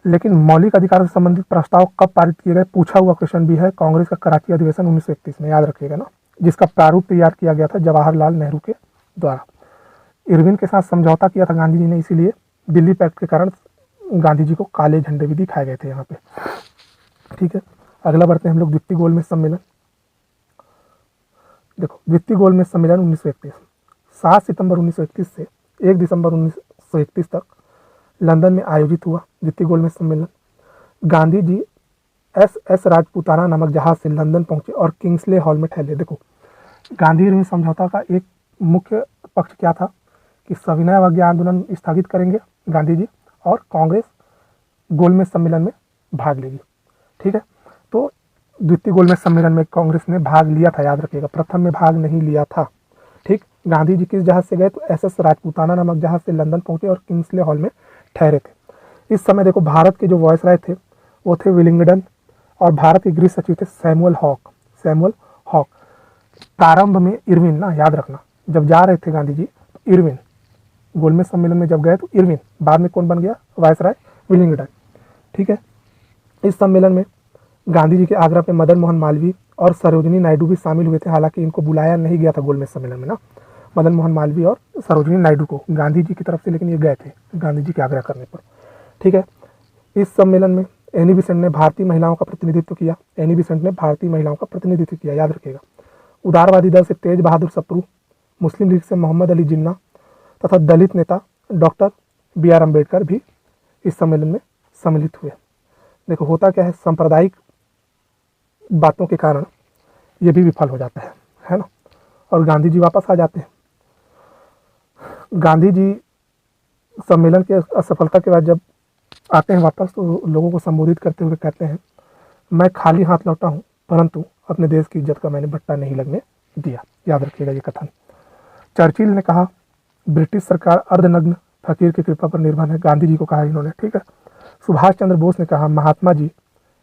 S2: लेकिन मौलिक अधिकारों से संबंधित प्रस्ताव कब पारित किए गए, पूछा हुआ क्वेश्चन भी है। कांग्रेस का कराची अधिवेशन 1931 में, याद रखिएगा ना, जिसका प्रारूप तैयार किया गया था जवाहरलाल नेहरू के द्वारा। इरविन के साथ समझौता किया था गांधी जी ने, इसीलिए दिल्ली पैक्ट के कारण गांधी जी को काले झंडे भी दिखाए गए थे यहाँ पे। ठीक है, अगला बढ़ते हैं हम लोग द्वितीय गोलमेज सम्मेलन। देखो, द्वितीय गोलमेज सम्मेलन 1931 7 सितंबर 1931 से 1 दिसंबर 1931 तक लंदन में आयोजित हुआ। द्वितीय गोलमेज सम्मेलन गांधी जी एस राजपूताना नामक जहाज से लंदन पहुंचे और किंग्सले हॉल में ठहरे। देखो, गांधी इरविन समझौता का एक मुख्य पक्ष क्या था कि सविनय अवज्ञा आंदोलन स्थगित करेंगे गांधी जी, और कांग्रेस गोलमेज सम्मेलन में भाग लेगी। ठीक है, तो द्वितीय गोलमेज सम्मेलन में कांग्रेस ने भाग लिया था, याद रखिएगा, प्रथम में भाग नहीं लिया था। ठीक, गांधी जी किस जहाज से गए तो एस राजपूताना नामक जहाज से लंदन पहुंचे और किंग्सले हॉल में ठहरे थे। इस समय देखो, भारत के जो वॉयसराय थे वो थे विलिंगडन, और भारत के गृह सचिव थे सैमुअल हॉक। प्रारंभ में इरविन, ना याद रखना, जब जा रहे थे गांधी जी तो इरविन, गोलमेज सम्मेलन में जब गए तो इरविन, बाद में कौन बन गया, वायसराय विलिंगडन। ठीक है, इस सम्मेलन में गांधी जी के आग्रह पे मदन मोहन मालवीय और सरोजिनी नायडू भी शामिल हुए थे। हालांकि इनको बुलाया नहीं गया था गोलमेज सम्मेलन में ना, मदन मोहन मालवीय और सरोजिनी नायडू को गांधी जी की तरफ से, लेकिन ये गए थे गांधी जी के आग्रह करने पर। ठीक है, इस सम्मेलन में एनी बेसेंट ने भारतीय महिलाओं का प्रतिनिधित्व किया। याद रखिएगा। उदारवादी दल से तेज बहादुर सप्रू, मुस्लिम लीग से मोहम्मद अली जिन्ना तथा दलित नेता डॉक्टर BR अम्बेडकर भी इस सम्मेलन में सम्मिलित हुए। देखो, होता क्या है, सांप्रदायिक बातों के कारण ये भी विफल हो जाता है ना, और गांधी जी वापस आ जाते हैं। गांधी जी सम्मेलन के असफलता के बाद जब आते हैं वापस, तो लोगों को संबोधित करते हुए कहते हैं, मैं खाली हाथ लौटा हूं, परंतु अपने देश की इज्जत का मैंने बट्टा नहीं लगने दिया। याद रखिएगा ये कथन। चर्चिल ने कहा, ब्रिटिश सरकार अर्धनग्न फकीर की कृपा पर निर्भर है। गांधी जी को कहा इन्होंने। ठीक है, सुभाष चंद्र बोस ने कहा, महात्मा जी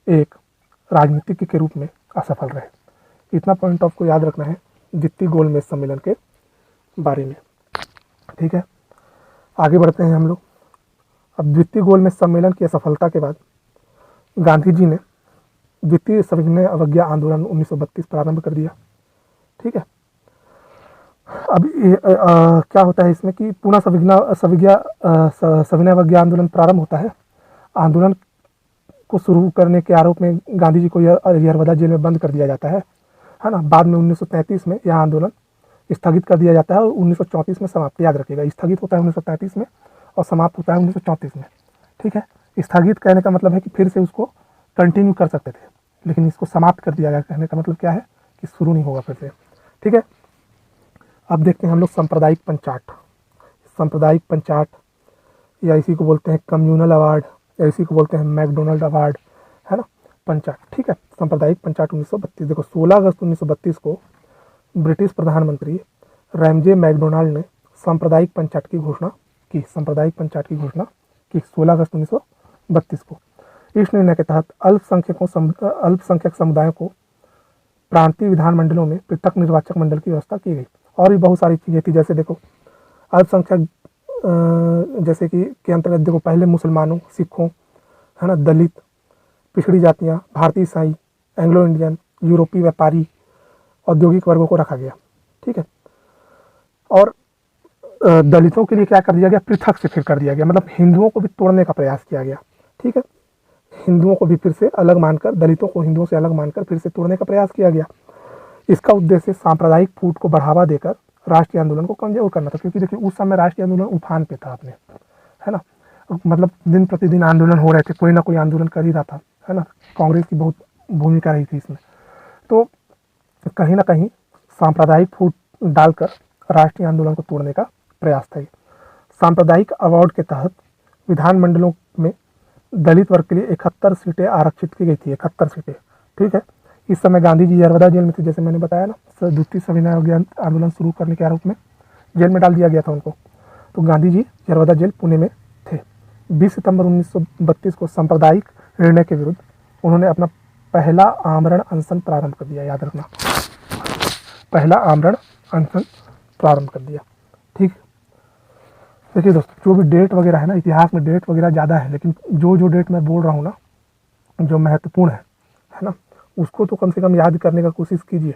S2: एक राजनीतिज्ञ के रूप में असफल रहे। इतना पॉइंट आपको याद रखना है द्वितीय गोलमेज सम्मेलन के बारे में। ठीक है, आगे बढ़ते हैं हम लोग। अब द्वितीय गोलमेज सम्मेलन की असफलता के बाद गांधी जी ने द्वितीय सविनय अवज्ञा आंदोलन 1932 प्रारंभ कर दिया। ठीक है, अब क्या होता है इसमें कि पुनः सविनय अवज्ञा आंदोलन प्रारंभ होता है। आंदोलन को शुरू करने के आरोप में गांधी जी को यरवदा जेल में बंद कर दिया जाता है ना। बाद में 1933 में यह आंदोलन स्थगित कर दिया जाता है और 1934 में समाप्त। याद रखिएगा, स्थगित होता है 1933 में और समाप्त होता है 1934 में। ठीक है, स्थगित कहने का मतलब है कि फिर से उसको कंटिन्यू कर सकते थे, लेकिन इसको समाप्त कर दिया गया। कहने का मतलब क्या है कि शुरू नहीं होगा फिर से। ठीक है, अब देखते हैं हम लोग सांप्रदायिक पंचाट या इसी को बोलते हैं कम्युनल अवार्ड, या इसी को बोलते हैं मैकडोनल्ड अवार्ड, है ना, पंचाट। ठीक है, सांप्रदायिक पंचाट 1932। देखो, 16 अगस्त 1932 को ब्रिटिश प्रधानमंत्री रैमजे मैकडोनाल्ड ने सांप्रदायिक पंचाट की घोषणा की। 16 अगस्त 1932 को। इस निर्णय के तहत अल्पसंख्यक समुदायों को प्रांतीय विधानमंडलों में पृथक निर्वाचक मंडल की व्यवस्था की गई। और भी बहुत सारी चीज़ें थी, जैसे देखो, अल्पसंख्यक जैसे कि के अंतर्गत देखो, पहले मुसलमानों, सिखों, है ना, दलित, पिछड़ी जातियाँ, भारतीय ईसाई, एंग्लो इंडियन, यूरोपीय व्यापारी, औद्योगिक वर्गों को रखा गया। ठीक है, और दलितों के लिए क्या कर दिया गया, पृथक से फिर कर दिया गया, मतलब हिंदुओं को भी तोड़ने का प्रयास किया गया। ठीक है, हिंदुओं को भी फिर से अलग मानकर, दलितों को हिंदुओं से अलग मानकर फिर से तोड़ने का प्रयास किया गया। इसका उद्देश्य सांप्रदायिक फूट को बढ़ावा देकर राष्ट्रीय आंदोलन को कमजोर करना था। क्योंकि देखिए, उस समय राष्ट्रीय आंदोलन उफान पे था अपने, है ना, मतलब दिन प्रतिदिन आंदोलन हो रहे थे, कोई ना कोई आंदोलन कर ही रहा था, है ना। कांग्रेस की बहुत भूमिका रही थी इसमें। तो कहीं ना कहीं सांप्रदायिक फूट डालकर राष्ट्रीय आंदोलन को तोड़ने का प्रयास था। सांप्रदायिक अवार्ड के तहत विधानमंडलों में दलित वर्ग के लिए 71 सीटें आरक्षित की गई थी। 71 सीटें। ठीक है, इस समय गांधी जी यरवदा जेल में थे, जैसे मैंने बताया ना, द्वितीय सविनय अवज्ञा आंदोलन शुरू करने के आरोप में जेल में डाल दिया गया था उनको। तो गांधी जी यरवदा जेल पुणे में थे। 20 सितंबर 1932 को सांप्रदायिक निर्णय के विरुद्ध उन्होंने अपना पहला आमरण अनशन प्रारंभ कर दिया। याद रखना, पहला आमरण अनशन प्रारंभ कर दिया। ठीक, देखिए दोस्तों, जो भी डेट वगैरह है ना, इतिहास में डेट वगैरह ज़्यादा है, लेकिन जो डेट मैं बोल रहा हूँ ना, जो महत्वपूर्ण है ना, उसको तो कम से कम याद करने का कोशिश कीजिए।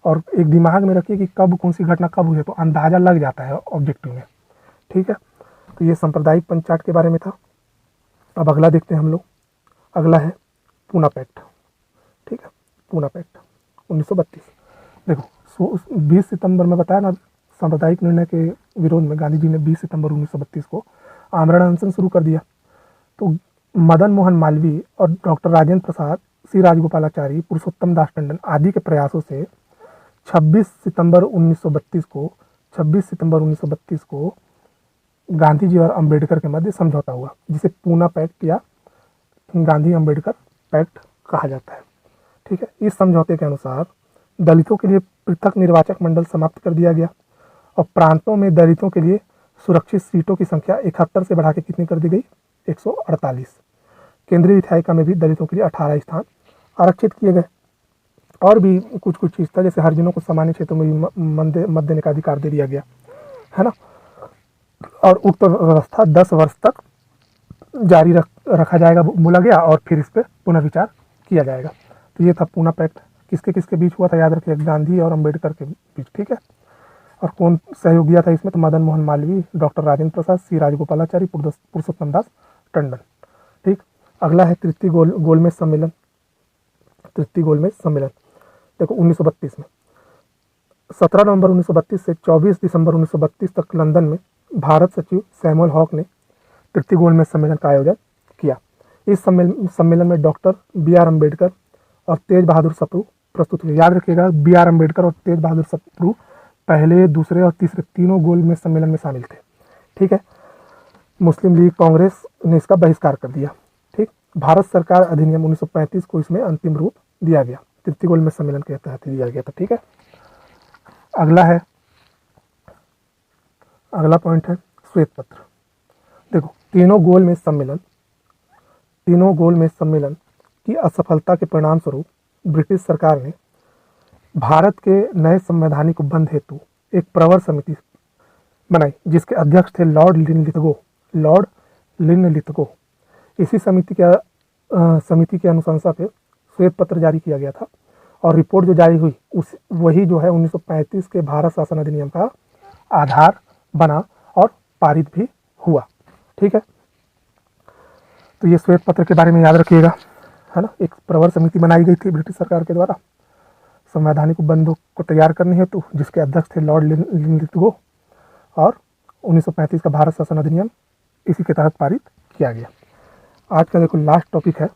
S2: और एक दिमाग में रखिए कि कब कौन सी घटना कब हुई है, तो अंदाज़ा लग जाता है ऑब्जेक्टिव में। ठीक है, तो ये सांप्रदायिक पंचाट के बारे में था। अब अगला देखते हैं हम लोग। अगला है पूना पैक्ट। ठीक है, पूना पैक्ट 1932। देखो 20 सितंबर में बताया ना, सांप्रदायिक निर्णय के विरोध में गांधी जी ने 20 सितंबर 1932 को आमरण अनशन शुरू कर दिया। तो मदन मोहन मालवीय और डॉक्टर राजेंद्र प्रसाद, सी राजगोपालाचारी, पुरुषोत्तम दास टंडन आदि के प्रयासों से 26 सितंबर 1932 को गांधी जी और अंबेडकर के मध्य समझौता हुआ, जिसे पूना पैक्ट या गांधी अंबेडकर पैक्ट कहा जाता है। ठीक है, इस समझौते के अनुसार दलितों के लिए पृथक निर्वाचक मंडल समाप्त कर दिया गया और प्रांतों में दलितों के लिए सुरक्षित सीटों की संख्या 71 से बढ़ा के कितनी कर दी गई, 148। केंद्रीय विधायिका में भी दलितों के लिए 18 स्थान आरक्षित किए गए। और भी कुछ कुछ चीज़ था, जैसे हरिजनों को सामान्य क्षेत्रों में भी मत का अधिकार दे दिया गया है ना। और उक्त व्यवस्था 10 वर्ष तक जारी रखा जाएगा बोला गया, और फिर इस पर पुनर्विचार किया जाएगा। तो ये था पूना पैक्ट। किसके किसके बीच हुआ था याद रखिए, गांधी और अंबेडकर के बीच। ठीक है, और कौन सहयोग दिया था इसमें, तो मदन मोहन मालवीय, डॉक्टर राजेंद्र प्रसाद, सी राजगोपालाचारी, पुरुषोत्तम दास टंडन। ठीक, अगला है तृतीय गोलमेज सम्मेलन। तृतीय गोलमेज सम्मेलन देखो 1932 में 17 नवंबर 1932 से 24 दिसंबर 1932 तक लंदन में भारत सचिव सैमुअल हॉक ने तृतीय गोलमेज सम्मेलन का आयोजन किया। इस सम्मेलन में डॉक्टर बी.आर. अम्बेडकर और तेज बहादुर सप्रू प्रस्तुत हुए। याद रखिएगा, बी.आर. अम्बेडकर और तेज बहादुर सप्रू पहले, दूसरे और तीसरे तीनों गोलमेज सम्मेलन में शामिल थे। ठीक है, मुस्लिम लीग कांग्रेस ने इसका बहिष्कार कर दिया। ठीक, भारत सरकार अधिनियम 1935 को इसमें अंतिम रूप दिया गया, तृतीय गोलमेज सम्मेलन के तहत दिया गया था। ठीक है, अगला पॉइंट है श्वेत पत्र। देखो तीनों गोलमेज सम्मेलन की असफलता के परिणाम स्वरूप ब्रिटिश सरकार ने भारत के नए संवैधानिक उपबंध हेतु एक प्रवर समिति बनाई, जिसके अध्यक्ष थे लॉर्ड लिनलिथगो। इसी समिति की अनुशंसा पे श्वेत पत्र जारी किया गया था, और रिपोर्ट जो जारी हुई वही जो है 1935 के भारत शासन अधिनियम का आधार बना और पारित भी हुआ। ठीक है, तो ये श्वेत पत्र के बारे में याद रखिएगा, है ना। एक प्रवर समिति बनाई गई थी ब्रिटिश सरकार के द्वारा संवैधानिक उपबंधों को तैयार करने हेतु, जिसके अध्यक्ष थे लॉर्ड लिनलिथगो, और 1935 का भारत शासन अधिनियम इसी के तहत पारित किया गया। आज का देखो लास्ट टॉपिक है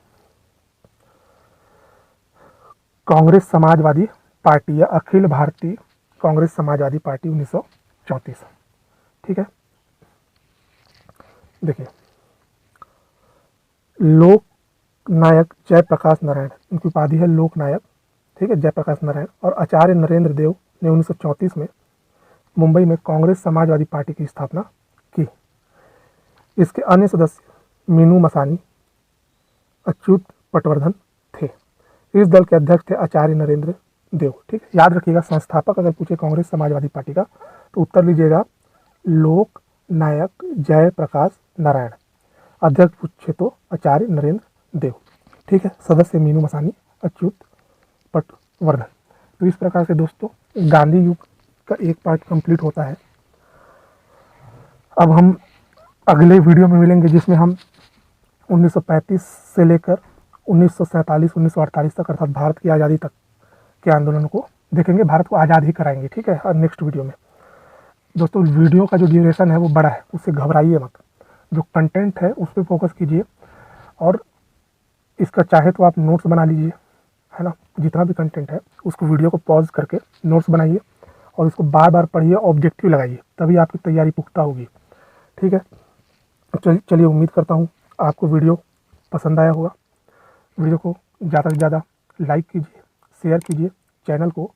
S2: कांग्रेस समाजवादी पार्टी या अखिल भारतीय कांग्रेस समाजवादी पार्टी 1934। ठीक है, देखिए लोक नायक जयप्रकाश नारायण, उनकी उपाधि है लोक नायक। ठीक है, जयप्रकाश नारायण और आचार्य नरेंद्र देव ने 1934 में मुंबई में कांग्रेस समाजवादी पार्टी की स्थापना की। इसके अन्य सदस्य मीनू मसानी, अच्युत पटवर्धन थे। इस दल के अध्यक्ष थे आचार्य नरेंद्र देव। ठीक है, याद रखिएगा, संस्थापक अगर पूछे कांग्रेस समाजवादी पार्टी का तो उत्तर लीजिएगा लोक नायक जयप्रकाश नारायण, अध्यक्ष पूछे तो आचार्य नरेंद्र देव। ठीक है, सदस्य मीनू मसानी, अच्युत पटवर्धन। तो इस प्रकार से दोस्तों गांधी युग का एक पार्ट कंप्लीट होता है। अब हम अगले वीडियो में मिलेंगे, जिसमें हम 1935 से लेकर 1947-1948 तक अर्थात भारत की आज़ादी तक के आंदोलन को देखेंगे। भारत को आज़ाद ही कराएंगे। ठीक है, और नेक्स्ट वीडियो में दोस्तों वीडियो का जो ड्यूरेशन है वो बड़ा है, उससे घबराइए मत। जो कंटेंट है उस पर फोकस कीजिए, और इसका चाहे तो आप नोट्स बना लीजिए, है ना। जितना भी कंटेंट है उसको वीडियो को पॉज करके नोट्स बनाइए और इसको बार बार पढ़िए, ऑब्जेक्टिव लगाइए, तभी आपकी तैयारी पुख्ता होगी। ठीक है, चलिए उम्मीद करता हूँ आपको वीडियो पसंद आया होगा। वीडियो को ज़्यादा से ज़्यादा लाइक कीजिए, शेयर कीजिए, चैनल को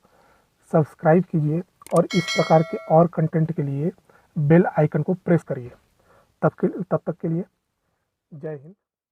S2: सब्सक्राइब कीजिए, और इस प्रकार के और कंटेंट के लिए बेल आइकन को प्रेस करिए। तब तक के लिए जय हिंद।